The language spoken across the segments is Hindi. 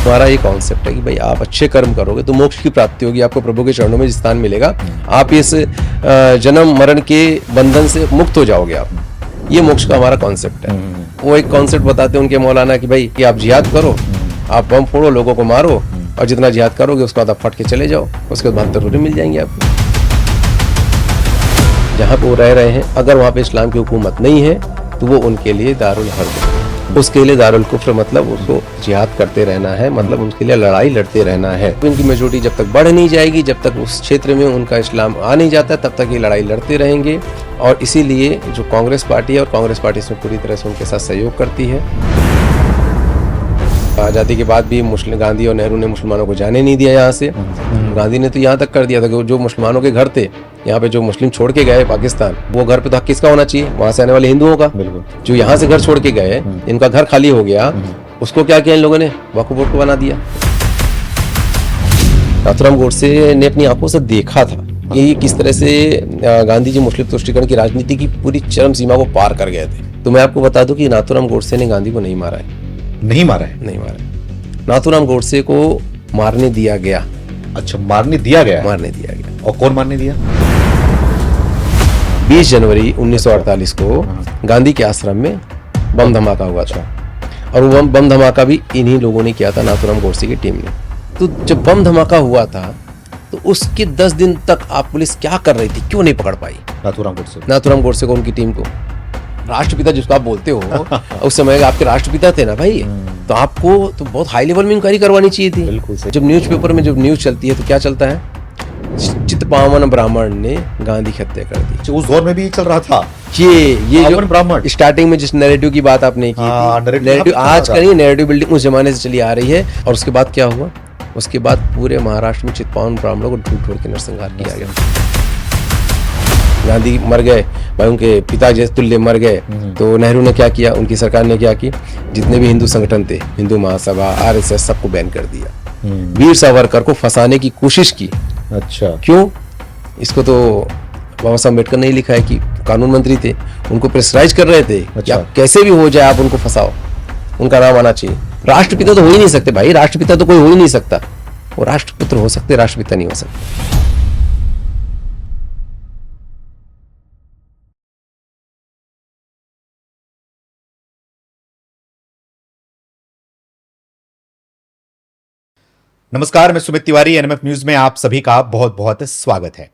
हमारा ये कॉन्सेप्ट है कि भाई आप अच्छे कर्म करोगे तो मोक्ष की प्राप्ति होगी, आपको प्रभु के चरणों में स्थान मिलेगा, आप इस जन्म मरण के बंधन से मुक्त हो जाओगे आप। ये मोक्ष का हमारा कॉन्सेप्ट है। वो एक कॉन्सेप्ट बताते हैं उनके मौलाना कि भाई कि आप जिहाद करो, आप बम फोड़ो, लोगों को मारो, और जितना जिहाद करोगे उसके बाद आप फट के चले जाओ, उसके बाद 72 मिल जाएंगे आपको। जहाँ पे वो रह रहे हैं, अगर वहाँ पे इस्लाम की हुकूमत नहीं है तो वो उनके लिए दारुल हर्ब है। उसके लिए दारुल कुफ्र मतलब उसको जिहाद करते रहना है, मतलब उनके लिए लड़ाई लड़ते रहना है। उनकी मेजोरिटी जब तक बढ़ नहीं जाएगी, जब तक उस क्षेत्र में उनका इस्लाम आ नहीं जाता, तब तक ये लड़ाई लड़ते रहेंगे। और इसीलिए जो कांग्रेस पार्टी है, और कांग्रेस पार्टी इसमें पूरी तरह से उनके साथ सहयोग करती है। आज़ादी के बाद भी मुस्लिम गांधी और नेहरू ने मुसलमानों को जाने नहीं दिया यहाँ से। गांधी ने तो यहाँ तक कर दिया था कि जो मुसलमानों के घर थे यहाँ पे, जो मुस्लिम छोड़ के गए पाकिस्तान, वो घर पे तो हक किसका होना चाहिए? वहां से आने वाले हिंदुओं का। जो यहाँ से घर छोड़ के गए, इनका घर खाली हो गया, उसको क्या किया इन लोगों ने? वक्फ बोर्ड को बना दिया। नाथूराम गोडसे ने अपनी आंखों से देखा था कि किस तरह से गांधी जी मुस्लिम तुष्टीकरण की राजनीति की पूरी चरम सीमा को पार कर गए थे। तो मैं आपको बता दूं कि नाथूराम गोडसे ने गांधी को नहीं मारा है। नहीं मारा है? नहीं मारा। नाथूराम गोडसे को मारने दिया गया। अच्छा, मारने दिया गया? मारने दिया गया। और कौन मारने दिया? 20 जनवरी 1948 को गांधी के आश्रम में बम धमाका हुआ था, और वो बम धमाका भी इन्हीं लोगों ने किया था, नाथूराम गोडसे की टीम ने। तो जब बम धमाका हुआ था तो उसके 10 दिन तक आप पुलिस क्या कर रही थी? क्यों नहीं पकड़ पाई नाथूराम गोडसे को, उनकी टीम को? राष्ट्रपिता जिसको आप बोलते हो, उस समय आपके राष्ट्रपिता थे ना भाई, तो आपको तो बहुत हाई लेवल में इंक्वायरी करवानी चाहिए थी। बिल्कुल सही। जब न्यूज़पेपर में जब न्यूज़ चलती है तो क्या चलता है? चित्पावन ब्राह्मण ने गांधी की हत्या कर दी। उस दौर में भी चल रहा था ये जो ब्राह्मण स्टार्टिंग में जिस नैरेटिव की बात आपने की थी, नैरेटिव आज का नहीं, नैरेटिव बिल्डिंग उस जमाने से चली आ रही है। और उसके बाद क्या हुआ? उसके बाद पूरे महाराष्ट्र में चित्पावन ब्राह्मणों को ढूंढ ढूंढ के नरसंहार किया गया। गांधी मर गए भाई, उनके पिता जैसे तुल्य मर गए, तो नेहरू ने क्या किया, उनकी सरकार ने क्या की, जितने भी हिंदू संगठन थे, हिंदू महासभा, आरएसएस, सबको बैन कर दिया। वीर सावरकर को फंसाने की कोशिश की। अच्छा, क्यों? इसको तो बाबा साहब अम्बेडकर ने लिखा है कि कानून मंत्री थे, उनको प्रेशराइज कर रहे थे। अच्छा। कि आप कैसे भी हो जाए आप उनको फंसाओ, उनका नाम आना चाहिए। राष्ट्रपिता तो हो ही नहीं सकते भाई, राष्ट्रपिता तो कोई हो ही नहीं सकता। वो राष्ट्रपुत्र हो सकते, राष्ट्रपिता नहीं हो सकते। नमस्कार, मैं सुमित तिवारी, एनएमएफ न्यूज में आप सभी का बहुत बहुत स्वागत है।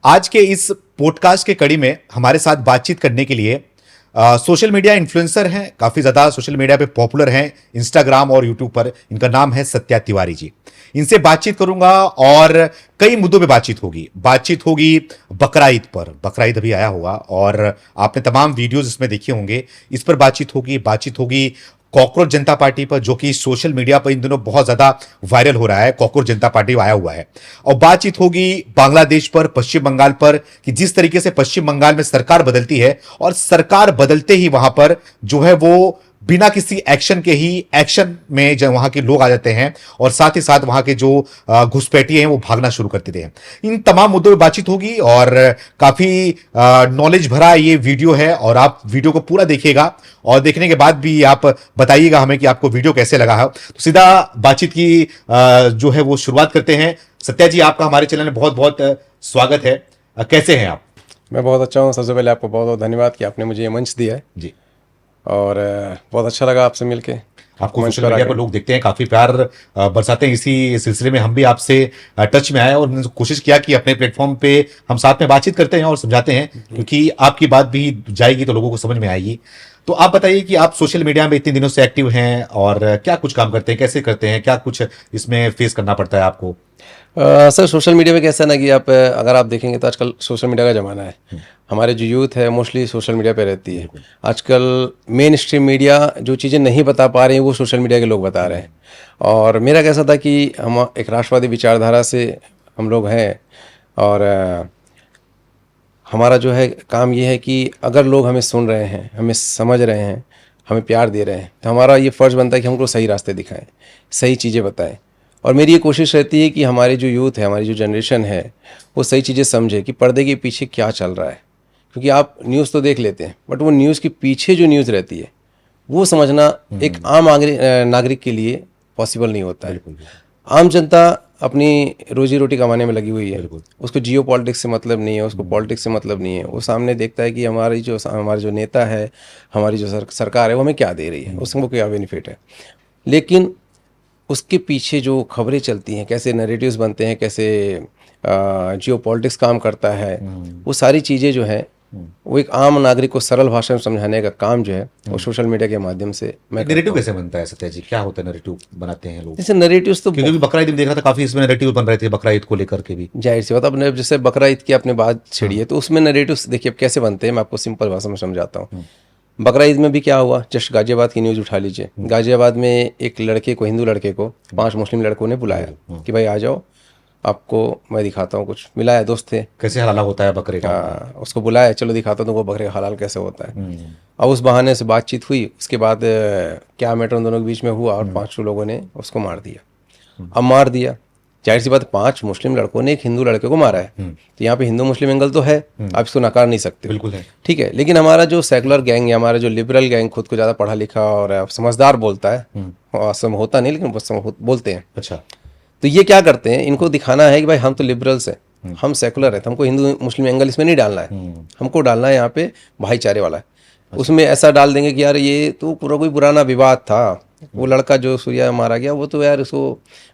आज के इस पॉडकास्ट के कड़ी में हमारे साथ बातचीत करने के लिए सोशल मीडिया इन्फ्लुएंसर हैं, काफी ज्यादा सोशल मीडिया पे पॉपुलर हैं, इंस्टाग्राम और यूट्यूब पर। इनका नाम है सत्या तिवारी जी। इनसे बातचीत करूंगा और कई मुद्दों पे बातचीत होगी बकरा ईद पर। बकरा ईद अभी आया होगा और आपने तमाम वीडियोस इसमें देखे होंगे। इस पर बातचीत होगी कॉकरोच जनता पार्टी पर, जो कि सोशल मीडिया पर इन दिनों बहुत ज्यादा वायरल हो रहा है। कॉकरोच जनता पार्टी आया हुआ है। और बातचीत होगी बांग्लादेश पर, पश्चिम बंगाल पर, कि जिस तरीके से पश्चिम बंगाल में सरकार बदलती है और सरकार बदलते ही वहां पर जो है वो बिना किसी एक्शन के ही एक्शन में जब वहां के लोग आ जाते हैं और साथ ही साथ वहां के जो घुसपैठिए हैं वो भागना शुरू कर देते हैं। इन तमाम मुद्दों पे बातचीत होगी और काफी नॉलेज भरा ये वीडियो है और आप वीडियो को पूरा देखिएगा और देखने के बाद भी आप बताइएगा हमें कि आपको वीडियो कैसे लगा है। तो सीधा बातचीत की जो है वो शुरुआत करते हैं। सत्या जी, आपका हमारे चैनल में बहुत बहुत स्वागत है। कैसे हैं आप? मैं बहुत अच्छा हूँ। सबसे पहले आपको बहुत बहुत धन्यवाद कि आपने मुझे ये मंच दिया है जी, और बहुत अच्छा लगा आपसे मिलके। आपको सोशल मीडिया पर लोग देखते हैं, काफी प्यार बरसाते हैं। इसी सिलसिले में हम भी आपसे टच में आए और कोशिश किया कि अपने प्लेटफॉर्म पे हम साथ में बातचीत करते हैं और समझाते हैं, क्योंकि आपकी बात भी जाएगी तो लोगों को समझ में आएगी। तो आप बताइए कि आप सोशल मीडिया में इतने दिनों से एक्टिव हैं और क्या कुछ काम करते हैं, कैसे करते हैं, क्या कुछ इसमें फेस करना पड़ता है आपको? सर, सोशल मीडिया में कैसा ना कि आप अगर आप देखेंगे तो आजकल सोशल मीडिया का ज़माना है। हमारे जो यूथ है मोस्टली सोशल मीडिया पे रहती है। आजकल मेन स्ट्रीम मीडिया जो चीज़ें नहीं बता पा रहे हैं वो सोशल मीडिया के लोग बता रहे हैं। और मेरा कैसा था कि हम एक राष्ट्रवादी विचारधारा से हम लोग हैं और हमारा जो है काम ये है कि अगर लोग हमें सुन रहे हैं, हमें समझ रहे हैं, हमें प्यार दे रहे हैं, तो हमारा ये फ़र्ज़ बनता है कि हमको सही रास्ते दिखाएं, सही चीज़ें बताएं। और मेरी ये कोशिश रहती है कि हमारे जो यूथ है, हमारी जो जनरेशन है, वो सही चीज़ें समझे कि पर्दे के पीछे क्या चल रहा है। क्योंकि आप न्यूज़ तो देख लेते हैं, बट वो न्यूज़ के पीछे जो न्यूज़ रहती है वो समझना एक आम नागरिक के लिए पॉसिबल नहीं होता है। बिल्कुल। आम जनता अपनी रोजी रोटी कमाने में लगी हुई है, बिल्कुल। उसको जियो पॉलिटिक्स से मतलब नहीं है, उसको पॉलिटिक्स से मतलब नहीं है। वो सामने देखता है कि हमारी जो नेता है, हमारी जो सरकार है, वो हमें क्या दे रही है, उसको क्या बेनिफिट है। लेकिन उसके पीछे जो खबरें चलती हैं, कैसे नैरेटिव्स बनते हैं, कैसे जियो पॉलिटिक्स काम करता है, वो सारी चीज़ें जो है वो एक आम नागरिक को सरल भाषा में समझाने का काम जो है वो सोशल मीडिया के माध्यम से मैं करता नैरेटिव हूँ। कैसे बनता है सत्या जी, क्या होता है नैरेटिव बनाते हैं लोग? जैसे नैरेटिव्स तो क्योंकि बकरा ईद में देख रहा था काफी इसमें नैरेटिव बन रहे थे बकरा ईद को लेकर के भी। जाहिर सी बात, अब जैसे बकरा ईद की आपने बात छेड़ी है, तो उसमें नैरेटिव्स देखिए अब कैसे बनते हैं, मैं आपको सिंपल भाषा में समझाता हूँ। बकरा ईद में भी क्या हुआ, जस्ट गाजियाबाद की न्यूज़ उठा लीजिए। गाजियाबाद में एक लड़के को, हिंदू लड़के को 5 मुस्लिम लड़कों ने बुलाया कि भाई आ जाओ, आपको मैं दिखाता हूँ कुछ। मिलाया, दोस्त थे, कैसे हलाला होता है बकरे का? उसको बुलाया, चलो दिखाता हूँ तुमको बकरे का हलाल कैसे होता है। अब उस बहाने से बातचीत हुई, उसके बाद क्या मैटर उन दोनों के बीच में हुआ और 5 लोगों ने उसको मार दिया। अब मार दिया, जाहिर सी बात 5 मुस्लिम लड़कों ने एक हिंदू लड़के को मारा है, तो यहाँ पे हिंदू मुस्लिम एंगल तो है, आप इसको नकार नहीं सकते। बिल्कुल है। ठीक है, लेकिन हमारा जो सेकुलर गैंग या हमारा जो लिबरल गैंग खुद को ज़्यादा पढ़ा लिखा और समझदार बोलता है, असम होता नहीं लेकिन वो बोलते हैं। अच्छा। तो ये क्या करते हैं, इनको दिखाना है कि भाई हम तो लिबरल्स हैं, हम सेकुलर है, तो हमको हिंदू मुस्लिम एंगल इसमें नहीं डालना है, हमको डालना है यहाँ पे भाईचारे वाला है। उसमें ऐसा डाल देंगे कि यार ये तो पूरा कोई पुराना विवाद था, वो लड़का जो सूर्या मारा गया वो तो यार उसको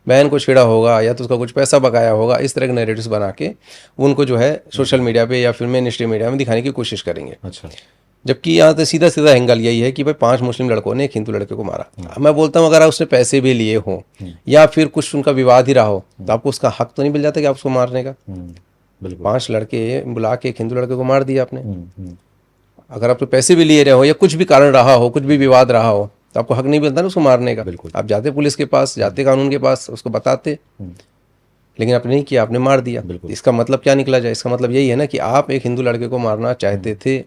बहन को छेड़ा होगा या तो उसका कुछ पैसा बकाया होगा, इस तरह के नैरेटिव्स बना के उनको जो है सोशल मीडिया पे या फिर मेन स्ट्रीम मीडिया में दिखाने की कोशिश करेंगे। अच्छा। जबकि यहाँ तो सीधा सीधा एंगल यही है कि भाई 5 मुस्लिम लड़कों ने एक हिंदू लड़के को मारा। मैं बोलता हूँ अगर उसने पैसे भी लिए हों या फिर कुछ उनका विवाद ही रहा हो, तो आपको उसका हक तो नहीं मिल जाता कि आप उसको मारने का। बिल्कुल। 5 लड़के बुला के एक हिंदू लड़के को मार दिया आपने। अगर आप पैसे भी लिए रहे हो या कुछ भी कारण रहा हो, कुछ भी विवाद रहा हो, तो आपको हक नहीं मिलता ना उसको मारने का। बिल्कुल। आप जाते पुलिस के पास, जाते कानून के पास, उसको बताते, लेकिन आपने नहीं किया, आपने मार दिया। बिल्कुल। इसका मतलब क्या निकला जाए? इसका मतलब यही है ना कि आप एक हिंदू लड़के को मारना चाहते थे,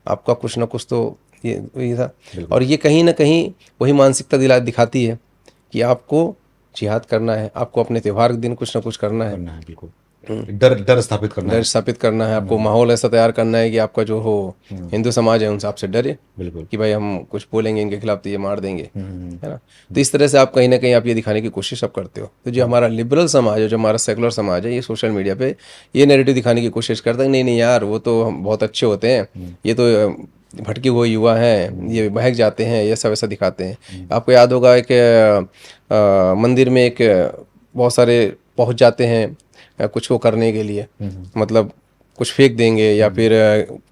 आपका कुछ ना कुछ तो ये था। और ये कहीं ना कहीं वही मानसिकता दिखाती है कि आपको जिहाद करना है, आपको अपने त्यौहार के दिन कुछ ना कुछ करना है, बिल्कुल। डर स्थापित करना डर है। स्थापित करना है, आपको माहौल ऐसा तैयार करना है कि आपका जो हो हिंदू समाज है उनसे आपसे डरे, बिल्कुल। कि भाई हम कुछ बोलेंगे इनके खिलाफ तो ये मार देंगे, है ना। तो इस तरह से आप कहीं ना कहीं आप ये दिखाने की कोशिश आप करते हो। तो जो हमारा लिबरल समाज है, जो हमारा सेकुलर समाज है, ये सोशल मीडिया पे ये नैरेटिव दिखाने की कोशिश करता है, नहीं नहीं यार वो तो हम बहुत अच्छे होते हैं, ये तो भटके हुए युवा हैं, ये बहक जाते हैं, ये सब ऐसा दिखाते हैं। आपको याद होगा एक मंदिर में एक बहुत सारे पहुंच जाते हैं कुछ को करने के लिए, मतलब कुछ फेंक देंगे या फिर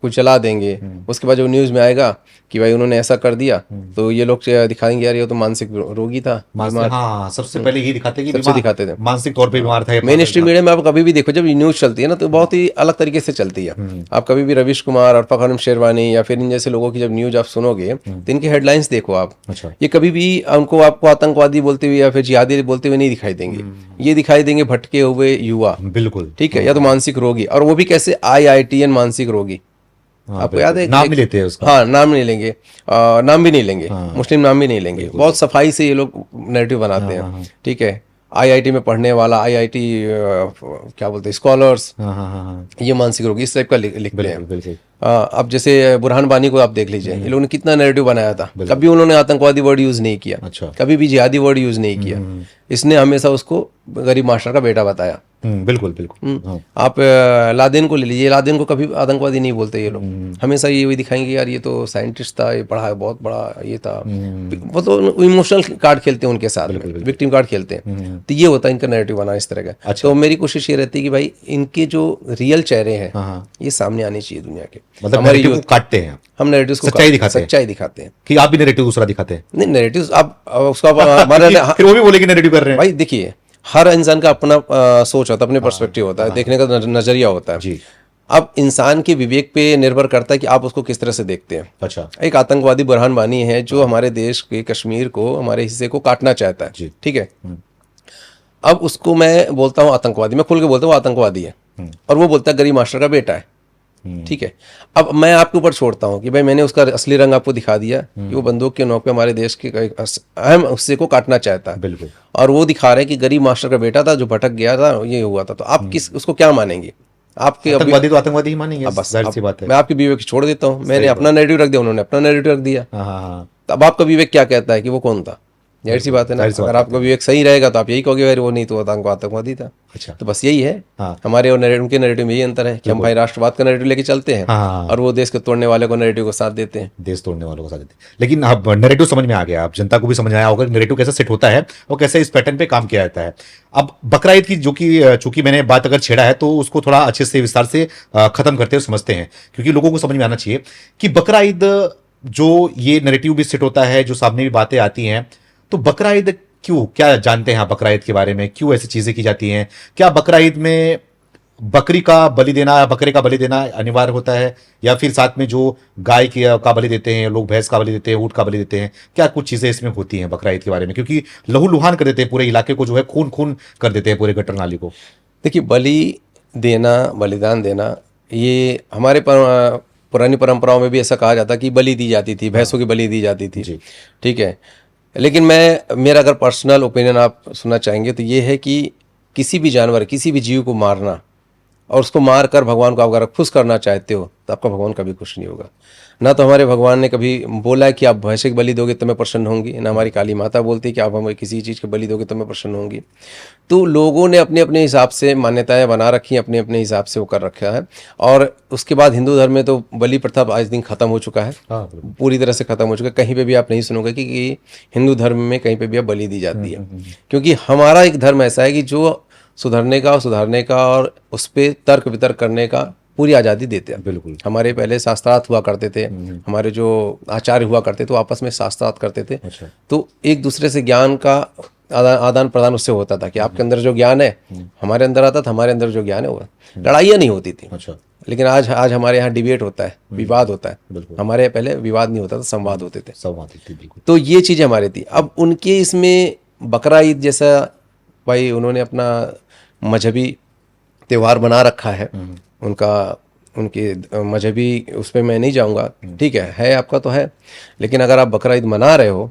कुछ जला देंगे, उसके बाद जो न्यूज़ में आएगा कि भाई उन्होंने ऐसा कर दिया, तो ये लोग दिखाएंगे यार ये तो मानसिक रोगी था, बीमार। हाँ, सबसे पहले ये दिखाते कि सबसे दिखाते थे मानसिक तौर पे बीमार था, ये मेन पागल स्ट्रीम था। मीडिया में। आप कभी भी देखो जब न्यूज़ चलती है ना, तो बहुत ही अलग तरीके से चलती है। आप कभी भी रवीश कुमार और फखर शेरवानी या फिर इन जैसे लोगों की जब न्यूज़ आप सुनोगे तो इनकी हेडलाइंस देखो आप, अच्छा। ये कभी भी उनको आपको आतंकवादी बोलते हुए या फिर जिहादी बोलते हुए नहीं दिखाई देंगे, ये दिखाई देंगे भटके हुए युवा, बिल्कुल। ठीक है, या तो मानसिक रोगी, और वो भी कैसे IITN मानसिक रोगी। हाँ, आपको याद है नाम नहीं लेते हैं उसका। हाँ, नाम नहीं लेंगे, नाम भी नहीं लेंगे, मुस्लिम नाम भी नहीं लेंगे, बहुत सफाई से ये लोग नैरेटिव बनाते हैं। ठीक है, IIT में पढ़ने वाला, IIT क्या बोलते हैं, स्कॉलर्स, हाँ हाँ हाँ हाँ, ये मानसिक रोगी इस टाइप का लिखते हैं। बिल्कुल। अब जैसे बुरहान बानी को आप देख लीजिए, ये लोगों ने कितना नैरेटिव बनाया था, कभी उन्होंने आतंकवादी वर्ड यूज़ नहीं किया, अच्छा। कभी भी जिहादी वर्ड यूज़ नहीं किया, इसने हमेशा उसको गरीब मास्टर का बेटा बताया। बिल्कुल। हाँ। आप लादेन को ले लीजिए, लादेन को कभी आतंकवादी नहीं बोलते ये लोग, हमेशा ये वही दिखाएंगे यार ये तो साइंटिस्ट था, ये पढ़ा है, बहुत बड़ा ये था। वो तो इमोशनल कार्ड खेलते हैं उनके साथ में, विक्टिम कार्ड खेलते हैं। तो ये होता है इनका नैरेटिव बना इस तरह का। अच्छा। तो मेरी कोशिश ये रहती है कि भाई इनके जो रियल चेहरे हैं हाँ। ये सामने आने चाहिए दुनिया के। मतलब नैरेटिव को काटते हैं, हम नैरेटिव को सच्चाई दिखाते हैं। सच्चाई दिखाते हैं कि आप भी नैरेटिव दूसरा दिखाते हैं। नहीं, नैरेटिव आप उसका हमारा फिर वो भी बोलेंगे नैरेटिव कर रहे हैं। भाई देखिए, हर इंसान का अपना सोच होता है, अपने पर्सपेक्टिव होता है, देखने का नजरिया होता है जी। अब इंसान के विवेक पे निर्भर करता है कि आप उसको किस तरह से देखते हैं। अच्छा। एक आतंकवादी बुरहान बानी है जो हमारे देश के कश्मीर को, हमारे हिस्से को काटना चाहता है, जी। ठीक है। अब उसको मैं बोलता हूँ आतंकवादी, मैं खुल के बोलता हूँ आतंकवादी है, और वो बोलता है गरीब मास्टर का बेटा है, ठीक है। अब मैं आपके ऊपर छोड़ता हूँ कि भाई मैंने उसका असली रंग आपको दिखा दिया कि वो बंदूक के नोक पे हमारे देश के एक अहम हिस्से को काटना चाहता है, बिल्कुल। और वो दिखा रहे हैं कि गरीब मास्टर का बेटा था जो भटक गया था, ये हुआ था। तो आप किस उसको क्या मानेंगे? आपके आतंकवादी तो आतंकवादी ही मानेंगे, बस जाहिर सी बात है। मैं आपके विवेक छोड़ देता हूँ, मैंने अपना नैरेटिव रख दिया, उन्होंने अपना नैरेटिव रख दिया। हाँ। तो अब आपका विवेक क्या कहता है कि वो कौन था? जाहिर सी बात है ना। जाहिर सी अगर बात आपका विवेक सही रहेगा तो आप यही कहोगे यार वो नहीं तो आतंकवादी था। अच्छा। तो बस यही है हाँ। हमारे और उनके नैरेटिव में यही अंतर है कि हम भाई राष्ट्रवाद का नैरेटिव लेके चलते हैं हाँ। और वो देश के तोड़ने वाले को नैरेटिव को साथ देते हैं। देश तोड़ने वालों को साथ देते हैं। लेकिन अब नैरेटिव समझ में आ गया, अब जनता को भी समझ में आया होगा नैरेटिव कैसे सेट होता है और कैसे इस पैटर्न पे काम किया जाता है। अब बकरा ईद की जो कि चूंकि मैंने बात अगर छेड़ा है तो उसको थोड़ा अच्छे से विस्तार से खत्म करते हुए समझते हैं, क्योंकि लोगों को समझ में आना चाहिए कि बकरा ईद जो ये नैरेटिव भी सेट होता है, जो सामने भी बातें आती हैं, तो बकरा ईद क्यों, क्या जानते हैं आप बकरा ईद के बारे में, क्यों ऐसी चीजें की जाती हैं? क्या बकरा ईद में बकरी का बलि देना, बकरे का बलि देना अनिवार्य होता है, या फिर साथ में जो गाय की का बलि देते हैं लोग, भैंस का बलि देते हैं, ऊँट का बलि देते हैं, क्या कुछ चीजें इसमें होती हैं बकरा ईद के बारे में? क्योंकि लहूलुहान कर देते हैं पूरे इलाके को, जो है खून खून कर देते हैं पूरे गटर नाली को। देखिए, बलि देना, बलिदान देना, ये हमारे पुरानी परंपराओं में भी ऐसा कहा जाता कि बलि दी जाती थी, भैंसों की बलि दी जाती थी। जी। ठीक है, लेकिन मेरा अगर पर्सनल ओपिनियन आप सुनना चाहेंगे तो ये है कि किसी भी जानवर, किसी भी जीव को मारना और उसको मार कर भगवान को अगर खुश करना चाहते हो तो आपका भगवान कभी खुश नहीं होगा। ना तो हमारे भगवान ने कभी बोला है कि आप भैंस की बलि दोगे तो मैं प्रसन्न होंगी, ना हमारी काली माता बोलती है कि आप हमें किसी चीज़ की बलि दोगे तो मैं प्रसन्न होंगी। तो लोगों ने अपने अपने हिसाब से मान्यताएं बना रखी हैं, अपने अपने हिसाब से वो कर रखा है। और उसके बाद हिंदू धर्म में तो बलि प्रथा आज दिन खत्म हो चुका है, पूरी तरह से खत्म हो चुका है। कहीं पे भी आप नहीं सुनोगे कि हिंदू धर्म में कहीं पे भी अब बलि दी जाती है, क्योंकि हमारा एक धर्म ऐसा है कि जो सुधरने का और सुधारने का और उस पर तर्क वितर्क करने का पूरी आज़ादी देते हैं। बिल्कुल। हमारे पहले शास्त्रार्थ हुआ करते थे, हमारे जो आचार्य हुआ करते थे वो आपस में शास्त्रार्थ करते थे। अच्छा। तो एक दूसरे से ज्ञान का आदान प्रदान उससे होता था कि आपके अंदर जो ज्ञान है हमारे अंदर आता था, हमारे अंदर जो ज्ञान है वो, लड़ाइयाँ नहीं होती थी। अच्छा। लेकिन आज हमारे यहाँ डिबेट होता है, विवाद होता है। बिल्कुल। हमारे यहाँ पहले विवाद नहीं होता था, संवाद होते थे। संवाद थी, बिल्कुल। तो ये चीज़ हमारी थी। अब उनके इसमें बकरा ईद जैसा भाई उन्होंने अपना मजहबी त्यौहार बना रखा है, उनके मजहबी उस पर मैं नहीं जाऊंगा। ठीक है आपका तो है, लेकिन अगर आप बकरा ईद मना रहे हो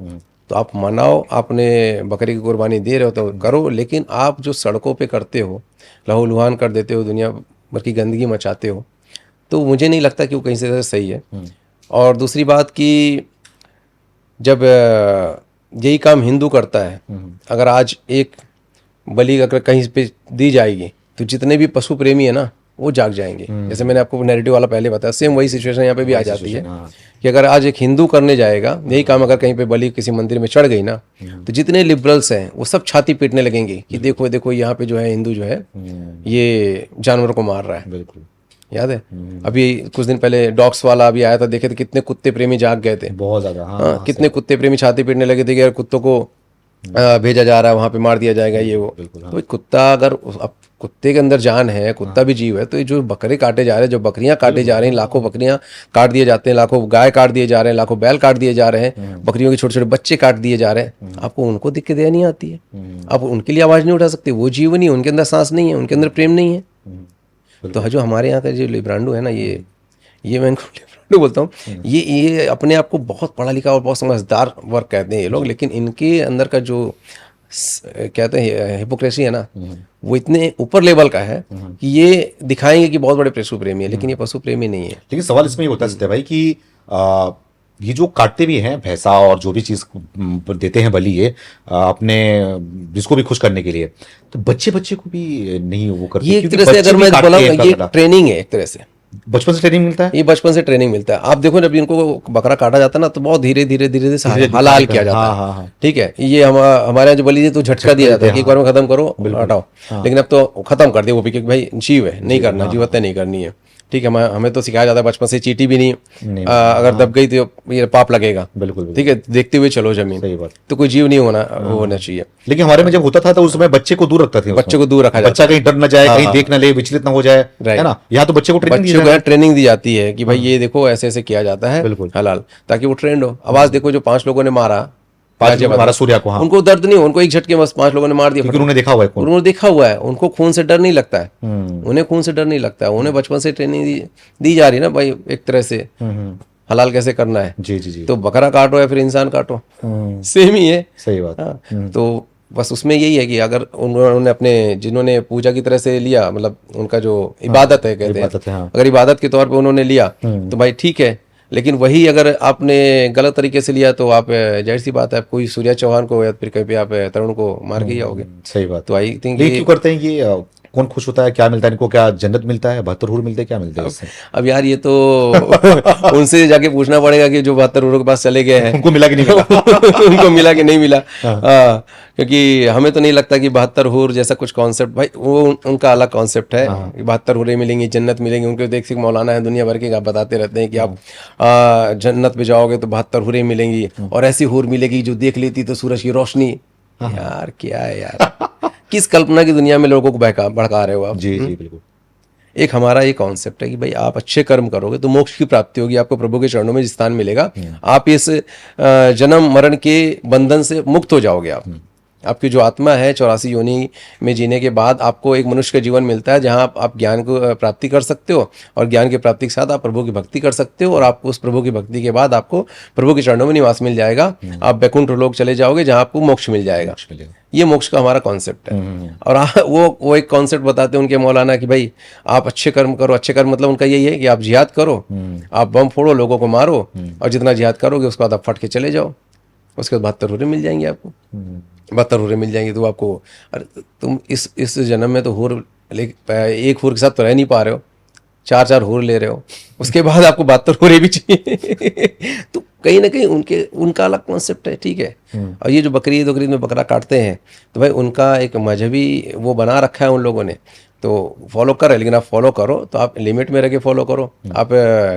तो आप मनाओ, आपने बकरी की कुर्बानी दे रहे हो तो करो। लेकिन आप जो सड़कों पे करते हो, लहूलुहान कर देते हो, दुनिया भर की गंदगी मचाते हो, तो मुझे नहीं लगता कि वो कहीं से सही है। और दूसरी बात कि जब यही काम हिंदू करता है, अगर आज एक बलि अगर कहीं पे दी जाएगी तो जितने भी पशु प्रेमी है ना वो जाग जाएंगे। जैसे मैंने आपको नैरेटिव वाला पहले बताया, सेम वही सिचुएशन यहाँ पे भी आ जाती है कि अगर आज एक हिंदू करने जाएगा यही काम, अगर कहीं पे बलि किसी मंदिर में चढ़ गई ना तो जितने लिबरल्स हैं वो सब छाती पीटने लगेंगे कि देखो देखो यहाँ पे जो है हिंदू जो है ये जानवर को मार रहा है। बिल्कुल याद है अभी कुछ दिन पहले डॉग्स वाला अभी आया था, देखे थे कितने कुत्ते प्रेमी जाग गए थे, बहुत ज्यादा। हाँ, कितने कुत्ते प्रेमी छाती पीटने लगे थे कि यार कुत्तों को भेजा जा रहा है, वहां पे मार दिया जाएगा ये वो। तो कुत्ता अगर अब कुत्ते के अंदर जान है, कुत्ता भी जीव है, तो ये जो बकरे काटे जा रहे हैं, जो बकरियां काटे जा रही हैं, लाखों बकरियां काट दिए जाते हैं, लाखों गाय काट दिए जा रहे हैं, लाखों बैल काट दिए जा रहे हैं, बकरियों के छोटे छोटे बच्चे काट दिए जा रहे हैं, आपको उनको दिक्कतें नहीं आती है? आप उनके लिए आवाज नहीं उठा सकते? वो जीव नहीं, उनके अंदर सांस नहीं है, उनके अंदर प्रेम नहीं है। तो जो हमारे यहाँ का जो लिब्रांडो है ना, ये मैं इनको लिब्रांडो बोलता हूँ, ये अपने आप को बहुत पढ़ा लिखा और बहुत समझदार वर्ग कहते हैं ये लोग, लेकिन इनके अंदर का जो कहते हैं हिपोक्रेसी है ना, वो इतने ऊपर लेवल का है कि ये दिखाएंगे कि बहुत बड़े पशु प्रेमी है, लेकिन ये पशु प्रेमी नहीं है। लेकिन सवाल इसमें ये होता है सत्य भाई कि ये जो काटते भी हैं भैंसा और जो भी चीज देते हैं बलि, ये अपने जिसको भी खुश करने के लिए, तो बच्चे को भी नहीं वो करते। ये एक तरह से अगर मैं बोला ये ट्रेनिंग है, एक तरह से बचपन से ट्रेनिंग मिलता है। ये बचपन से ट्रेनिंग मिलता है। आप देखो जब इनको बकरा काटा जाता है ना तो बहुत धीरे धीरे हलाल किया जाता है। ठीक है, ये हमारे यहाँ जो बलि तो झटका दिया जाता है कि एक बार में खत्म करो, हटाओ। लेकिन अब तो खत्म कर दिया वो भी कि भाई जीव है, नहीं करना, जीव हत्या नहीं करनी है। ठीक है, हमें तो सिखाया जाता है बचपन से, चींटी भी नहीं अगर दब गई तो ये पाप लगेगा। बिल्कुल। ठीक है, देखते हुए चलो जमीन। सही बात। तो कोई जीव नहीं होना चाहिए। लेकिन हमारे में जब होता था तो उस समय बच्चे को दूर रखता था, बच्चे को दूर रखा जाता, बच्चा कहीं डर न जाए, कहीं देख न ले, विचलित न हो जाए, है ना। यहाँ तो बच्चे को ट्रेनिंग दी जाती है कि भाई ये देखो ऐसे ऐसे किया जाता है हलाल, ताकि वो ट्रेंड हो। आवाज देखो जो 5 लोगों ने मारा सूर्या को, उनको दर्द नहीं, उनको एक झटके बस 5 लोगों ने मार दिया, क्योंकि उन्होंने देखा हुआ है, उन्होंने देखा हुआ है, उनको खून से डर नहीं लगता है, उन्हें खून से डर नहीं लगता है। उन्हें बचपन से ट्रेनिंग दी जा रही है ना भाई, एक तरह से हलाल कैसे करना है। जी। तो बकरा काटो या फिर इंसान काटो, सेम ही है। सही बात। तो बस उसमें यही है कि अगर उन्होंने अपने जिन्होंने पूजा की तरह से लिया, मतलब उनका जो इबादत है कहते हैं, अगर इबादत के तौर पे उन्होंने लिया तो भाई ठीक है, लेकिन वही अगर आपने गलत तरीके से लिया तो आप जाहिर सी बात है, आप कोई सूर्या चौहान को या फिर कहीं पे आप तरुण को मार के ही आओगे। सही बात तो आई थिंक लेकिन क्यों करते हैं ये कौन खुश होता है, क्या मिलता है इनको, क्या जन्नत मिलता है, 72 हूर मिलते हैं, क्या मिलते हैं इससे? अब यार ये तो उनसे जाके पूछना पड़ेगा कि जो 72 के पास चले गए हैं उनको मिला कि नहीं मिला? उनको मिला कि नहीं मिला। क्योंकि हमें तो नहीं लगता कि 72 हूर जैसा कुछ कॉन्सेप्ट, भाई वो उनका अलग कॉन्सेप्ट है। 72 हूरें मिलेंगी, जन्नत मिलेंगी, उनके देख सिख मौलाना है दुनिया भर के, आप बताते रहते हैं कि आप जन्नत पे जाओगे तो 72 हूरें मिलेंगी, और ऐसी हूर मिलेगी जो देख लेती तो सूरज की रोशनी। यार क्या है यार, किस कल्पना की दुनिया में लोगों को भड़का रहे हो आप? जी जी बिल्कुल। एक हमारा ये कॉन्सेप्ट है कि भाई आप अच्छे कर्म करोगे तो मोक्ष की प्राप्ति होगी, आपको प्रभु के चरणों में स्थान मिलेगा, आप इस जन्म मरण के बंधन से मुक्त हो जाओगे। आपकी जो आत्मा है 84 योनि में जीने के बाद आपको एक मनुष्य का जीवन मिलता है जहां आप ज्ञान को प्राप्ति कर सकते हो, और ज्ञान की प्राप्ति के साथ आप प्रभु की भक्ति कर सकते हो, और आप उस प्रभु की भक्ति के बाद आपको प्रभु के चरणों में निवास मिल जाएगा। आप वैकुंठ लोक चले जाओगे जहां आपको मोक्ष मिल जाएगा। ये मोक्ष का हमारा कॉन्सेप्ट है। और वो एक कॉन्सेप्ट बताते हैं उनके मौलाना कि भाई आप अच्छे कर्म करो। अच्छे कर्म मतलब उनका यही है कि आप जिहाद करो, आप बम फोड़ो, लोगों को मारो, और जितना जिहाद करोगे उसके बाद आप फट के चले जाओ, उसके बाद 72 हूरें मिल जाएंगी आपको। 72 हूरें मिल जाएंगी तो आपको, अरे तुम इस जन्म में तो एक हूर के साथ तो रह नहीं पा रहे हो, 4 हूर ले रहे हो, उसके बाद आपको 72 हूरें भी चाहिए। तो कहीं ना कहीं उनका अलग कॉन्सेप्ट है, ठीक है। और ये जो बकरीद में बकरा काटते हैं, तो भाई उनका एक मजहबी वो बना रखा है उन लोगों ने, तो फॉलो कर रहे हैं। लेकिन आप फॉलो करो तो आप लिमिट में रह के फॉलो करो। आप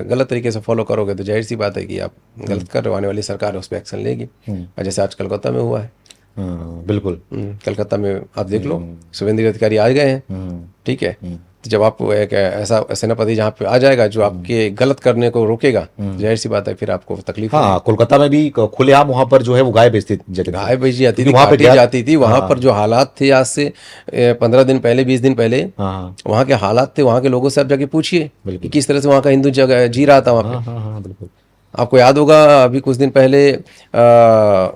गलत तरीके से फॉलो करोगे तो जाहिर सी बात है कि आप गलत कर रहे हो, आने वाली सरकार उस पर एक्शन लेगी। और जैसे आज कलकत्ता में हुआ है, बिल्कुल कलकत्ता में आप देख लो, शुभेंद्र अधिकारी आ गए हैं, ठीक है। तो जब आप एक ऐसा सेनापति जहाँ पे आ जाएगा जो आपके गलत करने को रोकेगा, जाहिर सी बात है फिर आपको तकलीफ। हाँ, कोलकाता में भी खुलेआम वहां पर जो है वो गाय बेचती जाती, गाय बेची जाती थी, काटी जाती थी। वहां पर जो हालात थे आज से 15 दिन पहले, 20 दिन पहले, वहां के हालात थे, वहां के लोगों से आप जाके पूछिए कि किस तरह से वहां का हिंदू जगह जी रहा था वहां पे। बिल्कुल। आपको याद होगा अभी कुछ दिन पहले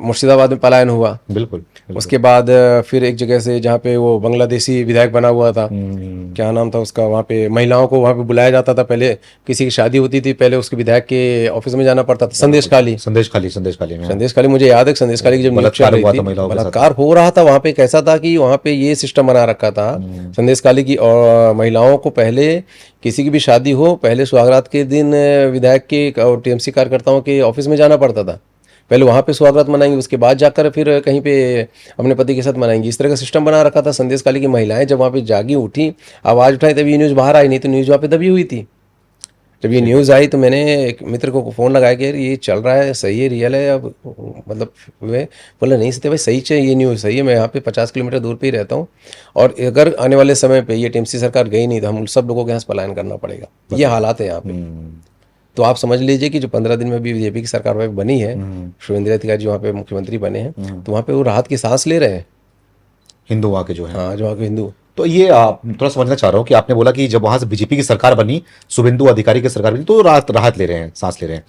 मुर्शिदाबाद में पलायन हुआ। बिल्कुल। उसके बाद फिर एक जगह से जहाँ पे वो बांग्लादेशी विधायक बना हुआ था, क्या नाम था उसका, वहाँ पे महिलाओं को वहाँ पे बुलाया जाता था। पहले किसी की शादी होती थी, पहले उसके विधायक के ऑफिस में जाना पड़ता था। संदेश काली मुझे याद है, संदेश काली की जब न्यूज़ चल रही थी, बलात्कार हो रहा था वहाँ पे। कैसा था कि वहाँ पे ये सिस्टम बना रखा था संदेश काली की, और महिलाओं को पहले किसी की भी शादी हो, पहले सुहागरात के दिन विधायक के और टीएमसी कार्यकर्ताओं के ऑफिस में जाना पड़ता था। पहले वहाँ पे सुहागरात मनाएंगे, उसके बाद जाकर फिर कहीं पे अपने पति के साथ मनाएंगी। इस तरह का सिस्टम बना रखा था। संदेश काली की महिलाएं जब वहाँ पे जागी, उठी, आवाज़ उठाई, तभी ये न्यूज़ बाहर आई, नहीं तो न्यूज़ वहाँ पे दबी हुई थी। जब ये न्यूज़ आई तो मैंने एक मित्र को फ़ोन लगाया कि यार ये चल रहा है, सही है, रियल है। अब मतलब वे बोला नहीं सत्य भाई, सही चाहिए, ये न्यूज़ सही है, मैं यहाँ पे 50 किलोमीटर दूर पे ही रहता हूँ, और अगर आने वाले समय पे ये टीएमसी सरकार गई नहीं तो हम सब लोगों के यहाँ से पलायन करना पड़ेगा। ये हालात है यहाँ पे। तो आप समझ लीजिए कि जो 15 दिन में भी बीजेपी की सरकार वहाँ पे बनी है, शुभेंद्र अधिकारी जी वहाँ पे मुख्यमंत्री बने हैं, तो वहाँ पे वो राहत की सांस ले रहे हैं हिंदू वहाँ के जो है। हाँ, जो वहाँ के हिंदू। तो ये थोड़ा समझना चाह रहा हूँ कि आपने बोला कि जब वहां से बीजेपी की सरकार बनी, शुभेंदु अधिकारी की सरकार बनी, तो राहत ले रहे हैं, सांस ले रहे हैं।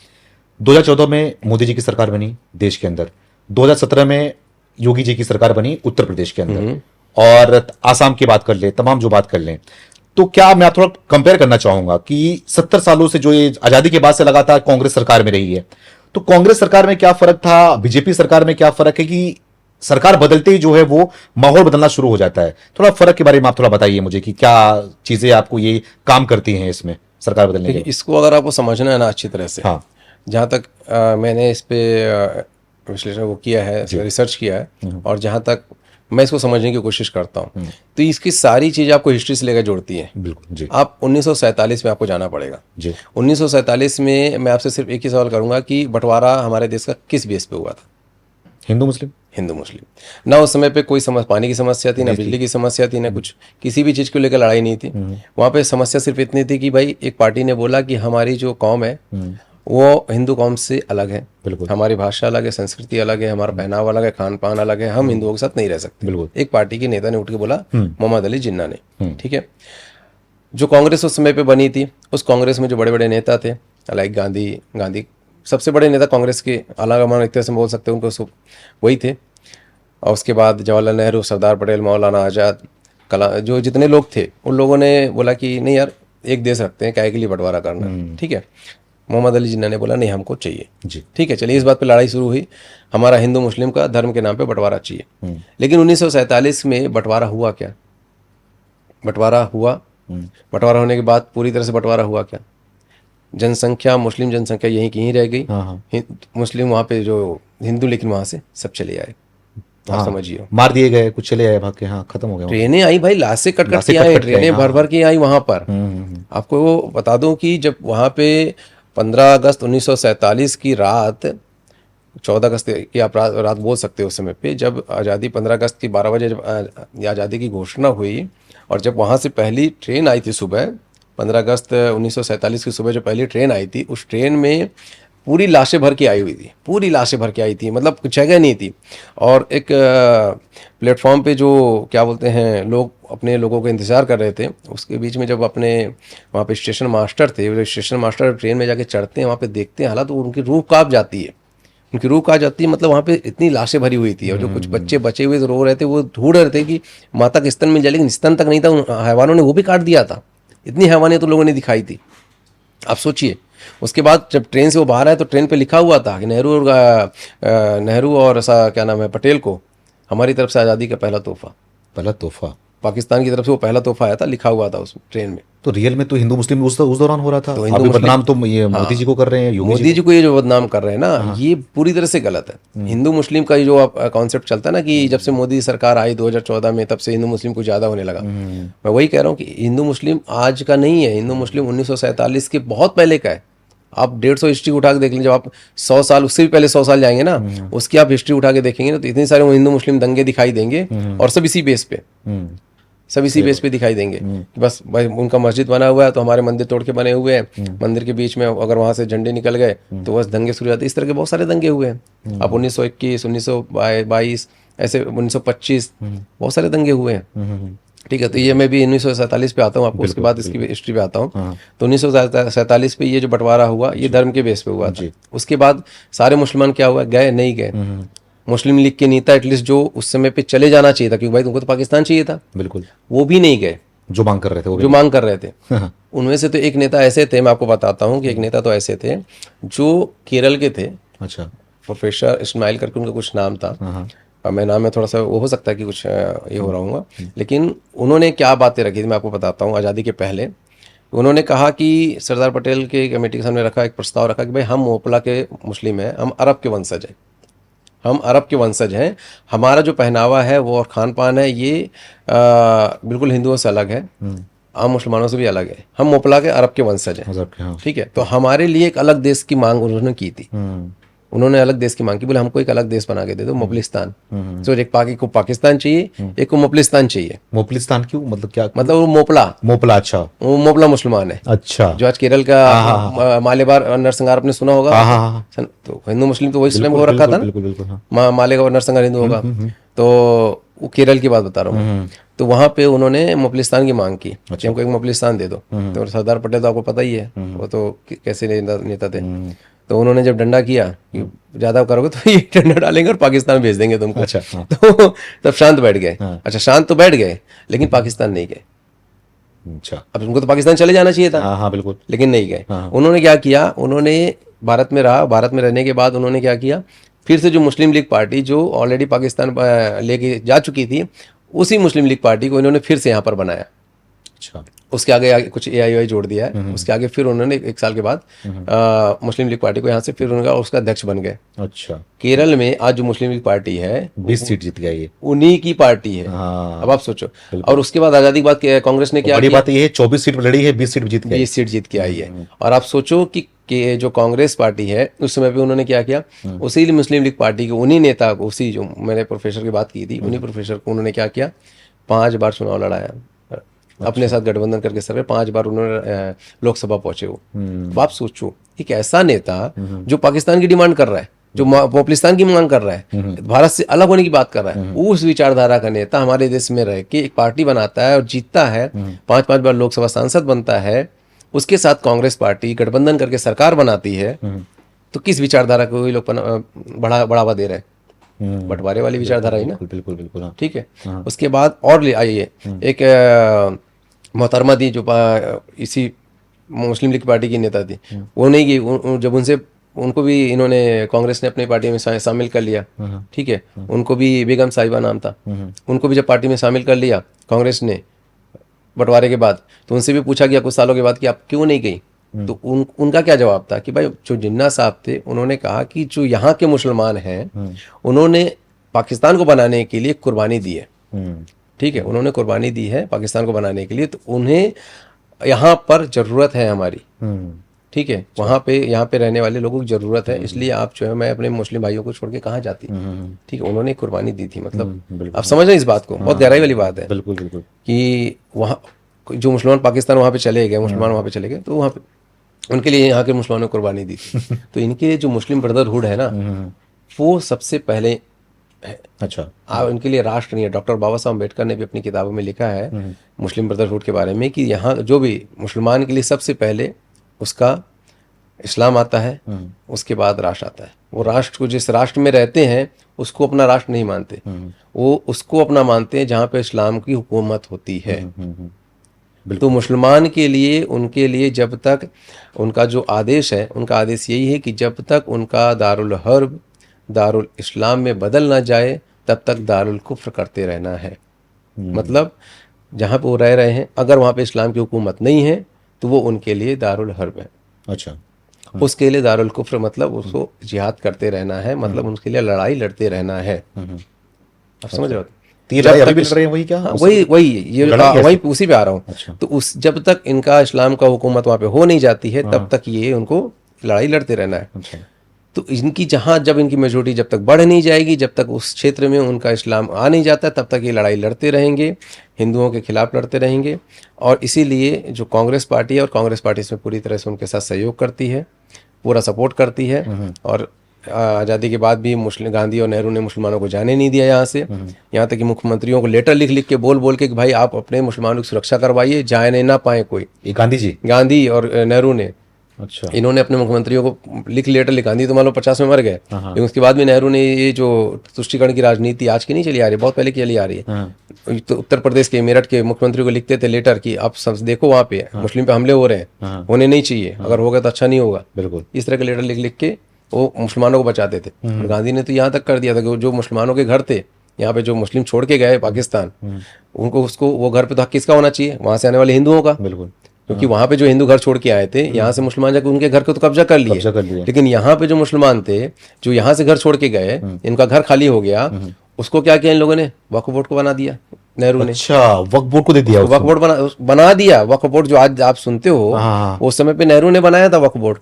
2014 में मोदी जी की सरकार बनी देश के अंदर, 2017 में योगी जी की सरकार बनी उत्तर प्रदेश के अंदर, और आसाम की बात कर ले, तमाम जो बात कर लें, तो क्या मैं थोड़ा कंपेयर करना चाहूंगा कि 70 सालों से जो ये आजादी के बाद से लगातार कांग्रेस सरकार में रही है, तो कांग्रेस सरकार में क्या फर्क था, बीजेपी सरकार में क्या फर्क है कि सरकार बदलते ही जो है वो माहौल बदलना शुरू हो जाता है? थोड़ा फर्क के बारे में आप थोड़ा बताइए मुझे कि क्या चीजें आपको ये काम करती हैं इसमें सरकार बदलने के? इसको अगर आपको समझना है ना अच्छी तरह से, हाँ, जहाँ तक मैंने इस पे विश्लेषण वो किया है, रिसर्च किया है, और जहाँ तक मैं इसको समझने की कोशिश करता हूँ, तो इसकी सारी चीज़ आपको हिस्ट्री से लेकर जोड़ती है। बिल्कुल जी। आप 1947 में आपको जाना पड़ेगा जी। 1947 में मैं आपसे सिर्फ एक ही सवाल करूंगा कि बंटवारा हमारे देश का किस बेस पे हुआ था? हिंदू मुस्लिम। हिंदू मुस्लिम। ना उस समय पे कोई पानी की समस्या थी, ना बिजली की समस्या थी, ना कुछ किसी भी चीज़ को लेकर लड़ाई नहीं थी। वहाँ पे समस्या सिर्फ इतनी थी कि भाई एक पार्टी ने बोला कि हमारी जो कौम है वो हिंदू कौम से अलग है, हमारी भाषा अलग है, संस्कृति अलग है, हमारा पहनावा अलग है, खान पान अलग है, हम हिंदुओं के साथ नहीं रह सकते। एक पार्टी के नेता ने उठ के बोला, मोहम्मद अली जिन्ना ने, ठीक है। जो कांग्रेस उस समय पे बनी थी, उस कांग्रेस में जो बड़े बड़े नेता थे, लाइक गांधी सबसे बड़े नेता कांग्रेस के, अलग एक तरह से बोल सकते हैं उनको, वही थे। और उसके बाद जवाहरलाल नेहरू, सरदार पटेल, मौलाना आज़ाद, जो जितने लोग थे, उन लोगों ने बोला कि नहीं यार, एक देश रखते हैं, क्या के लिए बंटवारा करना, ठीक है। मोहम्मद अली जिन्ना ने बोला नहीं हमको चाहिए। जी। ठीक है, चलिए इस बात पे लड़ाई शुरू हुई, हमारा हिंदू मुस्लिम का धर्म के नाम पे बंटवारा चाहिए। लेकिन 1947 में बंटवारा हुआ क्या? बंटवारा हुआ, बंटवारा होने के बाद पूरी तरह से बंटवारा हुआ क्या? जनसंख्या, मुस्लिम जनसंख्या यहीं की यहीं रह गई। मुस्लिम वहाँ पे जो हिंदू, लेकिन वहाँ से सब चले आए। आप समझिए, मार दिए गए, कुछ चले आए भाग के, हाँ खत्म हो गया। ट्रेनें आई भाई, लाशें कट कट के आई, ट्रेनें भर भर के आई वहाँ पर। आपको वो बता दूं कि जब वहाँ पे 15 अगस्त 1947 की रात, 14 अगस्त की आप रात बोल सकते हो उस समय पे, जब आज़ादी 15 अगस्त की 12 बजे जब आज़ादी की घोषणा हुई, और जब वहाँ से पहली ट्रेन आई थी सुबह, 15 अगस्त 1947 की सुबह जो पहली ट्रेन आई थी, उस ट्रेन में पूरी लाशें भर के आई हुई थी, पूरी लाशें भर के आई थी, मतलब कुछ जगह नहीं थी। और एक प्लेटफॉर्म पे जो क्या बोलते हैं, लोग अपने लोगों का इंतज़ार कर रहे थे, उसके बीच में जब अपने वहाँ पे स्टेशन मास्टर थे, वो स्टेशन मास्टर ट्रेन में जाके चढ़ते हैं, वहाँ पे देखते हैं हालात, तो उनकी रूह काँप जाती है, उनकी रूह काँप जाती है। मतलब वहाँ पे इतनी लाशें भरी हुई थी, और जो कुछ बच्चे बचे हुए रो रहे थे, वो ढूंढ रहे थे कि माता के स्तन मिल जाए, लेकिन स्तन तक नहीं था, उन हैवानों ने वो भी काट दिया था। इतनी हैवानियत तो लोगों ने दिखाई थी, आप सोचिए। उसके बाद जब ट्रेन से वो बाहर आए तो ट्रेन पे लिखा हुआ था कि नेहरू और क्या नाम है, पटेल को हमारी तरफ से आज़ादी का पहला तोहफा। पहला तोहफा पाकिस्तान की तरफ से वो पहला तोहफा आया था, लिखा हुआ था उस ट्रेन में। तो रियल में तो हिंदू मुस्लिम उस दौरान हो रहा था। तो अभी बदनाम तो ये मोदी जी को कर रहे हैं, मोदी जी को ये जो बदनाम कर रहे हैं ना, ये पूरी तरह से गलत है। हिंदू मुस्लिम का ये जो कॉन्सेप्ट चलता है ना कि जब से मोदी सरकार आई 2014 में, तब से हिंदू मुस्लिम कुछ ज़्यादा होने लगा। मैं वही कह रहा हूँ कि हिंदू मुस्लिम आज का नहीं है, हिंदू मुस्लिम 1947 के बहुत पहले का है। आप 150 हिस्ट्री उठा के देख लीजिए, जब आप 100 साल, उससे भी पहले 100 साल जाएंगे ना, उसकी आप हिस्ट्री उठा के देखेंगे ना, तो इतने सारे हिंदू मुस्लिम दंगे दिखाई देंगे, और सब इसी बेस पे, सब इसी बेस पे दिखाई देंगे कि बस भाई उनका मस्जिद बना हुआ है तो हमारे मंदिर तोड़ के बने हुए हैं, मंदिर के बीच में अगर वहाँ से झंडे निकल गए तो बस दंगे शुरू होते। इस तरह के बहुत सारे दंगे हुए हैं। अब 1921, 1922, ऐसे 1925 बहुत सारे दंगे हुए हैं। ठीक है, तो ये मैं भी 1947 पे आता हूँ आपको, उसके बाद इसकी हिस्ट्री पे आता हूँ। तो 1947 पे ये जो बंटवारा हुआ, ये धर्म के बेस पे हुआ था। उसके बाद सारे मुसलमान क्या हुआ, गए नहीं गए। मुस्लिम लीग के नेता एटलीस्ट जो उस समय पे चले जाना चाहिए था, क्योंकि भाई तुमको तो पाकिस्तान चाहिए था, बिल्कुल, वो भी नहीं गए, जो मांग कर रहे थे, जो मांग कर रहे थे। उनमें से तो एक नेता ऐसे थे, मैं आपको बताता हूँ कि एक नेता तो ऐसे थे जो केरल के थे। अच्छा, प्रोफेसर इस्माइल करके उनका कुछ नाम था, मैं नाम में थोड़ा सा वो हो सकता है कि कुछ ये हो रहा हूँ, लेकिन उन्होंने क्या बातें रखी थी मैं आपको बताता हूँ। आज़ादी के पहले उन्होंने कहा कि सरदार पटेल के कमेटी के सामने रखा, एक प्रस्ताव रखा कि भाई हम मोपला के मुस्लिम हैं, हम अरब के वंशज हैं, हम अरब के वंशज हैं, हमारा जो पहनावा है वो और खान पान है ये बिल्कुल हिंदुओं से अलग है, आम मुसलमानों से भी अलग है, हम मोपला के अरब के वंशज हैं। ठीक है, तो हमारे लिए एक अलग देश की मांग उन्होंने की थी। उन्होंने अलग देश की मांग की, बोले हमको एक अलग देश बना के दे दो, मोपलिस्तान। तो एक को पाकिस्तान चाहिए, एक को मोपलिस्तान चाहिए। मोपलिस्तान क्यों, मतलब क्या? मतलब वो मोपला, अच्छा वो मोपला मुसलमान है, अच्छा, जो आज केरल का मालेबार नरसंहार आपने सुना होगा। तो हिंदू मुस्लिम तो वही समय हो रखा था ना, मालेगांव नरसंहार हिंदू होगा। तो वो केरल की बात बता रहा हूँ। तो वहाँ पे उन्होंने मोपलिस्तान की मांग की कि हमको एक मोपलिस्तान दे दो। तो सरदार पटेल तो आपको पता ही है, वो तो कैसे नेता थे। तो उन्होंने जब डंडा किया कि ज्यादा करोगे तो ये डंडा डालेंगे और पाकिस्तान भेज देंगे तुमको। अच्छा, तो तब शांत बैठ गए। अच्छा, शांत तो बैठ गए, लेकिन पाकिस्तान नहीं गए। अच्छा, अब उनको तो पाकिस्तान चले जाना चाहिए था। हाँ, बिल्कुल, लेकिन नहीं गए। उन्होंने क्या किया, उन्होंने भारत में रहा, भारत में रहने के बाद उन्होंने क्या किया, फिर से जो मुस्लिम लीग पार्टी जो ऑलरेडी पाकिस्तान लेके जा चुकी थी, उसी मुस्लिम लीग पार्टी को इन्होंने फिर से यहाँ पर बनाया। अच्छा, उसके आगे कुछ AIY जोड़ दिया है। उसके आगे फिर उन्होंने एक साल के बाद मुस्लिम लीग पार्टी को यहाँ से फिर उनका उसका अध्यक्ष बन गए। अच्छा, केरल में आज जो मुस्लिम लीग पार्टी है 20 सीट जीत गई है, उन्हीं की पार्टी है। अब आप सोचो। और उसके बाद आजादी के बाद कांग्रेस ने क्या, बड़ी बात ये है 24 सीट लड़ी है, 20 सीट जीत गई, 20 सीट जीत के आई है। और आप सोचो कि जो कांग्रेस पार्टी है उस समय पे उन्होंने क्या किया, उसी मुस्लिम लीग पार्टी के उन्हीं नेता को, उसी जो मैंने प्रोफेसर की बात की थी, उन्हीं प्रोफेसर को उन्होंने क्या किया, 5 बार चुनाव लड़ाया। अपने साथ गठबंधन करके सर 5 बार उन्होंने लोकसभा पहुंचे वो। अब आप सोचो, एक ऐसा नेता जो पाकिस्तान की डिमांड कर रहा है, जो मोपलिस्तान की मांग कर रहा है, भारत से अलग होने की बात कर रहा है, उस विचारधारा का नेता हमारे देश में रह के एक पार्टी बनाता है और जीतता है, 5-5 बार लोकसभा सांसद बनता है, उसके साथ कांग्रेस पार्टी गठबंधन करके सरकार बनाती है, तो किस विचारधारा को ये लोग बढ़ावा दे रहे हैं? बंटवारे वाली विचारधारा ही ना। बिल्कुल बिल्कुल, ठीक है। उसके बाद और ले आइए एक मोहतरमा दी जो इसी मुस्लिम लीग पार्टी की नेता थी, वो नहीं गई। जब उनसे उनको भी इन्होंने कांग्रेस ने अपनी पार्टी में शामिल कर लिया, ठीक है। उनको भी बेगम साहिबा नाम था, उनको भी जब पार्टी में शामिल कर लिया कांग्रेस ने बंटवारे के बाद, तो उनसे भी पूछा गया कुछ सालों के बाद कि आप क्यों नहीं गई, तो उनका क्या जवाब था कि भाई जो जिन्ना साहब थे उन्होंने कहा कि जो यहाँ के मुसलमान हैं उन्होंने पाकिस्तान को बनाने के लिए कुर्बानी दी है, ठीक है, उन्होंने कुर्बानी दी है पाकिस्तान को बनाने के लिए, तो उन्हें यहाँ पर ज़रूरत है हमारी, ठीक है, वहाँ पे यहाँ पे रहने वाले लोगों की ज़रूरत है, इसलिए आप जो है मैं अपने मुस्लिम भाइयों को छोड़ के कहाँ जाती, ठीक है, उन्होंने कुर्बानी दी थी। मतलब आप समझ रहे हैं इस बात को, बहुत गहराई वाली बात है। बिल्कुल बिल्कुल। कि वहाँ जो मुसलमान पाकिस्तान वहाँ पे चले गए, मुसलमान वहाँ पे चले गए, तो वहाँ पे उनके लिए यहाँ के मुसलमानों ने कुर्बानी दी थी। तो इनके जो मुस्लिम ब्रदरहुड है ना, वो सबसे पहले है। अच्छा। इनके लिए राष्ट्र नहीं है। डॉक्टर बाबा साहब अम्बेडकर ने भी अपनी किताबों में लिखा है मुस्लिम ब्रदरहुड के बारे में कि यहाँ जो भी मुसलमान के लिए सबसे पहले उसका इस्लाम आता है, उसके बाद राष्ट्र आता है। वो राष्ट्र को, जिस राष्ट्र में रहते हैं उसको अपना राष्ट्र नहीं मानते, वो उसको अपना मानते हैं जहाँ पे इस्लाम की हुकूमत होती है। तो मुसलमान के लिए, उनके लिए जब तक उनका जो आदेश है, उनका आदेश यही है कि जब तक उनका दारुल हर्ब दारुल इस्लाम में बदल ना जाए तब तक दारुल कुफ्र करते रहना है। मतलब जहाँ पे वो रह रहे हैं, अगर वहाँ पे इस्लाम की हुकूमत नहीं है तो वो उनके लिए दारुल हर्ब है। अच्छा। उसके लिए दारुल कुफ्र मतलब उसको जिहाद करते रहना है, मतलब उसके लिए लड़ाई लड़ते रहना है। आप समझ रहे हो? तो ये लड़ाई अभी भी लड़ रहे हैं, वही क्या? हाँ, वही ये वही उसी पे आ रहा हूँ। अच्छा। तो उस जब तक इनका इस्लाम का हुकूमत वहाँ पे हो नहीं जाती है तब तक ये उनको लड़ाई लड़ते रहना है। अच्छा। तो इनकी जब इनकी मेजोरिटी जब तक बढ़ नहीं जाएगी, जब तक उस क्षेत्र में उनका इस्लाम आ नहीं जाता, तब तक ये लड़ाई लड़ते रहेंगे, हिंदुओं के खिलाफ लड़ते रहेंगे। और इसीलिए जो कांग्रेस पार्टी है, और कांग्रेस पार्टी इसमें पूरी तरह से उनके साथ सहयोग करती है, पूरा सपोर्ट करती है। और आज़ादी के बाद भी मुस्लिम गांधी और नेहरू ने मुसलमानों को जाने नहीं दिया यहाँ से। यहाँ तक कि मुख्यमंत्रियों को लेटर लिख लिख के बोल के कि भाई आप अपने मुसलमानों की सुरक्षा करवाइए, जाने ना पाए कोई। ये गांधी और नेहरू ने, अच्छा, इन्होंने अपने मुख्यमंत्रियों को लेटर लिखा दी। तो मान लो 50 में मर गए, लेकिन उसके बाद भी नेहरू ने ये जो तुष्टीकरण की राजनीति आज की नहीं चली आ रही, बहुत पहले की चली आ रही है। तो उत्तर प्रदेश के मेरठ के मुख्यमंत्री को लिखते थे लेटर कि आप सब देखो वहाँ पे मुस्लिम पे हमले हो रहे हैं, होने नहीं चाहिए, अगर हो गया तो अच्छा नहीं होगा। बिल्कुल इस तरह के लेटर लिख लिख के वो मुसलमानों को बचाते थे। और गांधी ने तो यहाँ तक कर दिया था कि जो मुसलमानों के घर थे यहाँ पे, जो मुस्लिम छोड़ के गए पाकिस्तान, उनको उसको वो घर पे तो हक किसका होना चाहिए? वहाँ से आने वाले हिंदुओं का। बिल्कुल। क्योंकि वहाँ पे जो हिंदू घर छोड़ के आए थे, यहाँ से मुसलमान जाकर उनके घर को तो कब्जा कर लिए। लेकिन यहाँ पे जो मुसलमान थे, जो यहाँ से घर छोड़ के गए, इनका घर खाली हो गया, उसको क्या किया इन लोगों ने? वक्फ बोर्ड को बना दिया नेहरू ने। अच्छा, वक्फ बोर्ड को दे दिया? वक्फ बोर्ड बना दिया। वक्फ बोर्ड जो आज आप सुनते हो, उस समय पे नेहरू ने बनाया था वक्फ बोर्ड।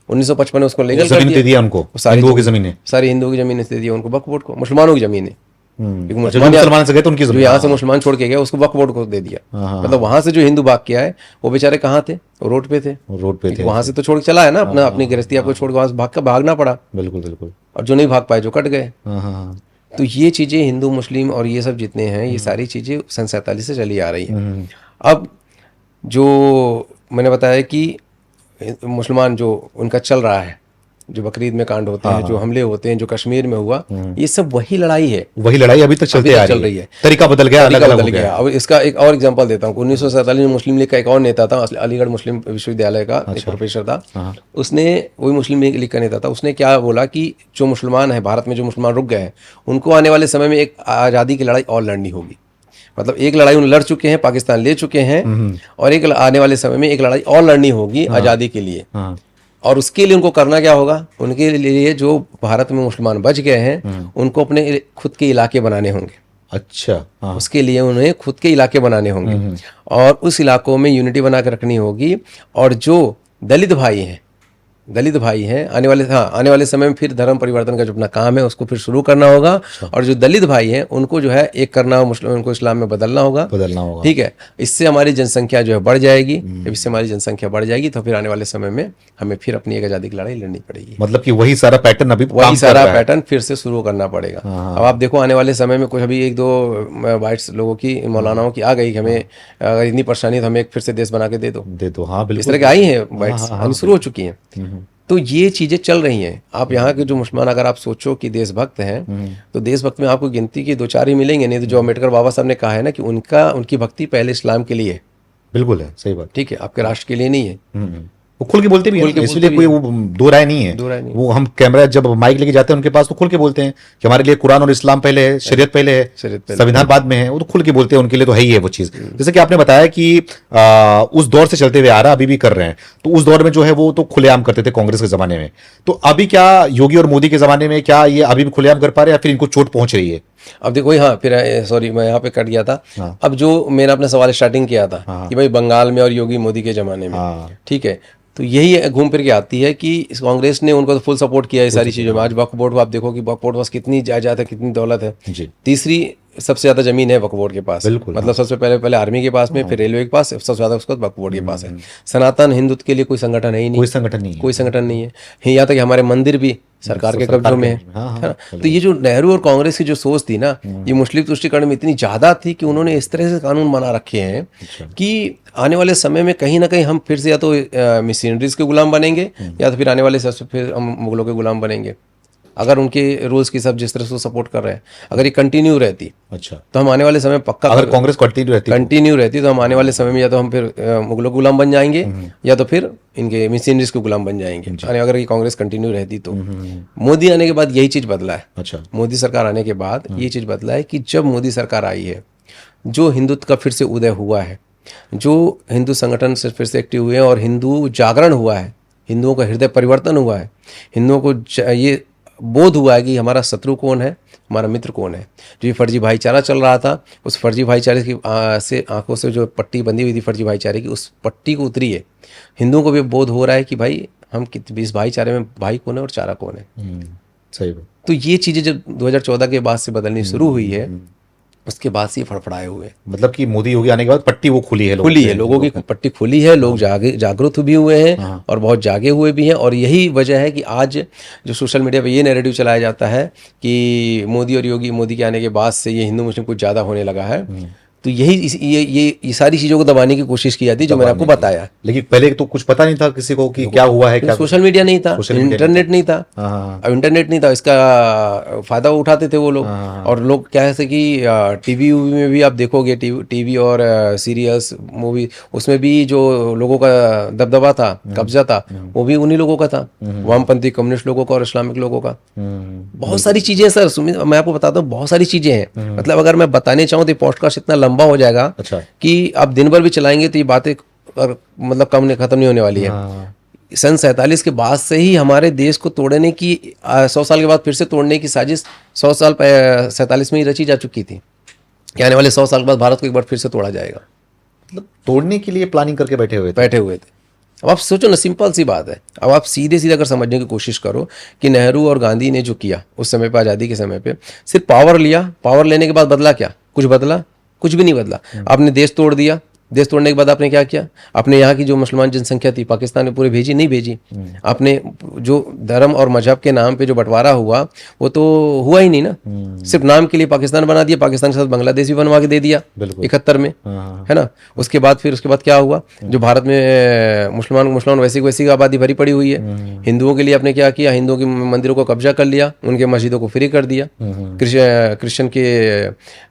1955 में उसको लीगल कर दिया उनको, सारी हिंदुओं की जमीनें, सारी हिंदुओं की जमीनें दे दी उनको, वक्फ बोर्ड को, मुसलमानों की जमीनें। मुसलमान से गए तो उनकी जो यहाँ से मुसलमान छोड़ के गए उसको वक्फ बोर्ड को दे दिया। मतलब वहां से जो हिंदू भाग के आए वो बेचारे कहाँ थे? रोड पे थे। वहां से तो छोड़ के चला है ना, अपनी गृहस्थी आपको छोड़ के वहां से भागना पड़ा। बिल्कुल बिल्कुल। और जो नहीं भाग पाए, जो कट गए। तो ये चीजें हिंदू मुस्लिम और ये सब जितने हैं, ये सारी चीजें सन 47 से चली आ रही है। अब जो मैंने बताया कि मुसलमान जो उनका चल रहा है, जो बकरीद में कांड होते हैं, जो हमले होते हैं, जो कश्मीर में हुआ, ये सब वही लड़ाई है। वही लड़ाई अभी तक चल रही है। तरीका बदल गया, अलग बदल गया। अब इसका एक और एग्जांपल देता हूँ। 1947 में मुस्लिम लीग का एक और नेता था, अलीगढ़ मुस्लिम विश्वविद्यालय का एक प्रोफेसर था। उसने, वही मुस्लिम लीग का नेता था, उसने क्या बोला कि जो मुसलमान है भारत में, जो मुसलमान रुक गए हैं, उनको आने वाले समय में एक आज़ादी की लड़ाई और लड़नी होगी। मतलब एक लड़ाई उन लड़ चुके हैं, पाकिस्तान ले चुके हैं, और एक आने वाले समय में एक लड़ाई और लड़नी होगी आज़ादी के लिए। और उसके लिए उनको करना क्या होगा? उनके लिए जो भारत में मुसलमान बच गए हैं, उनको अपने खुद के इलाके बनाने होंगे। अच्छा। उसके लिए उन्हें खुद के इलाके बनाने होंगे, और उस इलाकों में यूनिटी बना कर रखनी होगी। और जो दलित भाई हैं आने वाले समय में फिर धर्म परिवर्तन का जो अपना काम है उसको फिर शुरू करना होगा। और जो दलित भाई हैं उनको जो है एक करना हो, मुस्लिम उनको इस्लाम में बदलना होगा। ठीक है, इससे हमारी जनसंख्या जो है बढ़ जाएगी। जब इससे हमारी जनसंख्या बढ़ जाएगी तो फिर आने वाले समय में हमें फिर अपनी एक आज़ादी की लड़ाई लड़नी पड़ेगी। मतलब कि वही सारा पैटर्न, अभी वही सारा पैटर्न फिर से शुरू करना पड़ेगा। अब आप देखो आने वाले समय में कुछ अभी 1-2 बाइट्स लोगों की, मौलानाओं की आ गई कि हमें अगर इतनी परेशानी तो हमें एक फिर से देश बना के दे दो। हाँ, इस तरह की आई हैं बाइट्स, शुरू हो चुकी हैं। तो ये चीजें चल रही हैं। आप यहाँ के जो मुसलमान, अगर आप सोचो कि देशभक्त हैं, तो देशभक्त में आपको गिनती की 2-4 ही मिलेंगे। नहीं तो जो अम्बेडकर बाबा साहब ने कहा है ना कि उनकी भक्ति पहले इस्लाम के लिए है। बिल्कुल है, सही बात। ठीक है, आपके राष्ट्र के लिए नहीं है। वो खुल के बोलते भी खुल के हैं, बोलते इसलिए भी कोई हैं। वो दो राय नहीं है। दो राय नहीं। वो हम कैमरा जब माइक लेके जाते हैं उनके पास तो खुल के बोलते हैं कि हमारे लिए कुरान और इस्लाम पहले है, शरीयत पहले है, शरीयत पहले। संविधान बाद में है। वो तो खुल के बोलते हैं, उनके लिए तो है ही है वो चीज। जैसे कि आपने बताया कि उस दौर से चलते हुए आ रहा, अभी भी कर रहे हैं, तो उस दौर में जो है वो तो खुलेआम करते थे कांग्रेस के जमाने में। तो अभी क्या योगी और मोदी के जमाने में क्या ये अभी भी खुलेआम कर पा रहे हैं या फिर इनको चोट पहुंच रही है? अब देखो, हाँ फिर सॉरी मैं यहाँ पे कट गया था। हाँ। अब जो मैंने अपना सवाल स्टार्टिंग किया था हाँ। कि भाई बंगाल में और योगी मोदी के जमाने में, हाँ। ठीक है, तो यही घूम फिर के आती है कि इस कांग्रेस ने उनको तो फुल सपोर्ट किया है सारी चीज़ों में। आज वक्फ बोर्ड आप देखो कि वक्फ बोर्ड पास कितनी जायदाद है, कितनी दौलत है। जी। तीसरी सबसे ज्यादा जमीन है वक्फ बोर्ड के पास। बिल्कुल, मतलब सबसे पहले पहले आर्मी के पास में, फिर रेलवे के पास, सबसे ज्यादा उसके बाद वक्फ बोर्ड के पास है। सनातन हिंदुत्व के लिए कोई संगठन है ही नहीं, कोई संगठन नहीं है। कोई संगठन नहीं है। यहाँ तक कि हमारे मंदिर भी सरकार के कब्जों में है। हाँ, हाँ, है ना? तो ये जो नेहरू और कांग्रेस की जो सोच थी ना, ये मुस्लिम तुष्टीकरण में इतनी ज्यादा थी कि उन्होंने इस तरह से कानून बना रखे हैं कि आने वाले समय में कहीं ना कहीं हम फिर से या तो मिशनरीज के गुलाम बनेंगे या तो फिर आने वाले समय फिर हम मुगलों के गुलाम बनेंगे। अगर उनके रूल्स की सब जिस तरह से सपोर्ट कर रहे हैं, अगर ये कंटिन्यू रहती, अच्छा, तो हम आने वाले समय पक्का, अगर कांग्रेस कंटिन्यू रहती तो हम आने वाले समय में या तो हम फिर मुगलों के गुलाम बन जाएंगे या तो फिर इनके मिशनरीज के गुलाम बन जाएंगे। अगर ये कांग्रेस कंटिन्यू रहती तो। मोदी आने के बाद यही चीज बदला है। अच्छा, मोदी सरकार आने के बाद ये चीज बदला है कि जब मोदी सरकार आई है, जो हिंदुत्व का फिर से उदय हुआ है, जो हिंदू संगठन से फिर से एक्टिव हुए हैं और हिंदू जागरण हुआ है, हिंदुओं का हृदय परिवर्तन हुआ है, हिंदुओं को ये बोध हुआ है कि हमारा शत्रु कौन है, हमारा मित्र कौन है। जो ये फर्जी भाईचारा चल रहा था, उस फर्जी भाईचारे की से आंखों से जो पट्टी बंधी हुई थी फर्जी भाईचारे की, उस पट्टी को उतरी है। हिंदुओं को भी बोध हो रहा है कि भाई हम इस भाईचारे में भाई कौन है और चारा कौन है। सही बात। तो ये चीज़ें जब 2014 के बाद से बदलनी शुरू हुई है, उसके बाद से ये फड़फड़ाए हुए। मतलब कि मोदी योगी आने के बाद पट्टी वो खुली है, लोगों की पट्टी खुली है। लोग जागरूक भी हुए हैं और बहुत जागे हुए भी हैं। और यही वजह है कि आज जो सोशल मीडिया पे ये नैरेटिव चलाया जाता है कि मोदी और योगी, मोदी के आने के बाद से ये हिंदू मुस्लिम कुछ ज़्यादा होने लगा है, तो यही ये सारी चीज़ों को दबाने की कोशिश की जाती है, जो मैंने आपको बताया। लेकिन पहले तो कुछ पता नहीं था किसी को कि क्या हुआ है, क्या सोशल मीडिया नहीं था, इंटरनेट नहीं था। अब इंटरनेट नहीं था, इसका फायदा उठाते थे वो लोग। और लोग क्या है कि टीवी में भी आप देखोगे, टीवी और सीरियल्स, मूवी, उसमें भी जो लोगों का दबदबा था, कब्जा था, वो भी उन्हीं लोगों का था, वामपंथी कम्युनिस्ट लोगों का और इस्लामिक लोगों का। बहुत सारी चीजें सर, सुमित मैं आपको बताता हूँ, बहुत सारी चीजें हैं। मतलब अगर मैं बताने चाहूँ तो पॉडकास्ट इतना लंबा हो जाएगा। अच्छा। कि आप दिन भर भी चलाएंगे तो ये बातें मतलब खत्म नहीं होने वाली है। सन 47 के बाद से ही हमारे देश को तोड़ने की 100 साल के बाद फिर से तोड़ने की साजिश 100 साल 47 में ही रची जा चुकी थी कि आने वाले 100 साल के बाद भारत को एक बार फिर से तोड़ा जाएगा। मतलब तोड़ने के लिए प्लानिंग करके बैठे हुए थे। अब आप सोचो ना, सिंपल सी बात है। अब आप सीधे सीधे अगर समझने की कोशिश करो कि नेहरू और गांधी ने जो किया उस समय पे, आज़ादी के समय पे, सिर्फ पावर लिया, पावर लेने के बाद बदला क्या? कुछ बदला? कुछ भी नहीं बदला। आपने देश तोड़ दिया। देश तोड़ने के बाद आपने क्या किया? आपने यहाँ की जो मुसलमान जनसंख्या थी पाकिस्तान में पूरे भेजी? नहीं भेजी। आपने जो धर्म और मजहब के नाम पे जो बंटवारा हुआ वो तो हुआ ही नहीं ना। सिर्फ नाम के लिए पाकिस्तान बना दिया, पाकिस्तान के साथ बांग्लादेश भी बनवा के दे दिया 71 में, है ना। उसके बाद क्या हुआ? जो भारत में मुसलमान वैसी वैसी आबादी भरी पड़ी हुई है। हिंदुओं के लिए आपने क्या किया? हिंदुओं के मंदिरों को कब्जा कर लिया, उनके मस्जिदों को फ्री कर दिया, क्रिश्चियन के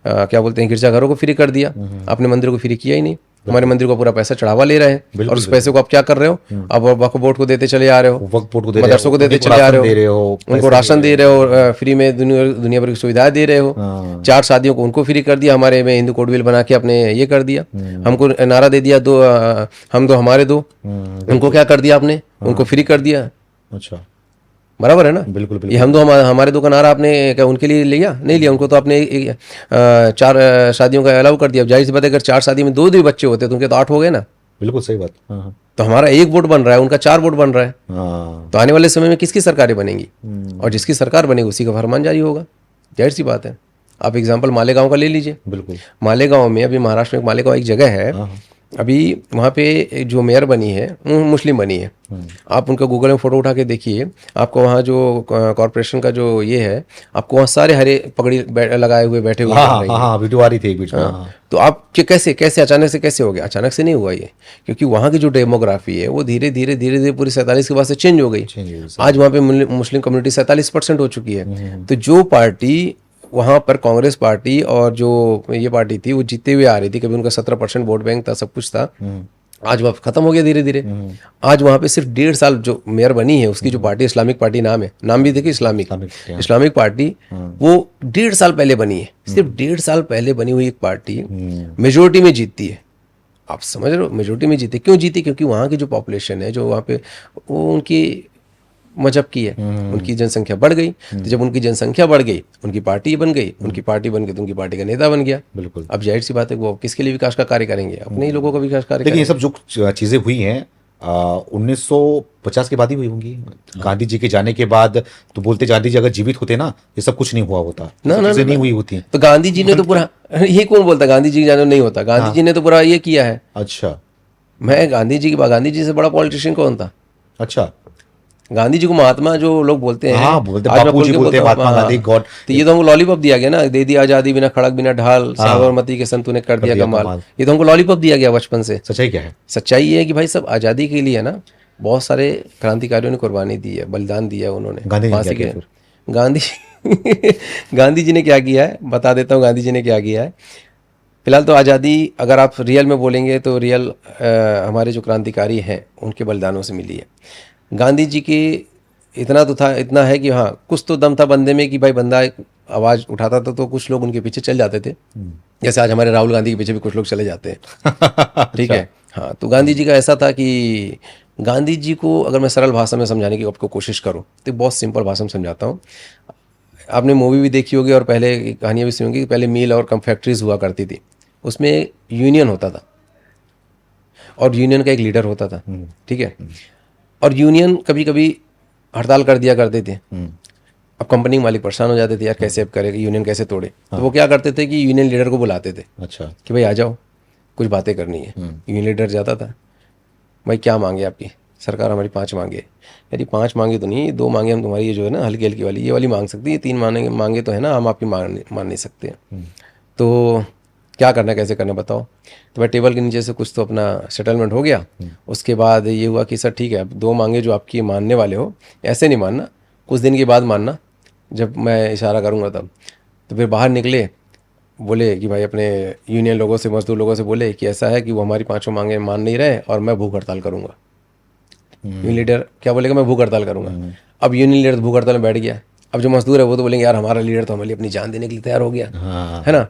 क्या बोलते हैं, गिरजाघरों को फ्री कर दिया। आपने मंदिरों को फ्री किया ही नहीं। हमारे मंदिर को पूरा पैसा चढ़ावा ले रहे हैं और उस पैसे को आप क्या कर रहे हो? अब वक्फ बोर्ड को देते चले आ रहे हो, मदरसों को देते चले आ रहे हो, उनको राशन दे रहे हो, फ्री में दुनिया भर की सुविधाएं दे रहे हो। 4 शादियों को उनको फ्री कर दिया, हमारे में हिंदू कोड बिल बना के आपने ये कर दिया। हमको नारा दे दिया, हम दो हमारे दो, उनको क्या कर दिया आपने? उनको फ्री कर दिया। अच्छा, बराबर है ना। बिल्कुल। ये हम दो हमारे दो का नारा आपने क्या उनके लिए लिया? नहीं लिया। उनको तो आपने 4 शादियों का अलाउ कर दिया। जाहिर सी बात है, अगर 4 शादी में 2 बच्चे होते तो उनके तो 8 हो गए ना। बिल्कुल सही बात। तो हमारा 1 वोट बन रहा है, उनका 4 वोट बन रहा है। तो आने वाले समय में किसकी सरकारें बनेंगी? और जिसकी सरकार बनेगी उसी का फरमान जारी होगा। जाहिर सी बात है। आप एग्जाम्पल मालेगांव का ले लीजिए। बिल्कुल। मालेगांव में, अभी महाराष्ट्र में मालेगांव एक जगह है, अभी वहाँ पे जो मेयर बनी है मुस्लिम बनी है। आप उनका गूगल में फोटो उठा के देखिए, आपको वहाँ जो कॉर्पोरेशन का जो ये है, आपको वहाँ सारे हरे पगड़ी लगाए हुए बैठे हुए। वीडियो आ रही थी एक बीच में। तो आप कैसे अचानक से कैसे हो गया? अचानक से नहीं हुआ ये, क्योंकि वहाँ की जो डेमोग्राफी है वो धीरे धीरे पूरी 47 के बाद से चेंज हो गई। आज वहाँ पे मुस्लिम कम्युनिटी 47% हो चुकी है। तो जो पार्टी वहाँ पर कांग्रेस पार्टी और जो ये पार्टी थी वो जीतते हुए आ रही थी, कभी उनका 17% वोट बैंक था, सब कुछ था। आज वह खत्म हो गया धीरे धीरे। आज वहाँ पे सिर्फ 1.5 साल जो मेयर बनी है उसकी जो पार्टी, इस्लामिक पार्टी नाम है, नाम भी देखिए इस्लामिक पार्टी, वो 1.5 साल पहले बनी है। सिर्फ 1.5 साल पहले बनी हुई एक पार्टी मेजोरिटी में जीतती है। आप समझ रहे हो, मेजोरिटी में जीते। क्यों जीती? क्योंकि वहाँ की जो पॉपुलेशन है, जो वहाँ पे, वो उनकी मजहब की है, उनकी जनसंख्या बढ़ गई। तो जब उनकी जनसंख्या बढ़ गई, उनकी पार्टी बन गई, उनकी पार्टी बन गई तो उनकी पार्टी का नेता बन गया। बिल्कुल। अब जाहिर सी बात है वो किसके लिए विकास का कार्य करेंगे? अपने ही लोगों का विकास कार्य लेकिन ये करेंगे। सब जो चीजें हुई हैं 1950 के बाद ही हुई होंगी। गांधी जी के जाने के बाद तो बोलते गांधी जी अगर जीवित होते ना ये सब कुछ नहीं हुआ होता, ये ना सब ना चीजें ना नहीं ना। हुई होती। तो गांधी जी ने तो पूरा ये कौन बोलता गांधी जी के जाने नहीं होता? गांधी जी ने तो पूरा ये किया है। अच्छा गांधी जी से बड़ा पॉलिटिशियन कौन था? अच्छा। गांधी जी को महात्मा जो लोग बोलते हैं, हाँ बोलते, आज मैं बापू खुल जी के बोलते बोलता हैं, हूँ, महात्मा गांधी हाँ। गॉड। तो ये तो हमको लॉलीपॉप दिया गया ना, दे दी आजादी बिना खड़क बिना ढाल, साबरमती के संतों ने कर दिया कमाल। ये तो हमको लॉलीपॉप दिया गया बचपन से। सच्चाई क्या है? सच्चाई ये है कि भाई सब आज़ादी के लिए ना बहुत सारे क्रांतिकारियों ने कुर्बानी दी है, बलिदान दिया है उन्होंने। गांधी जी ने क्या फांसी किया के फिर? गांधी गांधी जी ने क्या किया है बता देता हूँ। गांधी जी ने क्या किया है। फिलहाल तो आज़ादी अगर आप रियल में बोलेंगे तो रियल हमारे जो क्रांतिकारी हैं उनके बलिदानों से मिली है। गांधी जी के इतना तो था, इतना है कि हाँ कुछ तो दम था बंदे में कि भाई बंदा एक आवाज़ उठाता था तो कुछ लोग उनके पीछे चल जाते थे। जैसे आज हमारे राहुल गांधी के पीछे भी कुछ लोग चले जाते हैं। ठीक है, हाँ। तो गांधी जी का ऐसा था कि गांधी जी को अगर मैं सरल भाषा में समझाने की आपको कोशिश करूँ तो बहुत सिंपल भाषा में समझाता हूँ। आपने मूवी भी देखी होगी और पहले कहानियाँ भी सुनी होंगी। पहले मिल और फैक्ट्रीज हुआ करती थी, उसमें यूनियन होता था और यूनियन का एक लीडर होता था। ठीक है, और यूनियन कभी कभी हड़ताल कर दिया करते थे। अब कंपनी के मालिक परेशान हो जाते थे, यार कैसे अब करेगा, यूनियन कैसे तोड़े। तो वो क्या करते थे कि यूनियन लीडर को बुलाते थे। अच्छा। कि भाई आ जाओ, कुछ बातें करनी है। यूनियन लीडर जाता था, भाई क्या मांगे आपकी? सरकार हमारी 5 मांगे। यार 5 मांगे तो नहीं, 2 मांगे हम तुम्हारी, ये जो है ना हल्की हल्की वाली, ये वाली मांग सकती है, 3 मांगे तो है ना, हम आपकी मान नहीं सकते। तो क्या करना, कैसे करना बताओ। तो भाई टेबल के नीचे से कुछ तो अपना सेटलमेंट हो गया। उसके बाद ये हुआ कि सर ठीक है, अब 2 मांगे जो आपकी मानने वाले हो, ऐसे नहीं मानना, कुछ दिन के बाद मानना, जब मैं इशारा करूँगा तब। तो फिर बाहर निकले, बोले कि भाई अपने यूनियन लोगों से, मजदूर लोगों से बोले कि ऐसा है कि वो हमारी 5 मांगे मान नहीं रहे और मैं भूख हड़ताल करूँगा। यूनियन लीडर क्या बोलेगा? मैं भूख हड़ताल करूँगा। अब यूनियन लीडर भूख हड़ताल में बैठ गया। अब जो मजदूर है वो तो बोलेंगे यार हमारा लीडर तो हमारे लिए अपनी जान देने के लिए तैयार हो गया, है ना।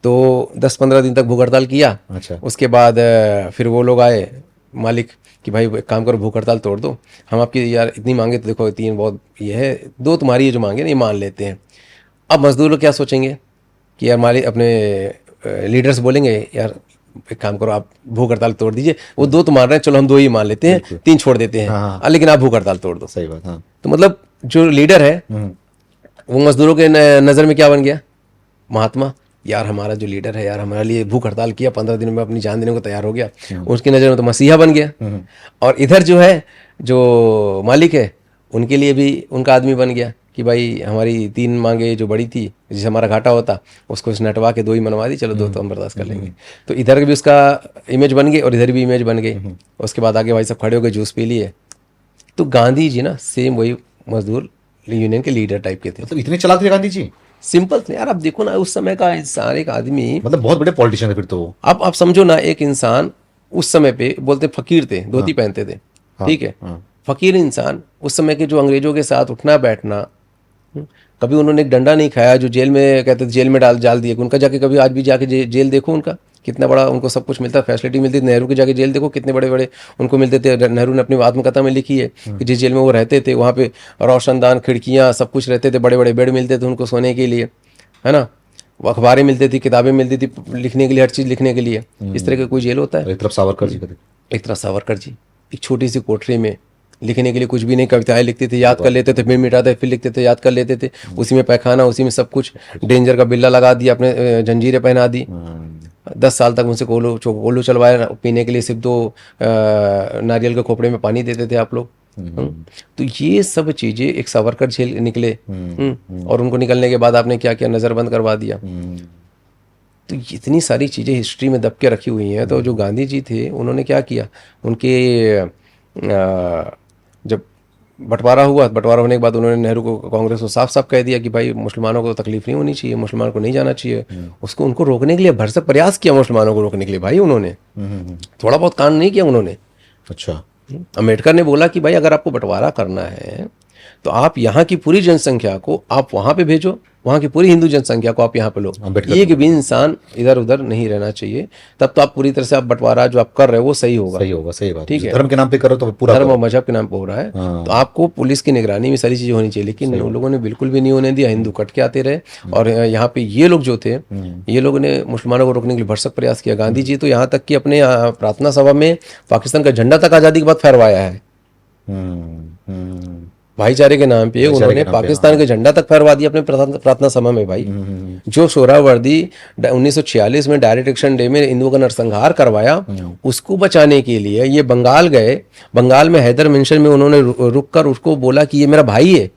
तो 10-15 दिन तक भूख हड़ताल किया। अच्छा। उसके बाद फिर वो लोग आए मालिक कि भाई एक काम करो, भूख हड़ताल तोड़ दो, हम आपकी यार इतनी मांगे तो देखो 3 बहुत ये है, 2 तुम्हारी ये जो मांगे ना ये मान लेते हैं। अब मजदूर लोग क्या सोचेंगे कि यार मालिक अपने लीडर से बोलेंगे यार एक काम करो आप भूख हड़ताल तोड़ दीजिए, वो 2 तो मान रहे हैं, चलो हम 2 ही मान लेते हैं, 3 छोड़ देते हैं, लेकिन आप भूख हड़ताल तोड़ दो। सही बात। हाँ। तो मतलब जो लीडर है वो मजदूरों के नज़र में क्या बन गया? महात्मा। यार हमारा जो लीडर है यार हमारे लिए भूख हड़ताल किया, 15 दिन में अपनी जान देने को तैयार हो गया, उसकी नज़र में तो मसीहा बन गया। और इधर जो है जो मालिक है उनके लिए भी उनका आदमी बन गया कि भाई हमारी 3 मांगे जो बड़ी थी, जिसे हमारा घाटा होता उसको नटवा के 2 ही मनवा दी, चलो 2 तो हम बर्दाश्त कर लेंगे। तो इधर भी उसका इमेज बन गई और इधर भी इमेज बन गई। उसके बाद आगे भाई सब खड़े हो गए, जूस पी लिए। तो गांधी जी ना सेम वही मजदूर यूनियन के लीडर टाइप के थे। मतलब इतने चालाक थे गांधी जी? सिंपल थे यार। आप देखो ना उस समय का इंसान, एक आदमी, मतलब बहुत बड़े पॉलिटिशियन थे फिर तो। आप समझो ना, एक इंसान उस समय पे बोलते फकीर थे, धोती पहनते थे। ठीक है, फकीर इंसान उस समय के जो अंग्रेजों के साथ उठना बैठना, कभी उन्होंने एक डंडा नहीं खाया। जो जेल में कहते थे जेल में डाल दिए, उनका जाके कभी आज भी जाके जेल देखो, उनका कितना बड़ा उनको सब कुछ मिलता, फैसिलिटी मिलती। नेहरू के जाके जेल देखो कितने बड़े बड़े उनको मिलते थे। नेहरू ने अपनी आत्मकथा में लिखी है कि जिस जेल में वो रहते थे वहाँ पे रोशनदान, खिड़कियाँ, सब कुछ रहते थे, बड़े बड़े बेड मिलते थे उनको सोने के लिए, है ना। अखबारें मिलती थी, किताबें मिलती थी लिखने के लिए, हर चीज़ लिखने के लिए। इस तरह का कोई जेल होता है? एक तरफ सावरकर जी का, एक तरफ सावरकर जी एक छोटी सी कोठरी में लिखने के लिए कुछ भी नहीं, कविताएं लिखते थे, याद कर लेते थे, फिर मिटाते, फिर लिखते थे, याद कर लेते थे। उसी में पैखाना, उसी में सब कुछ। डेंजर का बिल्ला लगा दिया, अपने जंजीरें पहना दी। 10 साल तक उनसे कोल्हू चलवाया पीने के लिए, सिर्फ 2 नारियल के खोपड़े में पानी देते थे आप लोग। तो ये सब चीज़ें एक सावरकर झेल निकले। और उनको निकलने के बाद आपने क्या किया? नज़रबंद करवा दिया। तो इतनी सारी चीज़ें हिस्ट्री में दब के रखी हुई हैं। तो जो गांधी जी थे उन्होंने क्या किया, उनके जब बंटवारा हुआ, बंटवारा होने के बाद उन्होंने नेहरू को, कांग्रेस को साफ साफ कह दिया कि भाई मुसलमानों को तकलीफ नहीं होनी चाहिए, मुसलमान को नहीं जाना चाहिए। उसको उनको रोकने के लिए भरसक प्रयास किया, मुसलमानों को रोकने के लिए भाई उन्होंने थोड़ा बहुत कांड नहीं किया उन्होंने। अच्छा। अम्बेडकर ने बोला कि भाई अगर आपको बंटवारा करना है तो आप यहाँ की पूरी जनसंख्या को आप वहाँ पे भेजो, वहाँ की पूरी हिंदू जनसंख्या को आप यहाँ पे लो, एक भी इंसान इधर उधर नहीं रहना चाहिए। तब तो आप पूरी तरह से आप बंटवारा जो आप कर रहे हो वो सही होगा। सही होगा, सही बात। ठीक है, धर्म के नाम पे करो तो पूरा धर्म और मजहब के नाम पे हो रहा है। तो आपको पुलिस की निगरानी में सारी चीजें होनी चाहिए, लेकिन उन लोगों ने बिल्कुल भी नहीं होने दिया। हिंदू कट के आते रहे और यहाँ पे ये लोग जो थे, ये लोगों ने मुसलमानों को रोकने के लिए भरसक प्रयास किया। गांधी जी तो यहाँ तक कि अपने प्रार्थना सभा में पाकिस्तान का झंडा तक आजादी के बाद फहरवाया है। भाईचारे के नाम पे उन्होंने पाकिस्तान के झंडा तक फहरवा दिया अपने प्रार्थना सभा में भाई। जो सोहरावर्दी 1946 में डायरेक्ट एक्शन डे में हिंदुओं का नरसंहार करवाया, उसको बचाने के लिए ये बंगाल गए। बंगाल में हैदर मेंशन में उन्होंने रुक कर उसको बोला कि ये मेरा भाई है।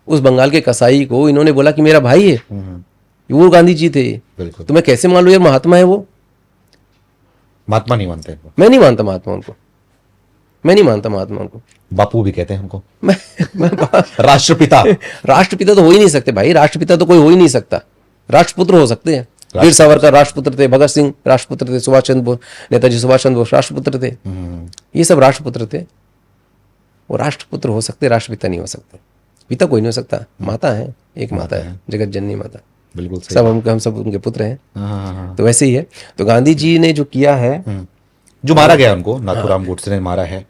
उस बंगाल के कसाई को इन्होंने बोला कि मेरा भाई है। वो गांधी जी थे। तो मैं कैसे मान लूं यार महात्मा है वो? महात्मा नहीं मानते। मैं नहीं मानता महात्मा उनको, मैं नहीं मानता महात्मा उनको। बापू भी कहते हैं हमको। मैं राष्ट्रपिता। राष्ट्रपिता तो हो ही नहीं सकते भाई, राष्ट्रपिता तो कोई हो ही नहीं सकता। राष्ट्रपुत्र हो सकते हैं। वीर सावरकर राष्ट्रपुत्र थे, भगत सिंह राष्ट्रपुत्र थे, सुभाष चंद्र बोस, नेताजी सुभाष चंद्र बोस राष्ट्रपुत्र थे। ये सब राष्ट्रपुत्र थे। वो राष्ट्रपुत्र हो सकते, राष्ट्रपिता नहीं हो सकते। पिता कोई नहीं हो सकता, माता है, एक माता है, जगत जननी माता। बिल्कुल सब हम सब उनके पुत्र हैं। तो वैसे ही है। तो गांधी जी ने जो किया है, जो मारा गया उनको, नाथूराम गोडसे ने मारा है,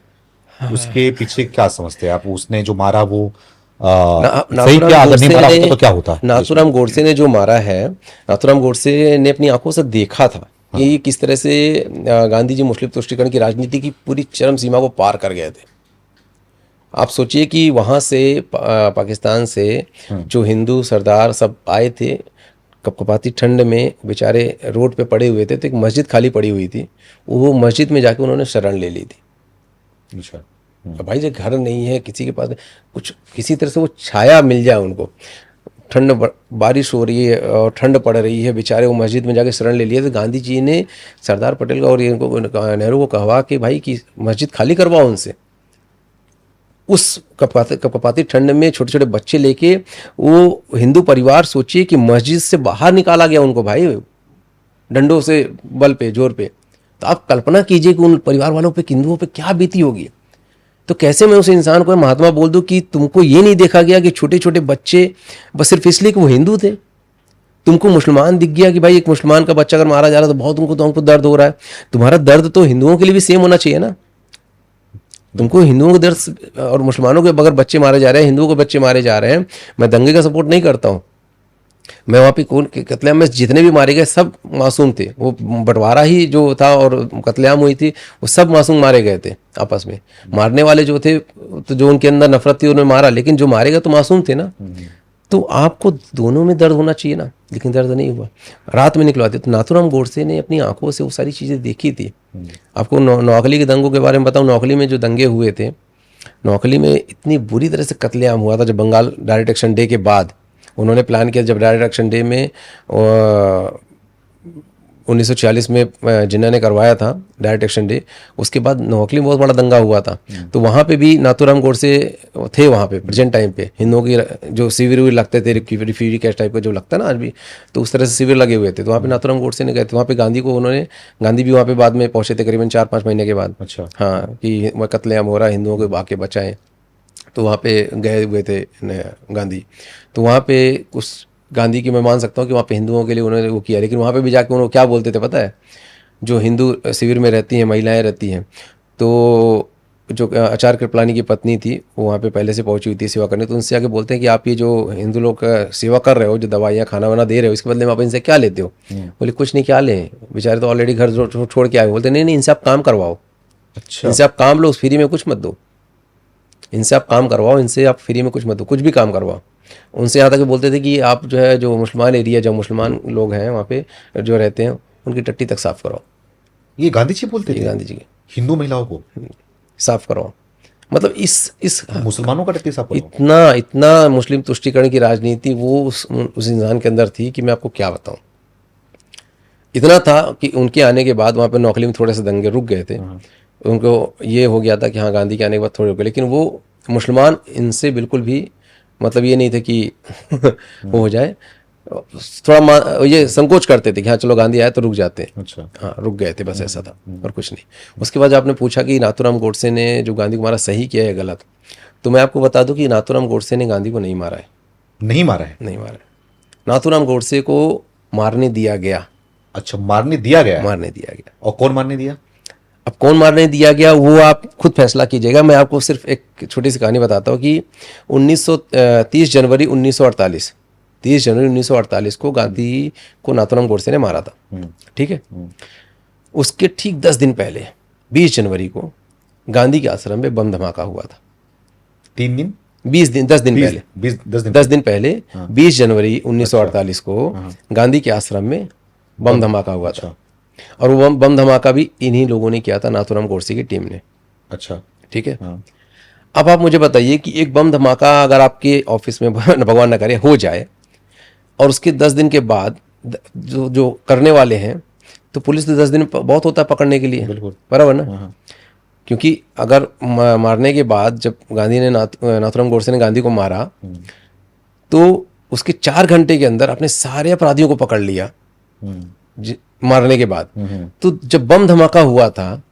उसके पीछे क्या समझते हैं आप? उसने जो मारा वो सही क्या, अगर नहीं मारा होता तो क्या होता? नाथूराम गोडसे ने जो मारा है, नाथूराम गोडसे ने अपनी आंखों से देखा था कि किस तरह से गांधी जी मुस्लिम तुष्टीकरण की राजनीति की पूरी चरम सीमा को पार कर गए थे। आप सोचिए कि वहाँ से पाकिस्तान से जो हिंदू सरदार सब आए थे, कपकपाती ठंड में बेचारे रोड पे पड़े हुए थे, तो एक मस्जिद खाली पड़ी हुई थी, वो मस्जिद में जाके उन्होंने शरण ले ली थी। अच्छा। भाई जो घर नहीं है किसी के पास, कुछ किसी तरह से वो छाया मिल जाए उनको। ठंड, बारिश हो रही है और ठंड पड़ रही है, बेचारे वो मस्जिद में जाके शरण ले लिए। तो गांधी जी ने सरदार पटेल का और इनको नेहरू को कहा कि भाई कि मस्जिद खाली करवाओ उनसे। उस कपकपाती ठंड में छोटे छोटे बच्चे लेके वो हिंदू परिवार, सोचिए कि मस्जिद से बाहर निकाला गया उनको भाई, डंडों से, बल पे, जोर पे। तो आप कल्पना कीजिए कि उन परिवार वालों पे, हिंदुओं पे क्या बीती होगी। तो कैसे मैं उस इंसान को महात्मा बोल दूं कि तुमको ये नहीं देखा गया कि छोटे छोटे बच्चे, बस सिर्फ इसलिए कि वो हिंदू थे, तुमको मुसलमान दिख गया कि भाई एक मुसलमान का बच्चा अगर मारा जा रहा है तो बहुत उनको दर्द हो रहा है। तुम्हारा दर्द तो हिंदुओं के लिए भी सेम होना चाहिए ना। तुमको हिंदुओं के दर्द और मुसलमानों के अगर बच्चे मारे जा रहे हैं, हिंदुओं के बच्चे मारे जा रहे हैं, मैं दंगे का सपोर्ट नहीं करता हूँ। मैं वहाँ पे कौन कत्लेआम में जितने भी मारे गए सब मासूम थे। वो बंटवारा ही जो था और कत्लेआम हुई थी, वो सब मासूम मारे गए थे आपस में। मारने वाले जो थे, तो जो उनके अंदर नफरत थी उन्होंने मारा, लेकिन जो मारे गए तो मासूम थे ना। तो आपको दोनों में दर्द होना चाहिए ना, लेकिन दर्द नहीं हुआ। रात में निकलवाते। तो नाथूराम गोडसे ने अपनी आंखों से वो सारी चीज़ें देखी थी। आपको नौखली के दंगों के बारे में बताऊं। नौखली में जो दंगे हुए थे, नौखली में इतनी बुरी तरह से कत्लेआम हुआ था। जब बंगाल डायरेक्ट एक्शन डे के बाद उन्होंने प्लान किया, जब डायरेक्ट एक्शन डे में 1946 में जिन्ना ने करवाया था डायरेक्ट एक्शन डे, उसके बाद नौखली में बहुत बड़ा दंगा हुआ था। तो वहाँ पे भी नाथूराम गोडसे थे वहाँ पे प्रेजेंट टाइम पे। हिंदुओं की जो शिविर विविर लगते थे, रिफ्यूजी कैंप टाइप का जो लगता है ना आज भी, तो उस तरह से शिविर लगे हुए थे। तो वहाँ पे नाथूराम गोडसे ने गए थे। वहाँ पे गांधी को उन्होंने, गांधी भी वहाँ पे बाद में पहुँचे थे करीबन 4-5 महीने के बाद। अच्छा। हाँ, कि वह कत्लेआम हो रहा है, हिंदुओं को आके बचाएं। तो वहाँ पे गए हुए थे गांधी। तो वहाँ पे उस गांधी की मैं मान सकता हूँ कि वहाँ पे हिंदुओं के लिए उन्होंने वो किया। लेकिन वहाँ पे भी जाके उन्होंने क्या बोलते थे पता है? जो हिंदू शिविर में रहती हैं, महिलाएं रहती हैं, तो जो आचार्य कृपलानी की पत्नी थी, वो वहाँ पे पहले से पहुंची हुई थी सेवा करने। तो उनसे आके बोलते हैं कि आप ये जो हिंदू लोग का सेवा कर रहे हो, जो दवाइयाँ खाना वाना दे रहे हो, इसके बदले में आप इनसे क्या लेते हो? बोले कुछ नहीं, क्या लें, बेचारे तो ऑलरेडी घर छोड़ के आए। बोलते नहीं नहीं, इनसे आप काम करवाओ। अच्छा। इनसे आप काम लो, फ्री में कुछ मत दो। इनसे आप काम करवाओ, इनसे आप फ्री में कुछ मत दो, कुछ भी काम करवाओ। उनसे यहाँ तक बोलते थे कि आप जो है, जो मुसलमान एरिया, जो मुसलमान लोग हैं वहाँ पे जो रहते हैं, उनकी टट्टी तक साफ कराओ। ये गांधी जी बोलते थे? गांधी जी हिंदू महिलाओं को साफ कराओ। मतलब इस मुसलमानों का टट्टी साफ कराओ। इतना मुस्लिम तुष्टीकरण की राजनीति वो उस इंसान के अंदर थी कि मैं आपको क्या बताऊं। इतना था कि उनके आने के बाद वहाँ पे नौखली में थोड़े से दंगे रुक गए थे। उनको ये हो गया था कि हाँ, गांधी के आने के बाद थोड़े रुके, लेकिन वो मुसलमान इनसे बिल्कुल भी मतलब ये नहीं थे कि वो हो जाए, थोड़ा ये संकोच करते थे कि हाँ चलो गांधी आए तो रुक जाते हैं। अच्छा। हाँ रुक गए थे, बस ऐसा था और कुछ नहीं। उसके बाद आपने पूछा कि नाथूराम गोडसे ने जो गांधी को मारा सही किया है गलत, तो मैं आपको बता दूं कि नाथूराम गोडसे ने गांधी को नहीं मारा है। नहीं मारा है? नहीं मारा है। नाथूराम गोडसे को मारने दिया गया। अच्छा, मारने दिया गया है। मारने दिया गया। और कौन मारने दिया? अब कौन मारने दिया गया वो आप खुद फैसला कीजिएगा। मैं आपको सिर्फ एक छोटी सी कहानी बताता हूँ कि 30 जनवरी 1948 30 जनवरी 1948 को गांधी को नाथूराम गोडसे ने मारा था। ठीक है। उसके ठीक 10 दिन पहले 20 जनवरी को गांधी के आश्रम में बम धमाका हुआ था। 3 दिन? 10 दिन पहले 10 दिन पहले 20 जनवरी 1948 को गांधी के आश्रम में बम धमाका हुआ था। और वो बम धमाका भी इन्हीं लोगों ने किया था, नाथूराम गोडसे की टीम ने। अच्छा। ठीक है। अब आप मुझे बताइए कि एक बम धमाका अगर आपके ऑफिस में भगवान न करे हो जाए और उसके 10 दिन के बाद जो करने वाले हैं, तो पुलिस तो 10 दिन बहुत होता है पकड़ने के लिए, बराबर ना। क्योंकि अगर मारने के बाद जब गांधी ने नाथूराम गोडसे ने गांधी को मारा तो उसके 4 घंटे के अंदर अपने सारे अपराधियों को पकड़ लिया मारने के बाद। तो जब बम धमाका हुआ था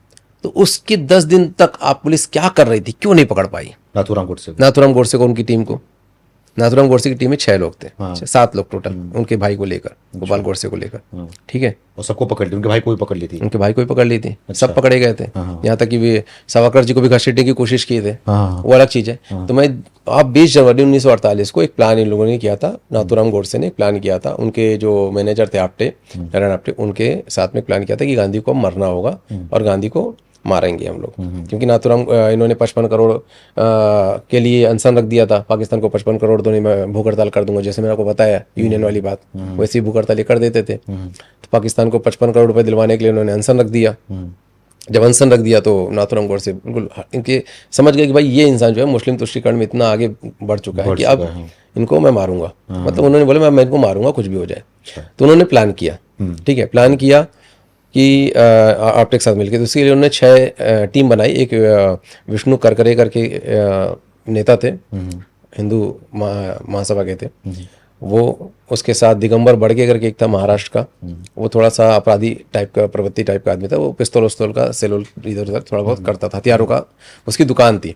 तो उसके 10 दिन तक आप पुलिस क्या कर रही थी, क्यों नहीं पकड़ पाई नाथूराम गोडसे को उनकी टीम को? नाथूराम गोडसे की टीम में 6 लोग थे। 7 लोग टोटल, उनके भाई को लेकर, गोपाल गोडसे को लेकर। ठीक है। और सबको पकड़ ली? उनके भाई को भी पकड़ ली थी? उनके भाई को भी पकड़ ली थी। सब पकड़े गए थे। यहाँ तक कि वे सावरकर जी को भी घसीटने की कोशिश किए थे, वो अलग चीज है। तो मैं आप 20 जनवरी 1948 को एक प्लान इन लोगों ने किया था, नाथूराम गोडसे ने प्लान किया था। उनके जो मैनेजर थे आपटे, नारायण आपटे, उनके साथ में प्लान किया था कि गांधी को मरना होगा और गांधी को मारेंगे हम लोग। क्योंकि नाथूराम इन्होंने 55 करोड़ के लिए अनशन रख दिया था पाकिस्तान को। 55 करोड़ तो नहीं, मैं भूख हड़ताल कर दूंगा, जैसे मैंने आपको बताया यूनियन वाली बात, वैसे ही भूख हड़ताल कर देते थे। तो पाकिस्तान को 55 करोड़ रुपए दिलवाने के लिए उन्होंने अनशन रख दिया। जब अनशन रख दिया तो नाथूराम गोडसे बिल्कुल इनके समझ गए कि भाई ये इंसान जो है मुस्लिम तुष्टीकरण में इतना आगे बढ़ चुका है कि अब इनको मैं मारूंगा। मतलब उन्होंने बोला मैं इनको मारूंगा कुछ भी हो जाए। तो उन्होंने प्लान किया। ठीक है। प्लान किया कि आपटे के साथ मिलकर, तो उसके लिए उन्होंने 6 टीम बनाई। एक विष्णु करकरे करके नेता थे, हिंदू महासभा के थे वो। उसके साथ दिगंबर बड़गे करके एक था महाराष्ट्र का, वो थोड़ा सा अपराधी टाइप का, प्रवृत्ति टाइप का आदमी था। वो पिस्तौल उस्तौल का सेल इधर उधर थोड़ा बहुत करता था, हथियारों का उसकी दुकान थी।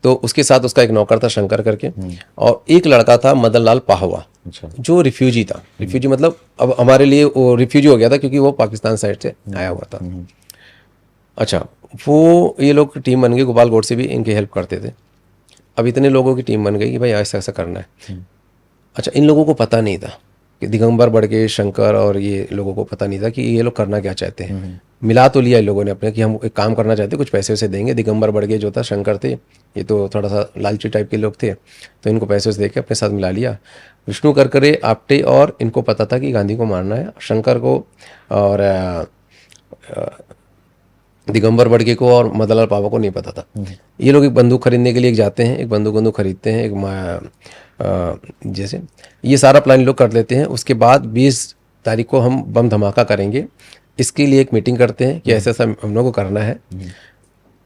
तो उसके साथ उसका एक नौकर था शंकर करके, और एक लड़का था मदन लाल पाहवा, जो रिफ्यूजी था। रिफ्यूजी मतलब अब हमारे लिए वो रिफ्यूजी हो गया था क्योंकि वो पाकिस्तान साइड से आया हुआ था। अच्छा, वो ये लोग टीम बन गई, गोपाल गोडसे भी इनकी हेल्प करते थे। अब इतने लोगों की टीम बन गई कि भाई ऐसा ऐसा करना है। अच्छा, इन लोगों को पता नहीं था कि दिगंबर बड़गे, शंकर और ये लोगों को पता नहीं था कि ये लोग करना क्या चाहते हैं। मिला तो लिया इन लोगों ने अपने कि हम एक काम करना चाहते हैं, कुछ पैसे वैसे देंगे। दिगंबर बड़गे जो था, शंकर थे, ये तो थोड़ा सा लालची टाइप के लोग थे, तो इनको पैसे वैसे देके अपने साथ मिला लिया। विष्णु करकरे, आपटे और इनको पता था कि गांधी को मारना है। शंकर को और दिगंबर बड़गे को और मदन लाल पावा को नहीं पता था। ये लोग एक बंदूक खरीदने के लिए जाते हैं, एक बंदूक खरीदते हैं, एक जैसे ये सारा प्लान लोग कर लेते हैं। उसके बाद 20 तारीख को हम बम धमाका करेंगे, इसके लिए एक मीटिंग करते हैं कि ऐसा ऐसा हम लोग को करना है।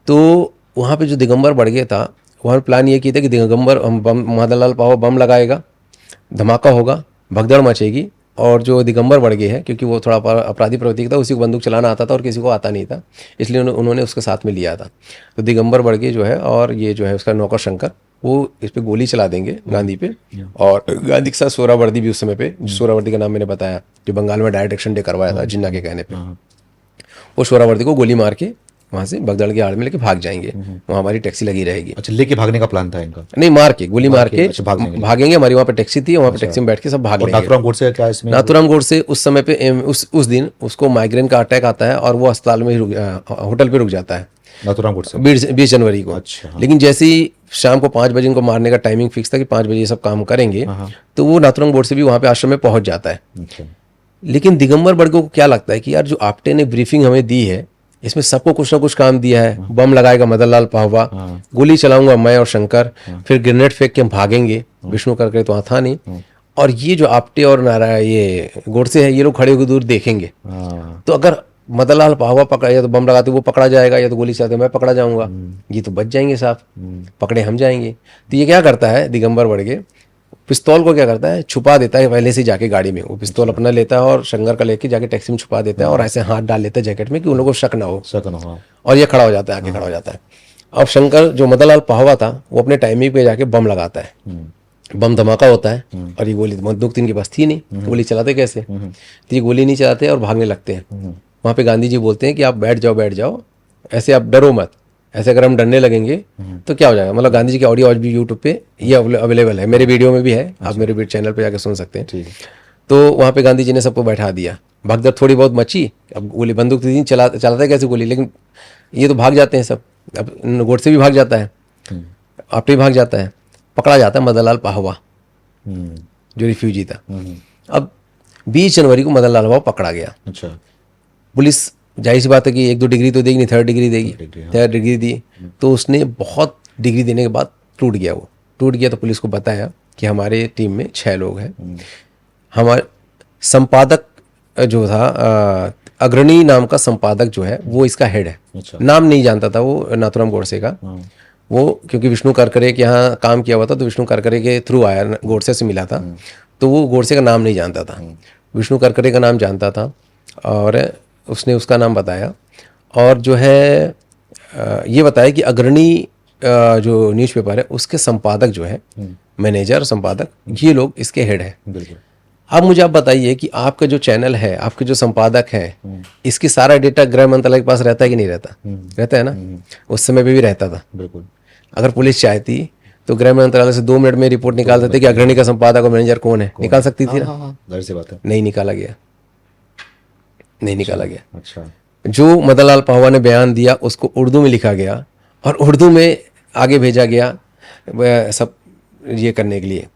तो वहाँ पे जो दिगंबर बड़गे था, वहाँ प्लान ये किया था कि दिगंबर मदन लाल पावा बम लगाएगा, धमाका होगा, भगदड़ मचेगी, और जो दिगंबर बड़गे है, क्योंकि वो थोड़ा अपराधी प्रवृत्ति था, उसी को बंदूक चलाना आता था और किसी को आता नहीं था, इसलिए उन्होंने उसके साथ में लिया था। तो दिगंबर बड़गे जो है और ये जो है उसका नौकर शंकर, वो इस पे गोली चला देंगे गांधी पे। और गांधी के साथ सोहरावर्दी भी उस समय पे, सोहरावर्दी का नाम मैंने बताया, जो बंगाल में डायरेक्ट एक्शन डे करवाया था जिन्ना के कहने पे, वो सोहरावर्दी को गोली मार के वहाँ से भगदड़ की आड़ में लेके भाग जाएंगे। वहाँ हमारी टैक्सी लगी रहेगी। अच्छा, लेके भागने का प्लान था इनका? नहीं, मार के, गोली मार के अच्छा, भागेंगे। हमारी वहाँ पे टैक्सी थी, वहाँ पे टैक्सी में बैठ के सब भाग लेंगे। नाथूराम गोडसे क्या इसमें? नाथूराम गोडसे उस समय पे उस दिन उसको माइग्रेन का अटैक आता है और वो अस्पताल में होटल पे रुक जाता है नाथूराम गोडसे 20 जनवरी को। अच्छा, हाँ। लेकिन जैसे ही शाम को 5 बजे इनको मारने का टाइमिंग फिक्स था कि 5 बजे ये सब काम करेंगे, तो वो नाथूराम गोडसे भी वहाँ पे आश्रम में पहुंच जाता है। अच्छा। लेकिन दिगंबर बड़गे को क्या लगता है कि यार जो आपटे ने ब्रीफिंग हमें दी है, इसमें सबको कुछ ना कुछ काम दिया है। बम लगाएगा मदन लाल पाहवा, गोली चलाऊंगा मैं और शंकर, फिर ग्रेनेड फेंक के हम भागेंगे। विष्णु करके तो वहाँ था नहीं, और ये जो आपटे और नारायण ये गोडसे है, ये लोग खड़े होकर दूर देखेंगे। तो अगर मदनलाल पाहवा पकड़ा, या तो बम लगाते वो पकड़ा जाएगा, या तो गोली चलाते मैं पकड़ा जाऊंगा, ये तो बच जाएंगे साहब, पकड़े हम जाएंगे। तो ये क्या करता है दिगंबर बड़गे, पिस्तौल को क्या करता है, छुपा देता है पहले से जाके गाड़ी में। वो पिस्तौल अपना लेता है और शंकर का लेके जाके टैक्सी में छुपा देता है और ऐसे हाथ डाल लेता है जैकेट में कि उन लोगों को शक ना हो। हाँ। और ये खड़ा हो जाता है, आगे खड़ा हो जाता है। अब शंकर जो मदनलाल पाहवा था वो अपने टाइमिंग पे जाके बम लगाता है, बम धमाका होता है और ये गोली बंदूक तो इनके पास थी नहीं, तो गोली चलाते कैसे, तो ये गोली नहीं चलाते और भागने लगते हैं। वहाँ पे गांधी जी बोलते हैं कि आप बैठ जाओ, ऐसे आप डरो मत, ऐसे अगर हम डरने लगेंगे तो क्या हो जाएगा। मतलब गांधी जी की ऑडियो आज भी यूट्यूब पे ये अवेलेबल है, मेरे वीडियो में भी है, आप मेरे चैनल पे जाकर सुन सकते हैं। तो वहाँ पे गांधी जी ने सबको बैठा दिया, भगदड़ थोड़ी बहुत मची। अब गोली बंदूक थी, चलाते कैसे गोली, लेकिन ये तो भाग जाते हैं सब। अब गोडसे भी भाग जाता है, आपटे भी भाग जाता है, पकड़ा जाता है मदनलाल पाहवा जो रिफ्यूजी था। अब 20 जनवरी को मदनलाल पाहवा पकड़ा गया। अच्छा। पुलिस जाहिर सी बात है कि 1-2 डिग्री तो देगी नहीं, 3rd डिग्री देगी, 3rd डिग्री दी तो उसने बहुत डिग्री देने के बाद टूट गया। वो टूट गया तो पुलिस को बताया कि हमारे टीम में 6 लोग हैं। हमारे संपादक जो था अग्रणी नाम का संपादक जो है वो इसका हेड है। अच्छा। नाम नहीं जानता था वो नाथुराम गोडसे का। वो क्योंकि विष्णु करकरे के यहाँ काम किया हुआ था तो विष्णु करकरे के थ्रू आया, गोडसे से मिला था, तो वो गोडसे का नाम नहीं जानता था, विष्णु करकरे का नाम जानता था और उसने उसका नाम बताया। और जो है ये बताया कि अग्रणी जो न्यूज़पेपर है उसके संपादक जो है, मैनेजर संपादक, ये लोग इसके हेड है। बिल्कुल। अब मुझे आप बताइए कि आपका जो चैनल है, आपके जो संपादक है, इसकी सारा डेटा गृह मंत्रालय के पास रहता है कि नहीं रहता? रहता है ना, उस समय पे भी रहता था। बिल्कुल। अगर पुलिस चाहती तो गृह मंत्रालय से 2 मिनट में रिपोर्ट निकाल सकते कि अग्रणी का संपादक और मैनेजर कौन है, निकाल सकती थी ना। जाहिर सी बात है। नहीं निकाला गया, नहीं निकाला गया। अच्छा। जो मदनलाल पाहवा ने बयान दिया उसको उर्दू में लिखा गया और उर्दू में आगे भेजा गया सब ये करने के लिए।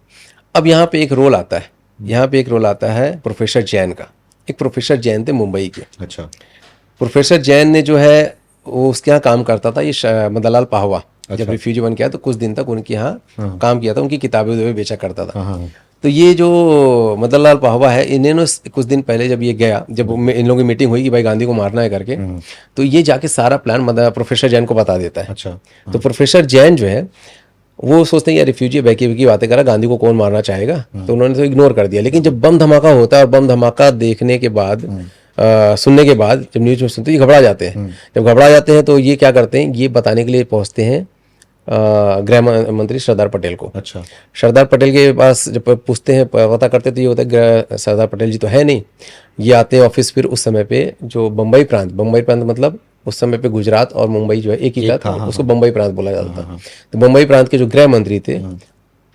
अब यहाँ पे एक रोल आता है, यहाँ पे एक रोल आता है प्रोफेसर जैन का। एक प्रोफेसर जैन थे मुंबई के। अच्छा। प्रोफेसर जैन ने जो है वो उसके यहाँ काम करता था, ये मदनलाल पाहवा जब रिफ्यूजी बन गया तो कुछ दिन तक उनके यहाँ काम किया था, उनकी किताबें बेचा करता था। तो ये जो मदनलाल पाहवा है, इन्होंने कुछ दिन पहले जब ये गया, जब इन लोगों की मीटिंग हुई कि भाई गांधी को मारना है करके, तो ये जाके सारा प्लान प्रोफेसर जैन को बता देता है। अच्छा। तो प्रोफेसर जैन जो है वो सोचते हैं यार रिफ्यूजी बैकी की बातें करा, गांधी को कौन मारना चाहेगा, तो उन्होंने तो इग्नोर कर दिया। लेकिन जब बम धमाका होता है और बम धमाका देखने के बाद सुनने के बाद जब न्यूज़ में सुनते हैं ये घबरा जाते हैं। जब घबरा जाते हैं तो ये क्या करते हैं, ये बताने के लिए पहुंचते हैं गृह मंत्री सरदार पटेल को। अच्छा। सरदार पटेल के पास जब पूछते हैं, पता करते तो ये होता है सरदार पटेल जी तो है नहीं। ये आते हैं ऑफिस, फिर उस समय पे जो बम्बई प्रांत मतलब उस समय पे गुजरात और मुंबई जो है एक ही था, उसको बम्बई प्रांत बोला जाता था। तो बम्बई प्रांत के जो गृह मंत्री थे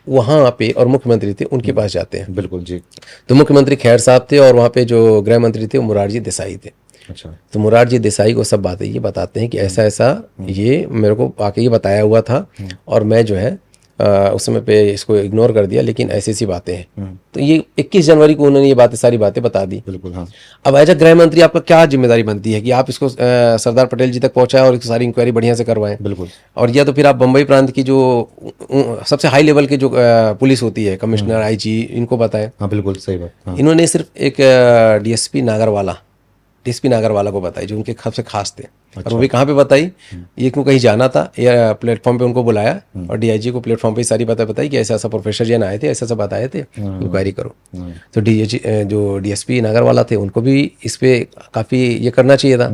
वहाँ पे और मुख्यमंत्री थे उनके पास जाते हैं। बिल्कुल जी। तो मुख्यमंत्री खैर साहब थे और वहाँ पे जो गृह मंत्री थे वो मुरारजी देसाई थे। अच्छा। तो मुरारजी देसाई को सब बातें ये बताते हैं कि ऐसा ऐसा ये मेरे को आके ये बताया हुआ था और मैं जो है उस समय पे इसको इग्नोर कर दिया, लेकिन ऐसी ऐसी बातें हैं। तो ये 21 जनवरी को उन्होंने ये बातें सारी बातें बता दी। बिल्कुल। हाँ। अब एज अ गृह मंत्री आपका क्या जिम्मेदारी बनती है कि आप इसको सरदार पटेल जी तक पहुंचाएं और इसकी सारी इंक्वायरी बढ़िया से करवाएं। बिल्कुल। और या तो फिर आप बम्बई प्रांत की जो सबसे हाई लेवल की जो पुलिस होती है, कमिश्नर, आईजी, इनको बताएं। हाँ बिल्कुल सही बात। हाँ। इन्होंने सिर्फ एक डीएसपी नागरवाला को बताई जो उनके सबसे खास थे। और वो भी कहाँ पे बताई, ये क्यों कहीं जाना था, या प्लेटफॉर्म पे उनको बुलाया और डीआईजी को प्लेटफॉर्म पे सारी बातें बताई कि ऐसा ऐसा प्रोफेसर जैन आए थे, ऐसा ऐसा बताए थे, इंक्वायरी करो। तो डीआईजी जो डीएसपी नागरवाला थे उनको भी इस पे काफ़ी ये करना चाहिए था,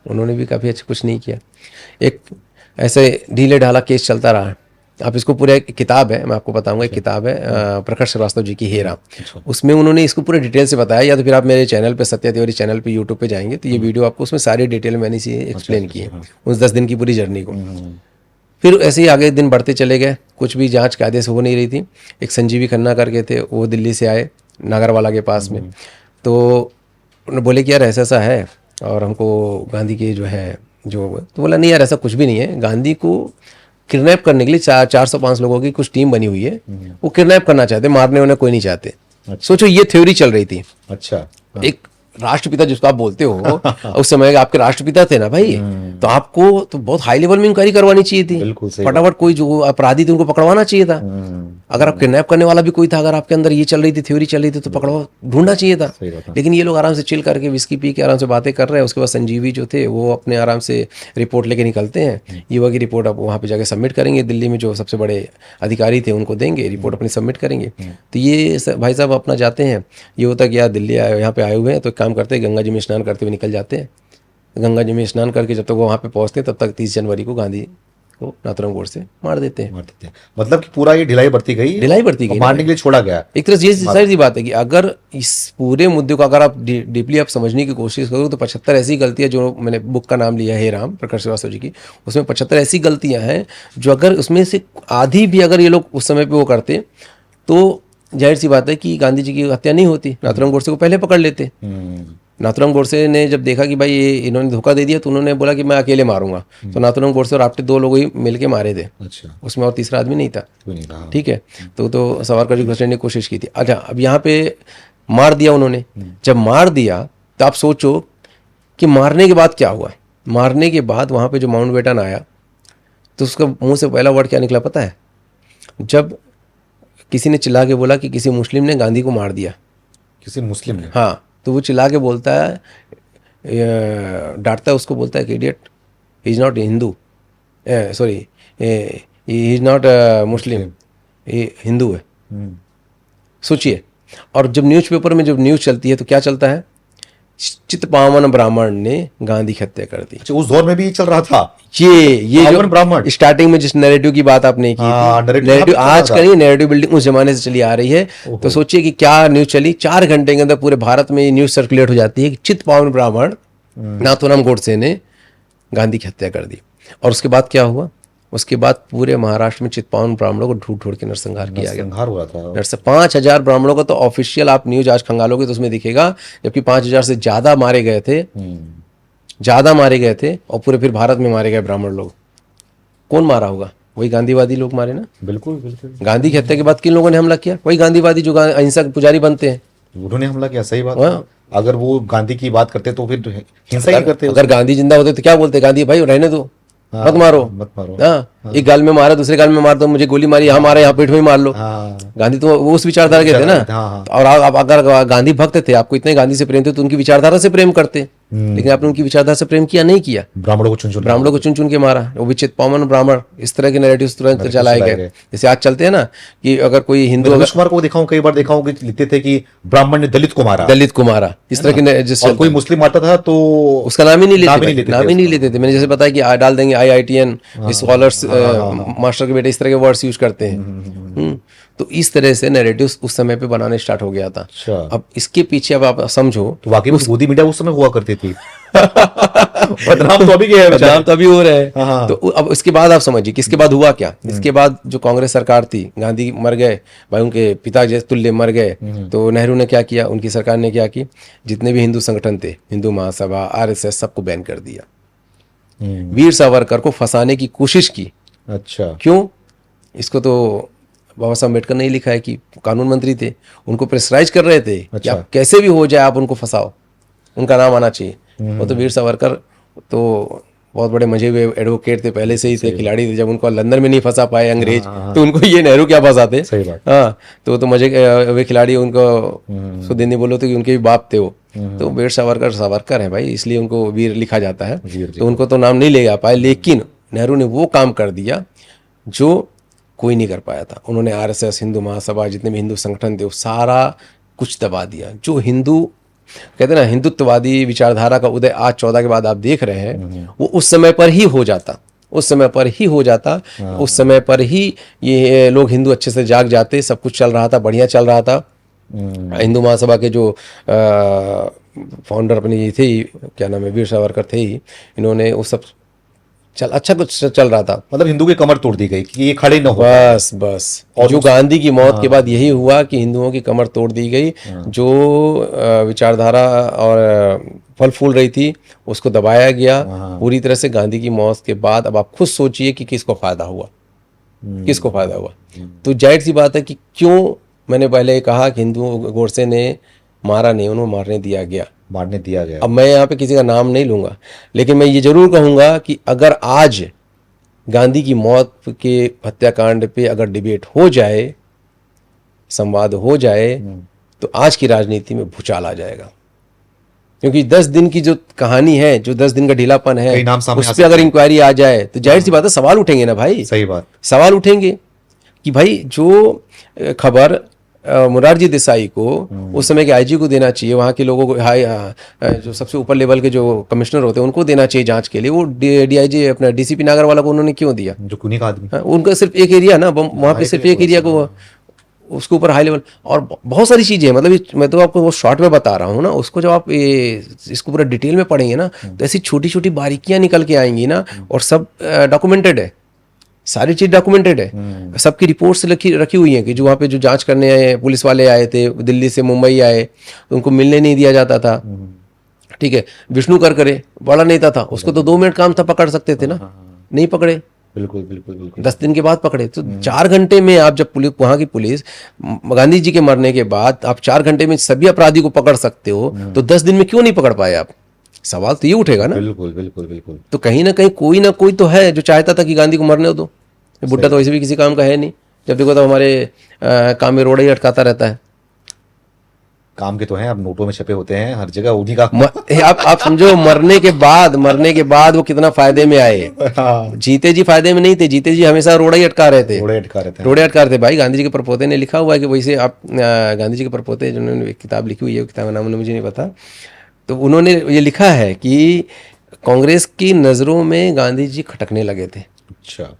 उन्होंने भी काफ़ी अच्छा कुछ नहीं किया। एक ऐसे ढीले ढाला केस चलता रहा। आप इसको पूरा एक किताब है, मैं आपको बताऊंगा, एक किताब है प्रखर श्रीवास्तव जी की हेरा, उसमें उन्होंने इसको पूरे डिटेल से बताया। या तो फिर आप मेरे चैनल पे, सत्या तिवारी चैनल पे यूट्यूब पे जाएंगे तो ये वीडियो आपको उसमें सारी डिटेल मैंने इसे एक्सप्लेन की है उस 10 दिन की पूरी जर्नी को। फिर ऐसे ही आगे दिन बढ़ते चले गए, कुछ भी जांच कायदे से हो नहीं रही थी। एक संजीवी खन्ना करके थे, वो दिल्ली से आए नागरवाला के पास में, तो उन्होंने बोले कि यार ऐसा ऐसा है और हमको गांधी के जो है जो, तो बोला नहीं यार ऐसा कुछ भी नहीं है, गांधी को किडनैप करने के लिए 400-500 लोगों की कुछ टीम बनी हुई है, वो किडनैप करना चाहते, मारने उन्हें कोई नहीं चाहते। सोचो ये थ्योरी चल रही थी। अच्छा। एक राष्ट्रपिता जिसको आप बोलते हो उस समय आपके राष्ट्रपिता थे ना भाई, तो आपको तो बहुत हाई लेवल में इंक्वायरी करवानी चाहिए थी। बिल्कुल सही फटाफट कोई जो अपराधी थे उनको पकड़वाना चाहिए था। अगर आप किडनैप करने वाला भी कोई था, अगर आपके अंदर ये चल रही थी, थ्योरी चल रही थी, तो पकड़वा ढूंढना चाहिए था। सही बात है। लेकिन ये लोग आराम से चिल करके विस्की पी के आराम से बातें कर रहे हैं। उसके बाद संजीवी जो थे वो अपने आराम से रिपोर्ट लेके निकलते हैं। युवा की रिपोर्ट अब वहाँ पे जाके सबमिट करेंगे, दिल्ली में जो सबसे बड़े अधिकारी थे उनको देंगे, रिपोर्ट अपनी सबमिट करेंगे। तो ये भाई साहब अपना जाते हैं, ये होता कि यार दिल्ली आए, यहाँ पे आए हुए हैं, तो एक काम करते हैं गंगा जी में स्नान करते हुए निकल जाते हैं। गंगा जी में स्नान करके जब तक वो वहाँ पे पहुँचते हैं तब तक 30 जनवरी को गांधी को नाथुराम गोडसे मार देते हैं। मार देते हैं। मतलब कि पूरा ये ढिलाई बरती गई, ढिलाई बरती गई और ना मारने के लिए छोड़ा गया। एक तरह से ये सारी सी बात है कि अगर इस पूरे मुद्दे को अगर आप डीपली आप समझने की कोशिश करो तो 75 ऐसी गलतियां, जो मैंने बुक का नाम लिया है हे राम प्रकाश श्रीवास्तव जी की, उसमें 75 ऐसी गलतियां हैं जो अगर उसमें से आधी भी अगर ये लोग उस समय पे वो करते तो जाहिर सी बात है कि गांधी जी की हत्या नहीं होती, नाथुराम गोडसे को पहले पकड़ लेते। नाथुराम गोडसे ने जब देखा कि भाई ये इन्होंने धोखा दे दिया तो उन्होंने बोला कि मैं अकेले मारूंगा। तो नाथुराम गोडसे और आपटे 2 लोग ही मिलके मारे थे, अच्छा, उसमें और तीसरा आदमी नहीं था। कोई नहीं था। ठीक है, तो सावरकर जी घुसने की कोशिश की थी। अच्छा, अब यहाँ पे मार दिया उन्होंने। जब मार दिया तो आप सोचो कि मारने के बाद क्या हुआ। मारने के बाद वहाँ पे जो माउंटबेटन आया तो उसका मुंह से पहला वर्ड क्या निकला पता है? जब किसी ने चिल्ला के बोला कि किसी मुस्लिम ने गांधी को मार दिया। किसी मुस्लिम ने? हाँ, तो वो चिल्ला के बोलता है, डांटता है उसको, बोलता है कि idiot, he is not Hindu, sorry he is not Muslim, ये हिंदू है। सोचिए। और जब न्यूज़पेपर में जब न्यूज़ चलती है तो क्या चलता है? चित्पावन ब्राह्मण ने गांधी की हत्या कर दी। अच्छा, उस दौर में भी चल रहा था ये पावन जो ब्राह्मण। स्टार्टिंग में जिस नैरेटिव की बात आपने की हाँ, थी, narrative नैरेटिव यहाँ पे आज चल का रहा नहीं, नैरेटिव बिल्डिंग उस जमाने से चली आ रही है। तो सोचिए कि क्या न्यूज़ चली, 4 घंटे के अंदर पूरे भारत में ये न्यूज़ सर्कुलेट हो जाती है कि चित्पावन ब्राह्मण नाथुराम गोडसे ने गांधी की हत्या कर दी। और उसके बाद क्या हुआ? उसके बाद पूरे महाराष्ट्र में चित्पावन ब्राह्मणों को ढूंढ ढूंढ के नरसंहार किया गया। संहार हुआ था। 5,000 ब्राह्मणों का तो ऑफिशियल आप न्यूज आज खंगालोगे तो उसमें दिखेगा, जबकि 5,000 से ज्यादा मारे गए थे, ज्यादा मारे गए थे। और पूरे फिर भारत में मारे गए ब्राह्मण लोग। कौन मारा होगा? वही गांधीवादी लोग मारे ना। बिल्कुल बिल्कुल। गांधी की हत्या के बाद किन लोगों ने हमला किया? वही गांधीवादी जो अहिंसा के पुजारी बनते हैं। उन्होंने हमला किया, सही बात हाँ। है। अगर वो गांधी की बात करते तो फिर हिंसा ही करते। अगर गांधी जिंदा होते तो क्या बोलते? गांधी भाई रहने दो, मत मारो, मत मारो। हाँ, एक गाल में मारा, दूसरे गाल में मार दो, मुझे गोली मारी, यहाँ मारा, यहाँ पेट में ही मार लो। हाँ, गांधी तो वो उस विचारधारा के थे ना। हाँ। और आप अगर गांधी भक्त थे, आपको इतने गांधी से प्रेम थे, तो उनकी विचारधारा से प्रेम करते। लेकिन आपने उनकी विचारधारा से प्रेम किया नहीं किया। ब्राह्मणों को चुन चुन ब्राह्मणों को चुन चुन के मारा, वो भी चित्पावन ब्राह्मण, इस तरह के नैरेटिव तुरंत चलाए गए। जैसे आज चलते हैं ना कि अगर कोई हिंदू, नीतीश कुमार को देखा हूँ, कई बार देखा हूँ कि लिखते थे कि ब्राह्मण ने दलित को मारा, दलित को मारा, इस तरह के जिस और कोई मुस्लिम मारता था तो उसका नाम ही नहीं नाम ही नहीं लेते, लेते नाम थे ही नहीं उसका। लेते थे। मैंने जैसे बताया कि डाल देंगे IITN, स्कॉलर्स, मास्टर के बेटे, इस तरह के वर्ड्स यूज करते हैं। तो इस तरह से नैरेटिव्स उस समय पे बनाने स्टार्ट हो गया था। अच्छा। अब इसके पीछे अब आप समझो तो वाकई में गोदी मीडिया उस समय हुआ करती थी। बदनाम तो अभी के है, बदनाम तो अभी हो रहे हैं। हाँ। तो अब इसके बाद आप समझिए किसके बाद हुआ क्या। इसके बाद जो कांग्रेस सरकार थी, गांधी मर गए भाई, उनके पिता जैसे तुल्य मर गए। तो नेहरू ने क्या किया, उनकी सरकार ने क्या की, जितने भी हिंदू संगठन थे, हिंदू महासभा, RSS, सबको बैन कर दिया। वीर सावरकर को फंसाने की कोशिश की। अच्छा। क्यों? इसको तो बाबा साहब अम्बेडकर ने ही लिखा है कि कानून मंत्री थे, उनको प्रेशराइज कर रहे थे कि आप कैसे भी हो जाए आप उनको फंसाओ, उनका नाम आना चाहिए। वो तो वीर सावरकर तो बहुत बड़े मजे हुए एडवोकेट थे, पहले से ही थे, खिलाड़ी थे। जब उनको लंदन में नहीं फंसा पाए अंग्रेज, तो उनको ये नेहरू क्या फंसाते। सही बात। हाँ, तो मजे वे खिलाड़ी, उनको शुद्ध हिंदी बोलो तो कि उनके भी बाप थे वो। तो वीर सावरकर सावरकर है भाई, इसलिए उनको वीर लिखा जाता है। तो उनको तो नाम नहीं ले आ पाए, लेकिन नेहरू ने वो काम कर दिया जो कोई नहीं कर पाया था। उन्होंने RSS, हिंदू महासभा, जितने भी हिंदू संगठन थे, वो सारा कुछ दबा दिया। जो हिंदू कहते हैं ना, हिंदुत्ववादी विचारधारा का उदय आज 14 के बाद आप देख रहे हैं, वो उस समय पर ही हो जाता, उस समय पर ही हो जाता। उस समय पर ही ये लोग हिंदू अच्छे से जाग जाते, सब कुछ चल रहा था, बढ़िया चल रहा था। हिंदू महासभा के जो फाउंडर अपने ये थे, क्या नाम है, वीर सावरकर थे ही, इन्होंने वो सब अच्छा कुछ चल रहा था। मतलब हिंदू की कमर तोड़ दी गई कि ये खड़े न हो। बस और जो गांधी की मौत के बाद यही हुआ कि हिंदुओं की कमर तोड़ दी गई। जो विचारधारा और फल फूल रही थी उसको दबाया गया पूरी तरह से। गांधी की मौत के बाद अब आप खुद सोचिए कि किसको फायदा हुआ, किसको फायदा हुआ। तो जाहिर सी बात है कि क्यों मैंने पहले कहा कि हिंदुओं गोडसे ने मारा नहीं, उन्होंने मारने दिया गया। मारने दिया गया। अब मैं यहाँ पे किसी का नाम नहीं लूंगा, लेकिन मैं ये जरूर कहूंगा कि अगर आज गांधी की मौत के हत्याकांड पे अगर डिबेट हो जाए, संवाद हो जाए, तो आज की राजनीति में भूचाल आ जाएगा। क्योंकि 10 दिन की जो कहानी है, जो 10 दिन का ढीलापन है, कई नाम सामने उस आ पर सकते अगर हैं। इंक्वायरी आ जाए तो जाहिर सी बात है सवाल उठेंगे ना भाई। सही बात। सवाल उठेंगे कि भाई जो खबर मुरारजी देसाई को उस समय के आईजी को देना चाहिए, वहाँ के लोगों को जो सबसे ऊपर लेवल के जो कमिश्नर होते हैं उनको देना चाहिए जांच के लिए, वो डीआईजी अपना डीसीपी नागर वाला को उन्होंने क्यों दिया? जो कुनी का आदमी। हाँ, उनका सिर्फ एक एरिया ना, वहाँ पे सिर्फ एक एरिया को उसके ऊपर हाई लेवल, और बहुत सारी चीजें हैं। मतलब मैं तो आपको वो शॉर्ट में बता रहा हूँ ना, उसको जब आप इसको पूरा डिटेल में पढ़ेंगे ना, तो ऐसी छोटी छोटी बारीकियां निकल के आएंगी ना, और सब डॉक्यूमेंटेड है, सारी चीज डॉक्यूमेंटेड है, सबकी रिपोर्ट्स रखी हुई हैं कि जो वहाँ पे जो जांच करने आए पुलिस वाले आए थे, दिल्ली से मुंबई आए, तो उनको मिलने नहीं दिया जाता था। ठीक है, विष्णु करकरे बड़ा नेता था, उसको तो 2 मिनट काम था, पकड़ सकते थे ना, नहीं पकड़े। बिल्कुल बिल्कुल बिल्कुल। 10 दिन के बाद पकड़े। तो 4 घंटे में आप जब पुलिस, वहां की पुलिस गांधी जी के मरने के बाद आप 4 घंटे में सभी अपराधी को पकड़ सकते हो, तो 10 दिन में क्यों नहीं पकड़ पाए आप? सवाल तो ये उठेगा ना। बिल्कुल बिल्कुल बिल्कुल। तो कहीं ना कोई तो है जो चाहता था कि गांधी को मरने दो। बुड्ढा तो वैसे भी किसी काम का है नहीं, जब देखो तो हमारे काम में रोड़ा ही अटकाता रहता है। काम के तो हैं, अब नोटों में छपे होते हैं हर जगह, उन्हीं का। आप समझो मरने के बाद वो कितना फायदे में आए। हाँ। जीते जी फायदे में नहीं थे, जीते जी हमेशा रोड़ा ही अटका रहे थे। रोड़े अटका रहे थे। रोड़े अटका रहे थे भाई। गांधी जी के परपोते ने लिखा हुआ है कि वैसे आप गांधी जी के परपोते जिन्होंने एक किताब लिखी हुई है, किताब का नाम मुझे नहीं पता, तो उन्होंने ये लिखा है कि कांग्रेस की नज़रों में गांधी जी खटकने लगे थे। अच्छा।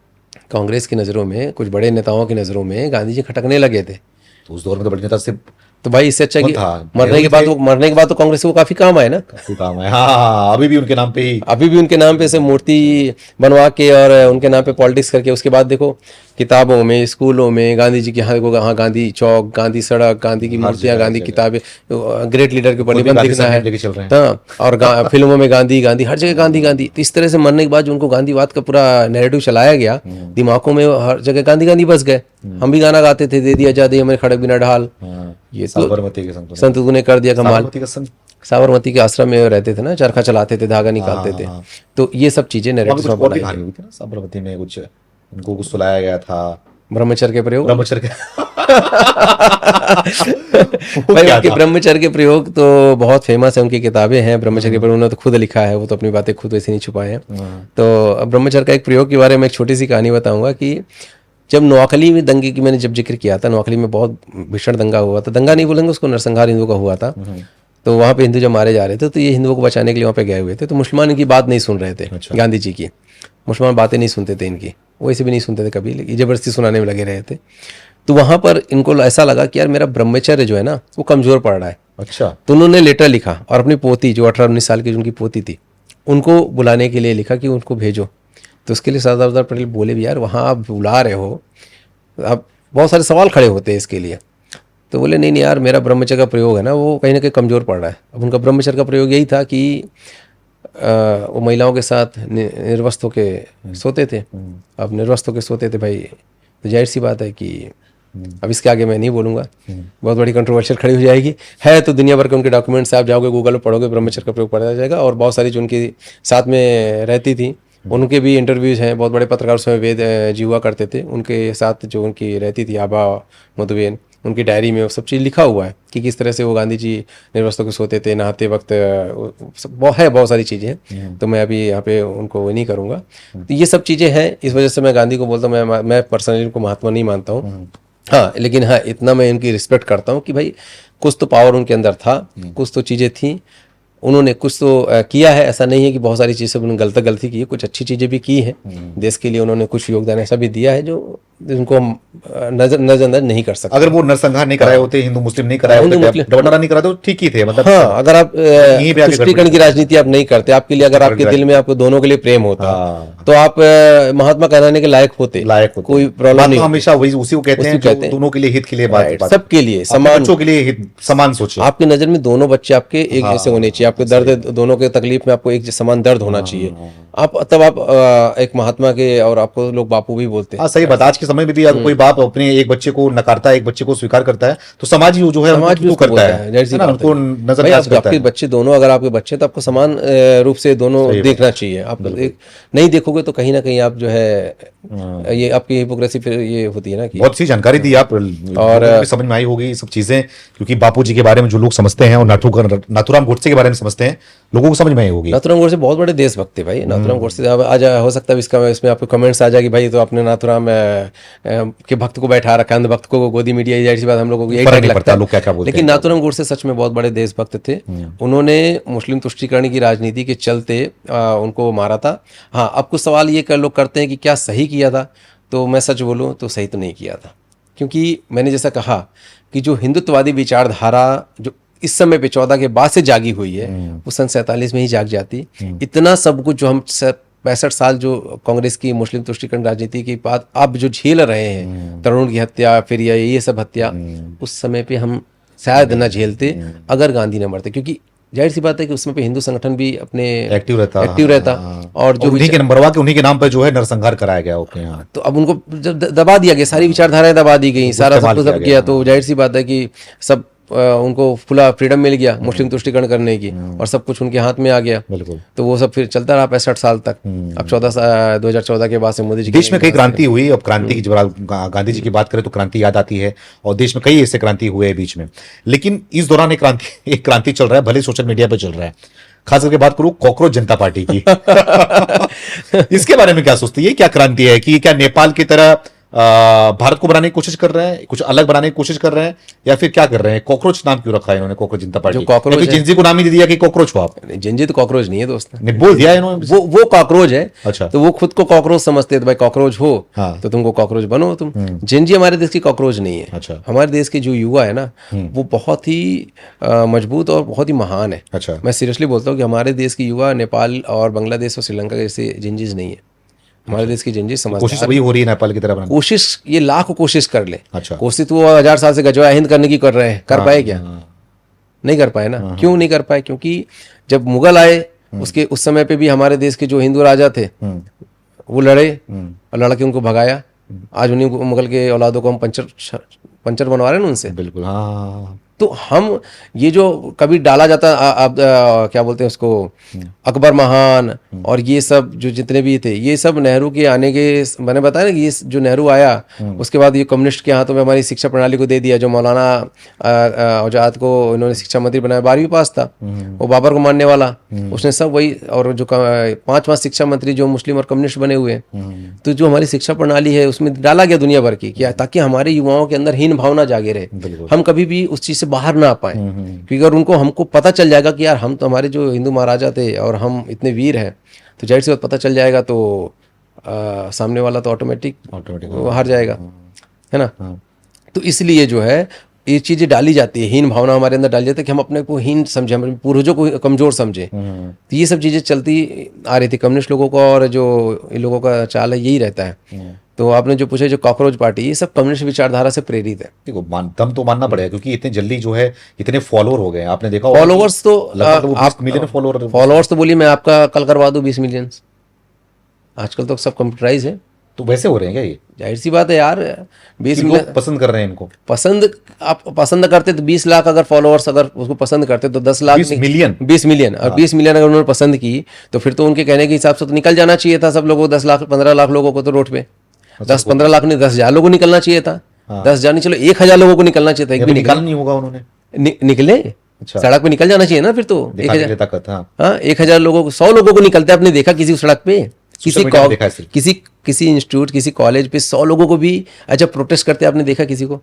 कांग्रेस की नज़रों में, कुछ बड़े नेताओं की नज़रों में गांधी जी खटकने लगे थे। तो उस दौर में तो बड़े नेता से तो भाई इससे अच्छा कि था, मरने के बाद तो कांग्रेस को काफी काम आए ना। काफी काम है। हाँ, अभी भी उनके नाम पे ही, अभी भी उनके नाम पे से मूर्ति बनवा के और उनके नाम पे पॉलिटिक्स करके, उसके बाद देखो किताबों में, स्कूलों में गांधी जी की, यहाँ देखो, हाँ गांधी चौक, गांधी सड़क, गांधी की मूर्तियां, गांधी किताबें, ग्रेट लीडर के ऊपर निबंध लिखना है, लेके चल रहे हैं। हाँ, और फिल्मों में गांधी गांधी, हर जगह गांधी गांधी। तो इस तरह से मरने के बाद जो उनको गांधीवाद का पूरा नैरेटिव चलाया गया, दिमागों में हर जगह गांधी गांधी बस गए। हम भी गाना गाते थे, दे दिया आजादी हमें खड़क बिना ढाल। ये तो साबरमती के संतों ने कर दिया कमाल। साबरमती का संत, साबरमती के आश्रम में रहते थे ना, चरखा चलाते थे, धागा निकालते थे। तो ये सब चीजें वहाँ पे नैरेटिव कुछ में और भी बनाई कहानी हुई थी ना साबरमती में, कुछ उनको कुछ सुलाया गया था, ब्रह्मचर्य के प्रयोग। ब्रह्मचर्य के। भाई उनके ब्रह्मचर्य के प्रयोग तो बहुत फेमस है, उनकी किताबें हैं ब्रह्मचर्य के प्रयोग, उन्होंने तो खुद लिखा है, वो तो अपनी बातें खुद वैसे नहीं छुपाए हैं। तो ब्रह्मचर्य का एक प्रयोग के बारे में एक छोटी सी कहानी बताऊंगा कि जब नोआखली में दंगे की मैंने जब जिक्र किया था, नोआखली में बहुत भीषण दंगा हुआ था, दंगा नहीं बोलेंगे उसको, नरसंहार हिंदुओं का हुआ था। तो वहाँ पे हिंदू जब मारे जा रहे थे, तो ये हिंदुओं को बचाने के लिए वहाँ पे गए हुए थे। तो मुसलमान इनकी बात नहीं सुन रहे थे, गांधी जी की। मुसलमान बातें नहीं सुनते थे इनकी, वैसे भी नहीं सुनते थे कभी, लेकिन जबरदस्ती सुनाने में लगे रहे थे। तो वहाँ पर इनको ऐसा लगा कि यार मेरा ब्रह्मचर्य जो है ना वो कमजोर पड़ रहा है। अच्छा। तो उन्होंने लेटर लिखा और अपनी पोती जो 18-19 साल की उनकी पोती थी, उनको बुलाने के लिए लिखा कि उनको भेजो। तो उसके लिए सरदार वल्लभ पटेल बोले भी यार वहाँ आप बुला रहे हो, अब बहुत सारे सवाल खड़े होते हैं इसके लिए। तो बोले नहीं नहीं यार, मेरा ब्रह्मचर्य का प्रयोग है ना वो कहीं ना कहीं कमज़ोर पड़ रहा है। अब उनका ब्रह्मचर्य का प्रयोग यही था कि वो महिलाओं के साथ निर्वस्त्र के सोते थे। अब निर्वस्त्र के सोते थे भाई, तो जाहिर सी बात है कि अब इसके आगे मैं नहीं बोलूँगा, बहुत बड़ी कंट्रोवर्शियल खड़ी हो जाएगी। है तो दुनिया भर के उनके डॉक्यूमेंट्स आप जाओगे गूगल पर पढ़ोगे, ब्रह्मचर्य का प्रयोग पढ़ा जाएगा। और बहुत सारी जो उनकी साथ में रहती थी उनके भी इंटरव्यूज़ हैं, बहुत बड़े पत्रकार उसमें वेद जी हुआ करते थे, उनके साथ जो उनकी रहती थी आबा मधुबेन, उनकी डायरी में वो सब चीज़ लिखा हुआ है कि किस तरह से वो गांधी जी निर्वस्त्र को सोते थे, नहाते वक्त, बहुत सारी चीज़ें हैं। तो मैं अभी यहाँ पे उनको नहीं करूँगा। तो ये सब चीज़ें हैं, इस वजह से मैं गांधी को बोलता हूँ, मैं पर्सनली उनको महात्मा नहीं मानता हूँ। हाँ, लेकिन हाँ इतना मैं इनकी रिस्पेक्ट करता हूँ कि भाई कुछ तो पावर उनके अंदर था, कुछ तो चीज़ें थी, उन्होंने कुछ तो किया है। ऐसा नहीं है कि बहुत सारी चीज़ें उन्होंने गलती की है, कुछ अच्छी चीज़ें भी की हैं देश के लिए, उन्होंने कुछ योगदान ऐसा भी दिया है जो जिनको हम नजरअंदाज नहीं कर सकते। अगर वो नरसंहार नहीं कराए होते, हिंदू मुस्लिम नहीं कराए होते, बंटवारा नहीं कराते, तो ठीक ही थे। मतलब हाँ, अगर आप तुष्टीकरण की राजनीति आप नहीं करते, आपके लिए अगर आपके दिल में आपको दोनों के लिए प्रेम होता तो आप महात्मा कहलाने के लायक होते, कोई प्रॉब्लम नहीं। हमेशा वही उसी को कहते हैं जो दोनों के लिए हित के लिए बात, सबके लिए समान, बच्चों के लिए हित, समान सोचे। आपकी नजर में दोनों बच्चे आपके एक जैसे होने चाहिए, आपके दर्द दोनों के तकलीफ में आपको एक समान दर्द होना चाहिए। आप तब आप एक महात्मा के, और आपको लोग बापू भी बोलते हैं। सही बात। आज के समय में भी अगर कोई बाप अपने एक बच्चे को नकारता है, एक बच्चे को स्वीकार करता है, तो समाज ही जो है समाज भी उनको उसको करता बोलता है, जाहिर सी ना, बात उनको है। भाई नजरअंदाज आप करता आपके है। बच्चे दोनों, अगर आपके बच्चे तो आपको समान रूप से दोनों सही बात। देखना चाहिए। आप नहीं देखोगे तो कहीं ना कहीं आप जो है ये आपकी हिपोक्रेसी फिर ये होती है ना कि बहुत सी जानकारी दी आप, लोगों को भी समझ में आई होगी ये सब चीजें, क्योंकि बापूजी के बारे में जो लोग समझते हैं और नाथूराम गोडसे के बारे में समझते हैं, लोगों को समझ में आई होगी। नाथूराम गोडसे बहुत बड़े देशभक्त थे भाई। नाथूराम गोडसे अब आज हो सकता है इसका इसमें आपको कमेंट्स आ जाए कि भाई तो आपने नाथूराम के भक्त को बैठा रखा, अंध भक्त को गोदी मीडिया, जाहिर सी बात हम लोगों को यही फर्क टैग नहीं लगता पड़ता है। लोग क्या क्या बोलते लेकिन हैं। नाथूराम गोडसे सच में बहुत बड़े देशभक्त थे। उन्होंने मुस्लिम तुष्टीकरण की राजनीति के चलते उनको मारा था। हाँ, अब कुछ सवाल ये लोग करते हैं कि क्या सही किया था, तो मैं सच बोलूँ तो सही तो नहीं किया था। क्योंकि मैंने जैसा कहा कि जो हिंदुत्ववादी विचारधारा जो इस समय पे 14 के बाद से जागी हुई है, वो सन 47 में ही जाग जाती। इतना सब कुछ जो हम 65 साल जो कांग्रेस की मुस्लिम तुष्टीकरण राजनीति के बाद अब जो झेल रहे हैं, तरुण की हत्या, फिर ये सब हत्या, उस समय पे हम शायद न झेलते अगर गांधी न मरते। क्योंकि जाहिर सी बात है कि उसमें पे हिंदू संगठन भी अपने एक्टिव रहता और जो उन्हीं के नंबरवा के उन्हीं के नाम पर जो है नरसंहार कराया गया ओके। हाँ, तो अब उनको जब दबा दिया गया, सारी विचारधाराएं दबा दी गई, सारा सब कुछ सब किया, तो जाहिर सी बात है कि सब उनको खुला फ्रीडम मिल गया मुस्लिम तुष्टीकरण करने की, और सब कुछ उनके हाथ में आ गया। बिल्कुल। तो वो सब फिर चलता रहा 65 साल तक। अब 2014 के बाद से मोदी जी देश में कई क्रांति हुई। अब क्रांति की जब गांधी जी की बात करें तो क्रांति याद आती है, और देश में कई ऐसे क्रांति हुए हैं बीच में। लेकिन इस दौरान एक क्रांति चल रहा है, भले सोशल मीडिया पर चल रहा है। खास करके बात करूं कॉकरोच जनता पार्टी की इसके बारे में क्या सोचती है? क्या क्रांति है कि क्या नेपाल की तरह भारत को बनाने की कोशिश कर रहे हैं, कुछ अलग बनाने की कोशिश कर रहे हैं, या फिर क्या कर रहे हैं? कॉकरोच नाम क्यों रखा है इन्होंने कॉकरोच जनता पार्टी? कॉकरोच जिंजी को नाम ही दे दिया कि कॉकरोच हो आप। जिंजी तो कॉकरोच नहीं है दोस्त, नहीं बोल दिया इन्होंने, वो कॉकरोच है। अच्छा, तो वो खुद को कॉकरोच समझते हैं, तो भाई कॉकरोच हो हाँ, तो तुमको कॉकरोच बनो तुम। जिंजी हमारे देश की कॉकरोच नहीं है। अच्छा, हमारे देश के जो युवा है ना, वो बहुत ही मजबूत और बहुत ही महान है। अच्छा, मैं सीरियसली बोलता हूँ कि हमारे देश के युवा नेपाल और बांग्लादेश और श्रीलंका जैसे जिंजीज नहीं है। हमारे देश की जिंजी समझदार, कोशिश वही हो रही है नेपाल की तरह बनाने। कोशिश ये लाख कोशिश कर ले, अच्छा, कोशिश तो वो 1000 साल से गजवा हिंद करने की कर रहे हैं, कर पाए क्या? नहीं कर पाए ना। क्यों नहीं कर पाए? क्योंकि जब मुगल आए उसके उस समय पे भी हमारे देश के जो हिंदू राजा थे वो लड़े और लड़ के उनको भगाया। आज उन्हीं मुगल के औलादों को हम पंचर बनवा रहे हैं ना उनसे। बिल्कुल, हाँ। तो हम ये जो कभी डाला जाता क्या बोलते हैं उसको, अकबर महान और ये सब जो जितने भी थे, ये सब नेहरू के आने के, मैंने बताया ना कि ये जो नेहरू आया उसके बाद ये कम्युनिस्ट के हाथों में हमारी शिक्षा प्रणाली को दे दिया। जो मौलाना आजाद को इन्होंने शिक्षा मंत्री बनाया, 12वीं पास था वो, बाबर को मानने वाला, उसने सब वही। और जो 5 शिक्षा मंत्री जो मुस्लिम और कम्युनिस्ट बने हुए हैं, तो जो हमारी शिक्षा प्रणाली है उसमें डाला गया दुनिया भर की, क्या ताकि हमारे युवाओं के अंदर हीन भावना जागे रहे, हम कभी भी उस चीज से बाहर ना आ पाए। क्योंकि अगर उनको हमको पता चल जाएगा कि यार हम तो, हमारे जो हिंदू महाराजा थे और हम इतने वीर हैं, तो जाहिर सी बात पता चल जाएगा, तो सामने वाला तो ऑटोमेटिक हार जाएगा, है ना। तो इसलिए जो है ये चीज़ें डाली जाती है, हीन भावना हमारे अंदर डाली जाती है कि हम अपने को हीन समझे, हमारे पूर्वजों को कमज़ोर समझे। तो ये सब चीज़ें चलती आ रही थी कम्युनिस्ट लोगों का, और जो इन लोगों का चाल है यही रहता है। तो आपने जो पूछा, जो कॉकरोच पार्टी, ये सब कम्युनिस्ट विचारधारा से प्रेरित है। देखो दम तो मानना पड़ेगा, क्योंकि इतने जल्दी जो है इतने फॉलोअर हो गए। आपने देखा फॉलोअर्स तो आप मिलियन फॉलोअर्स तो बोलिए मैं आपका कल करवा दूं 20 मिलियन। आजकल तो सब कंप्यूटराइज है, तो वैसे हो रहे हैं क्या ये? जाहिर सी बात है यार, 20 लोग पसंद कर रहे हैं इनको। आप पसंद करते तो 20 लाख अगर फॉलोअर्स अगर उसको पसंद करते तो 10 लाख 20 मिलियन 20 मिलियन और 20 मिलियन अगर उन्होंने पसंद की, तो फिर तो उनके कहने के हिसाब से तो निकल जाना चाहिए था सब लोगों को, 10 लाख 15 लाख लोगों को तो रोड पे 10-15 लाख नहीं, 10,000 लोगों को निकलना चाहिए था। 10,000 नहीं, चलो 1,000 लोगों को निकलना चाहिए था। एक भी निकालना नहीं होगा उन्होंने, निकले। अच्छा, सड़क पे निकल जाना चाहिए ना फिर तो। 1,000 ताकत। हाँ, 1,000 लोगों को, 100 लोगों को निकलते आपने देखा किसी सड़क पे? किसी इंस्टीट्यूट, किसी कॉलेज पे 100 लोगों को भी अच्छा प्रोटेस्ट करते आपने देखा किसी को?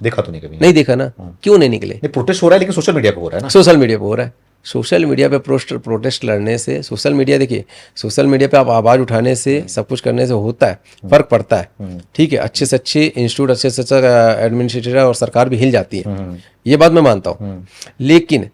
देखा तो नहीं कभी, नहीं देखा ना। क्यों नहीं निकले? प्रोटेस्ट हो रहा है, लेकिन सोशल मीडिया पे हो रहा है ना। सोशल मीडिया पे हो रहा है। सोशल मीडिया पे प्रोटेस्ट लड़ने से, सोशल मीडिया, देखिए सोशल मीडिया पे आप आवाज़ उठाने से, सब कुछ करने से होता है, फर्क पड़ता है। ठीक है, अच्छे से अच्छे इंस्टीट्यूट, अच्छे से अच्छा एडमिनिस्ट्रेटर और सरकार भी हिल जाती है, ये बात मैं मानता हूँ। लेकिन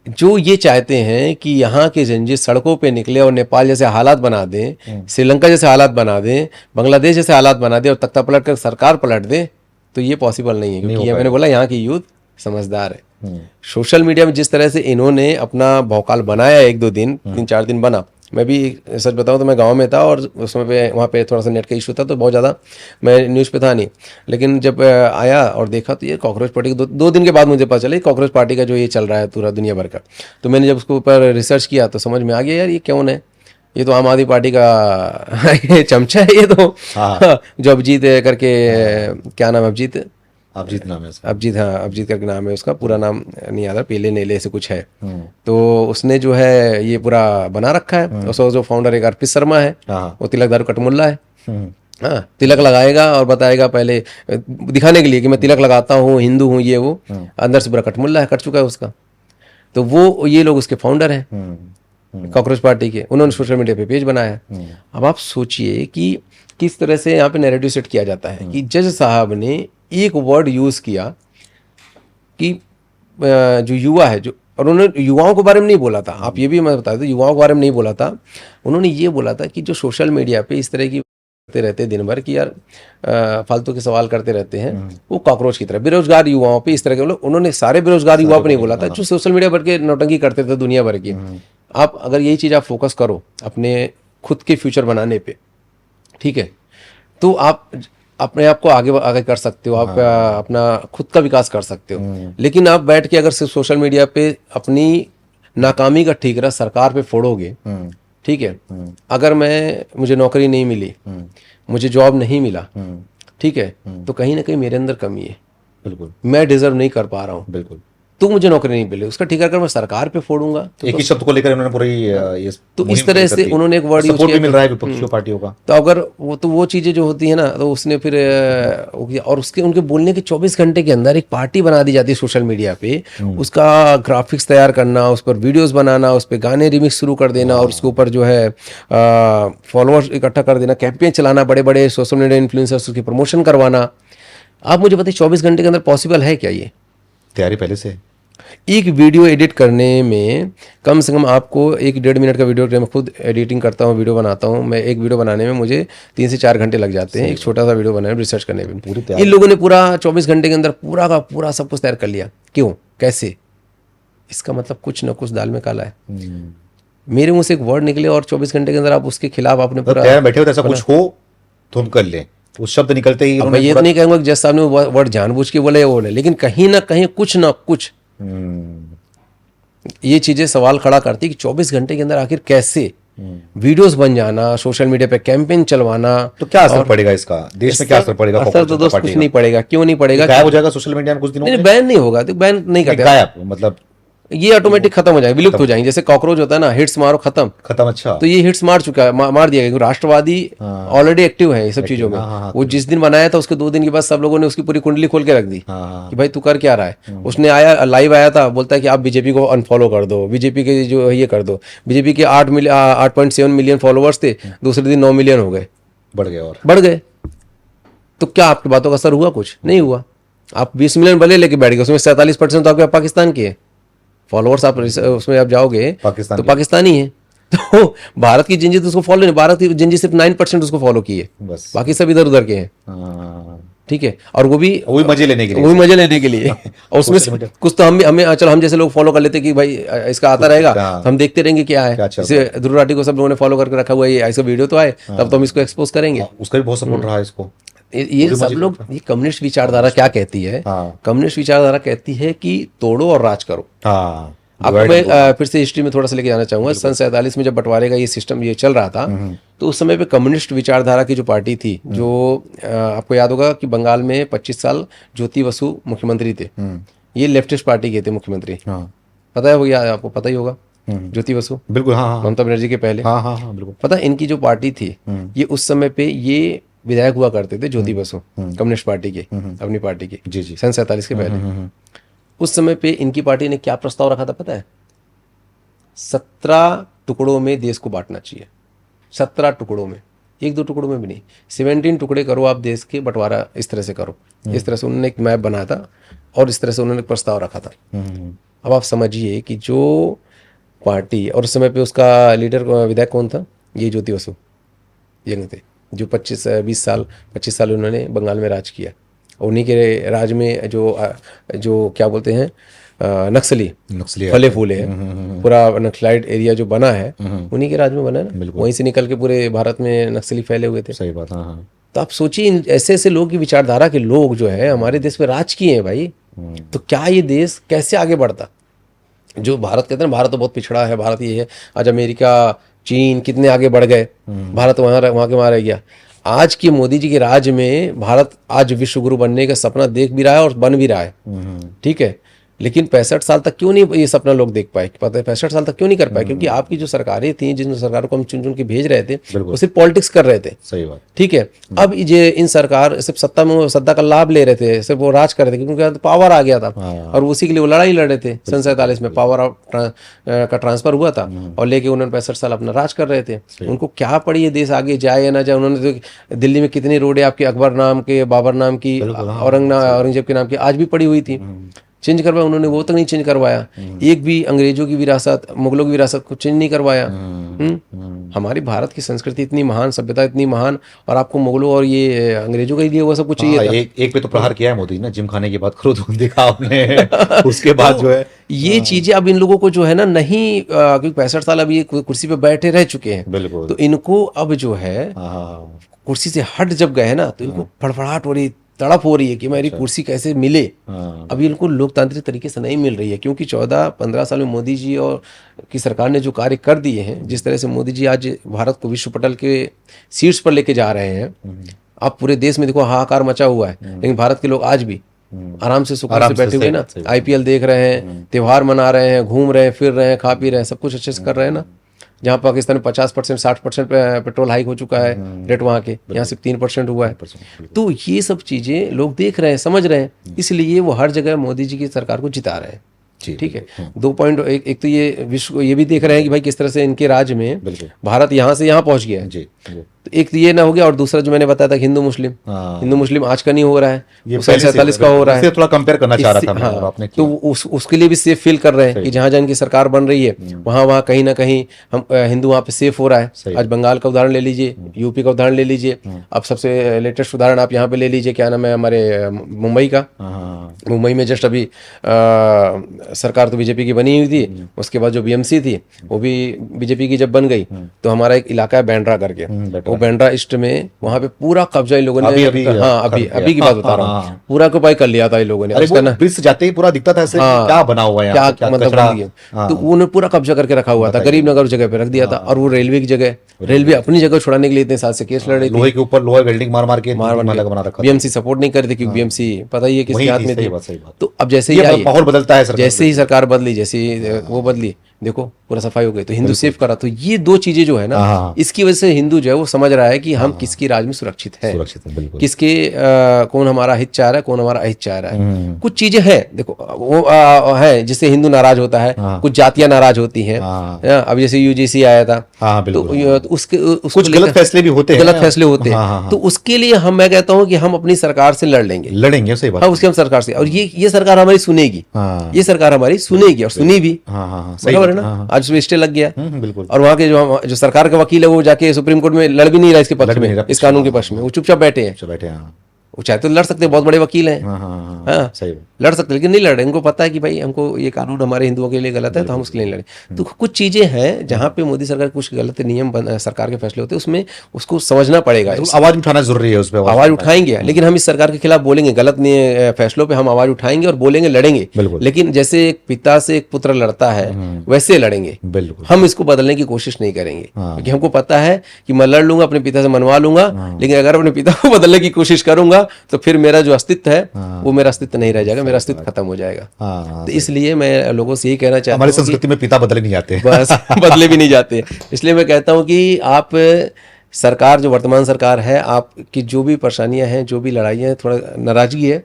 जो ये चाहते हैं कि यहाँ के जंजीर सड़कों पे निकले और नेपाल जैसे हालात बना दें, श्रीलंका जैसे हालात बना दें, बांग्लादेश जैसे हालात बना दें और तख्ता पलट कर सरकार पलट दे, तो ये पॉसिबल नहीं है। क्योंकि मैंने बोला यहाँ की यूथ समझदार है। सोशल मीडिया में जिस तरह से इन्होंने अपना भौकाल बनाया, 1-2 दिन 3-4 दिन बना, मैं भी सच बताऊं तो मैं गांव में था और उस समय पे वहाँ पे थोड़ा सा नेट का इशू था, तो बहुत ज़्यादा मैं न्यूज़ पे था नहीं। लेकिन जब आया और देखा तो ये कॉकरोच पार्टी दो दिन के बाद मुझे पता चला कॉकरोच पार्टी का जो ये चल रहा है पूरा दुनिया भर का। तो मैंने जब उसके ऊपर रिसर्च किया तो समझ में आ गया यार ये कौन है, ये तो आम आदमी पार्टी का ये चमचा है ये तो। हाँ। जो अभिजीत करके, क्या नाम है, अभिजीत, अभिजीत नाम है उसका। अभिजीत, हाँ अभिजीत करके नाम है उसका, पूरा नाम नहीं याद है, पीले नीले से कुछ है। हम्म। तो उसने जो है ये पूरा बना रखा है। उसका जो फाउंडर एक अर्पित शर्मा है, हाँ। वो तिलक दारू कटमुल्ला है। हम्म। हाँ, तिलक लगाएगा और बताएगा पहले दिखाने के लिए कि मैं तिलक लगाता हूँ, हिंदू हूँ, ये वो, अंदर से पूरा कटमुल्ला है, कट चुका है उसका। तो वो ये लोग उसके फाउंडर हैं कॉकरोच पार्टी के। उन्होंने सोशल मीडिया पे पेज बनाया। अब आप सोचिए कि किस तरह से यहाँ पे नैरेटिव सेट किया जाता है कि जज साहब ने एक वर्ड यूज किया कि जो युवा है, जो, और उन्होंने युवाओं के बारे में नहीं बोला था, आप ये भी मैं बता दूं, युवाओं के बारे में नहीं बोला था। उन्होंने ये बोला था कि जो सोशल मीडिया पे इस तरह की करते रहते दिन भर कि यार फालतू के सवाल करते रहते हैं, वो कॉकरोच की तरह बेरोजगार युवाओं पे इस तरह के, मतलब उन्होंने सारे बेरोजगार युवाओं पे नहीं बोला था जो सोशल मीडिया पर के नौटंकी करते थे दुनिया भर की। आप अगर यही चीज़ आप फोकस करो अपने खुद के फ्यूचर बनाने पे, ठीक है, तो आप अपने आप को आगे आगे कर सकते हो, आप अपना खुद का विकास कर सकते हो। लेकिन आप बैठ के अगर सिर्फ सोशल मीडिया पे अपनी नाकामी का ठीकरा सरकार पे फोड़ोगे, ठीक है, अगर मुझे नौकरी नहीं मिली, मुझे जॉब नहीं मिला, ठीक है, तो कहीं ना कहीं मेरे अंदर कमी है, बिल्कुल मैं डिजर्व नहीं कर पा रहा हूँ, बिल्कुल। तो मुझे नौकरी नहीं मिली, उसका ठीकरा अगर मैं सरकार पे फोड़ूंगा तो एक ही शब्द को लेकर उन्होंने पूरी ये तो मुहिम इस तरह खड़ी से कर दी। उन्होंने एक वर्ड यूज सपोर्ट किया भी मिल रहा है विपक्षी पार्टियों का। तो अगर वो चीज़ें जो होती है ना, तो उसने फिर और उसके उनके बोलने के 24 घंटे के अंदर एक पार्टी बना दी जाती है सोशल मीडिया पे, उसका ग्राफिक्स तैयार करना, उस पर वीडियोस बनाना, उस पर गाने रिमिक्स शुरू कर देना और उसके ऊपर जो है फॉलोअर्स इकट्ठा कर देना, कैंपेन चलाना, बड़े बड़े सोशल मीडिया इन्फ्लुएंसर्स उसकी प्रमोशन करवाना। आप मुझे बताइए 24 घंटे के अंदर पॉसिबल है क्या ये? तैयारी पहले से। एक वीडियो एडिट करने में कम से कम आपको 1-1.5 मिनट का वीडियो, मैं खुद एडिटिंग करता हूँ, वीडियो बनाता हूँ, मैं एक वीडियो बनाने में मुझे 3 से 4 घंटे लग जाते हैं, एक छोटा सा वीडियो बनाने में, रिसर्च करने में। इन लोगों ने पूरा 24 घंटे के अंदर पूरा का पूरा सब कुछ तैयार कर लिया। क्यों, कैसे? इसका मतलब कुछ ना कुछ दाल में काला है। मेरे मुंह से एक वर्ड निकले और 24 घंटे के अंदर आप उसके खिलाफ आपने पूरा तैयार बैठे हो तो ऐसा कुछ हो तो हम कर लें। उस शब्द निकलते ही मैं ये तो नहीं कहूँगा कि जज साहब ने वर्ड जानबूझ के बोले वो बोले, लेकिन कहीं ना कहीं कुछ ना कुछ ये चीजें सवाल खड़ा करती कि 24 घंटे के अंदर आखिर कैसे वीडियोस बन जाना, सोशल मीडिया पे कैंपेन चलवाना। तो क्या असर पड़ेगा इसका, देश में क्या असर पड़ेगा? असर तो दोस्त कुछ नहीं पड़ेगा। क्यों नहीं पड़ेगा? गायब हो जाएगा सोशल मीडिया में कुछ दिनों में। बैन नहीं होगा, तो बैन नहीं करते, गायब मतलब ये ऑटोमेटिक खत्म हो जाएगा, विलुप्त हो जाएंगे। जैसे कॉकरोच होता है ना, हिट्स मारो खत्म। अच्छा। तो ये हिट्स मार चुका है, मार दिया गया। राष्ट्रवादी ऑलरेडी एक्टिव है ये सब चीजों में। वो जिस दिन बनाया था उसके 2 दिन के बाद सब लोगों ने उसकी पूरी कुंडली खोल के रख दी कि भाई तू कर क्या रहा है। उसने आया, लाइव आया था, बोलता है कि आप बीजेपी को अनफॉलो कर दो, बीजेपी के जो ये कर दो। बीजेपी के 8.7 मिलियन फॉलोअर्स थे, दूसरे दिन 9 मिलियन हो गए, बढ़ गए। तो क्या आपकी बातों का असर हुआ? कुछ नहीं हुआ। आप 20 मिलियन भले लेके बैठ गए, उसमें 47% तो आपके पाकिस्तान के है फॉलोअर्स। आप उसमें आप जाओगे तो पाकिस्तानी है। तो भारत की जिंजी तो उसको फॉलो नहीं, भारत की जिंजी सिर्फ 9% उसको फॉलो की है, बाकी सब इधर उधर के हैं। ठीक है, और वो भी वही मजे लेने के लिए और उसमें कुछ तो हमें चलो हम जैसे लोग फॉलो कर लेते कि भाई इसका आता रहेगा तो हम देखते रहेंगे क्या है। जैसे ध्रुव राठी को सब लोगों ने फॉलो करके रखा हुआ है, ऐसा वीडियो तो आए तब तो हम इसको एक्सपोज करेंगे। उसका भी बहुत सपोर्ट रहा है इसको। ये सब लोग, ये कम्युनिस्ट विचारधारा क्या कहती है? कम्युनिस्ट विचारधारा कहती है कि तोड़ो और राज करो। आपको मैं फिर से हिस्ट्री में थोड़ा सा लेके जाना चाहूंगा। सन 47 में जब बंटवारे का ये सिस्टम ये चल रहा था, तो उस समय पे कम्युनिस्ट विचारधारा की जो पार्टी थी, जो आपको याद होगा कि बंगाल में 25 साल ज्योति बसु मुख्यमंत्री थे। ये लेफ्टिस्ट पार्टी के थे मुख्यमंत्री, पता है? वो आपको पता ही होगा, ज्योति बसु। बिल्कुल, हाँ, ममता बनर्जी के पहले। हाँ, बिल्कुल पता है इनकी जो पार्टी थी, ये उस समय पे ये विधायक हुआ करते थे, ज्योति बसु, कम्युनिस्ट पार्टी के, अपनी पार्टी के, सन 47 के पहले। उस समय पे इनकी पार्टी ने क्या प्रस्ताव रखा था पता है? 17 टुकड़ों में देश को बांटना चाहिए। 17 टुकड़ों में, 1-2 टुकड़ों में भी नहीं, 17 टुकड़े करो आप देश के, बंटवारा इस तरह से करो। इस तरह से उन्होंने एक मैप बनाया था और इस तरह से उन्होंने प्रस्ताव रखा था। अब आप समझिए कि जो पार्टी, और उस समय पे उसका लीडर विधायक कौन था? ये ज्योति बसु यंग थे, जो 25 साल उन्होंने बंगाल में राज किया। उन्हीं के राज में जो क्या बोलते हैं, नक्सली नक्सली फले फूले हैं, पूरा नक्सलाइट एरिया जो बना है उन्हीं के राज में बना है ना, वहीं से निकल के पूरे भारत में नक्सली फैले हुए थे। सही बात। हाँ। तो आप सोचिए ऐसे ऐसे लोग की विचारधारा के लोग जो है हमारे देश में राज किए हैं भाई, तो क्या ये देश कैसे आगे बढ़ता। जो भारत कहते हैं ना, भारत तो बहुत पिछड़ा है, भारत ये है, आज अमेरिका चीन कितने आगे बढ़ गए, भारत वहाँ के वहाँ रह गया। आज के मोदी जी के राज में भारत आज विश्व गुरु बनने का सपना देख भी रहा है और बन भी रहा है, ठीक है। लेकिन 65 साल तक क्यों नहीं ये सपना लोग देख पाए, पता है 65 साल तक क्यों नहीं कर पाए? क्योंकि आपकी जो सरकारें थी, जिन सरकारों को हम चुन चुन के भेज रहे थे, वो सिर्फ पॉलिटिक्स कर रहे थे। सही बात। ठीक है। अब ये इन सरकार सिर्फ सत्ता का लाभ ले रहे थे, सिर्फ वो राज कर रहे थे क्योंकि पावर आ गया था और उसी के लिए वो लड़ाई लड़ रहे थे। सन 47 में पावर का ट्रांसफर हुआ था और लेके उन्होंने 65 साल अपना राज कर रहे थे। उनको क्या पड़ी ये देश आगे जाए या ना जाए। उन्होंने तो दिल्ली में कितनी रोडें आपके अकबर नाम के, बाबर नाम की, औरंगजेब के नाम की आज भी पड़ी हुई थी, चेंज करवाया उन्होंने, वो तक नहीं चेंज करवाया। एक भी अंग्रेजों की विरासत, मुगलों की विरासत को चेंज नहीं करवाया। हमारी भारत की संस्कृति इतनी महान, सभ्यता इतनी महान, और आपको मुगलों और ये अंग्रेजों का ही दिया हुआ सब कुछ चाहिए था। एक पे तो प्रहार किया है मोदी ने, जिम खाने की बात करो तो देखा आपने उसके बाद जो है ये चीजें अब इन लोगों को जो है ना नहीं, क्योंकि 65 साल अब ये कुर्सी पे बैठे रह चुके हैं, बिल्कुल, तो इनको अब जो है कुर्सी से हट जब गए ना, तो इनको फड़फड़ाहट हो रही, तड़प हो रही है कि मेरी कुर्सी कैसे मिले। अभी इनको लोकतांत्रिक तरीके से नहीं मिल रही है, क्योंकि 14-15 साल में मोदी जी और की सरकार ने जो कार्य कर दिए हैं, जिस तरह से मोदी जी आज भारत को विश्व पटल के शीर्ष पर लेके जा रहे हैं। आप पूरे देश में देखो हाहाकार मचा हुआ है, लेकिन भारत के लोग आज भी आराम से सुकून से बैठे हुए ना, IPL देख रहे हैं, त्योहार मना रहे हैं, घूम रहे हैं, फिर रहे हैं, खा पी रहे हैं, सब कुछ अच्छे से कर रहे हैं ना। जहाँ पाकिस्तान में 50%, 60% पेट्रोल हाइक हो चुका है रेट वहाँ के, यहाँ सिर्फ 3% हुआ है। तो ये सब चीजें लोग देख रहे हैं, समझ रहे हैं, इसलिए वो हर जगह मोदी जी की सरकार को जिता रहे हैं। ठीक है। 2 पॉइंट, एक तो ये विश्व ये भी देख रहे हैं कि भाई किस तरह से इनके राज में भारत यहाँ से यहाँ पहुंच गया है। तो एक तो ये ना हो गया, और दूसरा जो मैंने बताया था हिंदू मुस्लिम आज का नहीं हो रहा है, 47 का हो रहा है। थोड़ा कंपेयर करना चाह रहा था मैं, और आपने तो उसके लिए भी सेफ फील कर रहे हैं कि जहां जहां की सरकार बन रही है वहां कहीं ना कहीं हम हिंदू वहां पे सेफ हो रहा है। आज बंगाल का उदाहरण ले लीजिए, यूपी का उदाहरण ले लीजिए, अब सबसे लेटेस्ट उदाहरण आप यहाँ पे ले लीजिए, क्या नाम है हमारे मुंबई का। मुंबई में जस्ट अभी सरकार तो बीजेपी की बनी हुई थी, उसके बाद जो BMC थी वो भी बीजेपी की जब बन गई, तो हमारा एक इलाका है बैंड्रा करके, वो बैंड्रा ईस्ट में वहाँ पे पूरा कब्जा इन लोगों ने अभी की बात बता रहा हूँ, पूरा ऑक्युपाई कर लिया था इन लोगों ने। ब्रिज जाते ही पूरा दिखता था ऐसे क्या बना हुआ है, क्या मतलब, तो उन्होंने पूरा कब्जा करके रखा हुआ था, गरीब नगर जगह पे रख दिया था। और वो रेलवे की जगह, रेलवे अपनी जगह छुड़ाने के लिए इतने साल से केस लड़ रही थी, लोहे के ऊपर लोहा वेल्डिंग मार मार के बना रखा। BMC सपोर्ट नहीं कर रही थी, क्योंकि BMC पता ही है किसके हाथ में थी। तो अब जैसे ही माहौल बदलता है, जैसे ही सरकार बदली, जैसे वो बदली, देखो पूरा सफाई हो गई, तो हिंदू सेफ करा। तो ये 2 चीजें जो है ना, इसकी वजह से हिंदू जो है वो समझ रहा है कि हम किसकी राज में सुरक्षित है, किसके कौन हमारा हित चाह रहा है, कौन हमारा अहित चाह रहा है। कुछ चीजें हैं देखो वो है जिससे हिंदू नाराज होता है, कुछ जातियां नाराज होती हैं। अब जैसे UGC आया था, तो उसके कुछ गलत फैसले भी होते हैं, गलत फैसले होते हैं, तो उसके लिए मैं कहता हूँ कि हम अपनी सरकार से लड़ेंगे, सही बात। उसके हम सरकार से, और ये सरकार हमारी सुनेगी, ये सरकार हमारी सुनेगी और सुनी भी, बराबर है ना। आज उसमें स्टे लग गया, बिल्कुल। और वहाँ के जो सरकार का वकील है वो जाके सुप्रीम कोर्ट में लड़ भी नहीं रहा इसके पक्ष में, इस कानून के पक्ष में, वो चुपचाप बैठे हैं। वो चाहे तो लड़ सकते हैं, बहुत बड़े वकील हैं, हाँ सही लड़ सकते, लेकिन नहीं लड़ रहे। उनको पता है कि भाई हमको ये कानून हमारे हिंदुओं के लिए गलत है, तो हम उसके लिए नहीं लड़े। तो कुछ चीजें हैं जहाँ पे मोदी सरकार कुछ गलत नियम सरकार के फैसले होते हैं, उसमें उसको समझना पड़ेगा, आवाज उठाना जरूरी है, उस पर आवाज उठाएंगे। लेकिन हम इस सरकार के खिलाफ बोलेंगे, गलत फैसलों पर हम आवाज उठाएंगे और बोलेंगे, लड़ेंगे, लेकिन जैसे एक पिता से एक पुत्र लड़ता है वैसे लड़ेंगे। हम इसको बदलने की कोशिश नहीं करेंगे, क्योंकि हमको पता है कि मैं लड़ लूंगा, अपने पिता से मनवा लूंगा, लेकिन अगर अपने पिता को बदलने की कोशिश करूंगा तो फिर मेरा जो अस्तित्व है वो मेरा अस्तित्व नहीं रह जाएगा, मेरा अस्तित्व खत्म हो जाएगा। तो इसलिए मैं लोगों से यही कहना चाहता हूँ, हमारी संस्कृति में पिता बदले नहीं जाते, बस बदले भी नहीं जाते। इसलिए मैं कहता हूँ कि आप सरकार, जो वर्तमान सरकार है, आपकी जो भी परेशानियां हैं, जो भी लड़ाइयाँ हैं, थोड़ा नाराजगी है,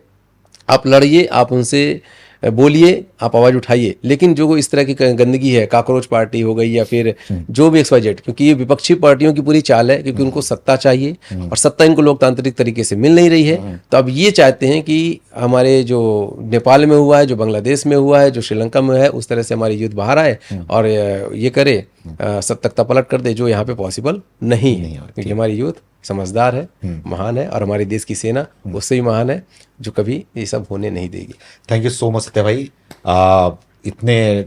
आप लड़िए, आप उनसे बोलिए, आप आवाज उठाइए। लेकिन जो इस तरह की गंदगी है, काकरोच पार्टी हो गई या फिर जो भी XYZ, क्योंकि ये विपक्षी पार्टियों की पूरी चाल है, क्योंकि उनको सत्ता चाहिए और सत्ता इनको लोकतांत्रिक तरीके से मिल नहीं रही है। तो अब ये चाहते हैं कि हमारे जो नेपाल में हुआ है, जो बांग्लादेश में हुआ है, जो श्रीलंका में है, उस तरह से हमारी युद्ध बाहर आए और ये करे सब तख्ता पलट कर दे, जो यहाँ पे पॉसिबल नहीं है, क्योंकि हमारी यूथ समझदार है, महान है, और हमारे देश की सेना उससे भी महान है, जो कभी ये सब होने नहीं देगी। Thank you so much Satya भाई। इतने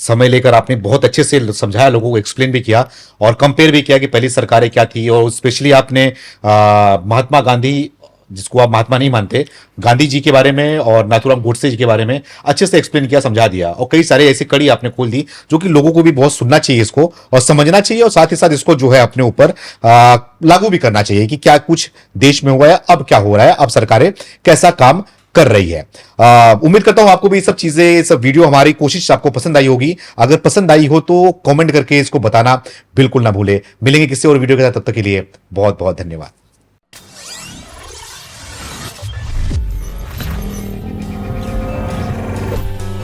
समय लेकर आपने बहुत अच्छे से समझाया, लोगों को एक्सप्लेन भी किया और कंपेयर भी किया कि पहली सरकारें क्या थी, और स्पेशली आपने महात्मा गांधी, जिसको आप महात्मा नहीं मानते, गांधी जी के बारे में और नाथूराम गोडसे जी के बारे में अच्छे से एक्सप्लेन किया, समझा दिया, और कई सारे ऐसे कड़ी आपने खोल दी जो कि लोगों को भी बहुत सुनना चाहिए इसको और समझना चाहिए, और साथ ही साथ इसको जो है अपने ऊपर लागू भी करना चाहिए कि क्या कुछ देश में हुआ है, अब क्या हो रहा है, अब सरकारें कैसा काम कर रही है। उम्मीद करता हूं आपको भी ये सब चीजें, ये सब वीडियो, हमारी कोशिश आपको पसंद आई होगी। अगर पसंद आई हो तो कमेंट करके इसको बताना बिल्कुल ना भूले। मिलेंगे किसी और वीडियो के साथ, तब तक के लिए बहुत बहुत धन्यवाद।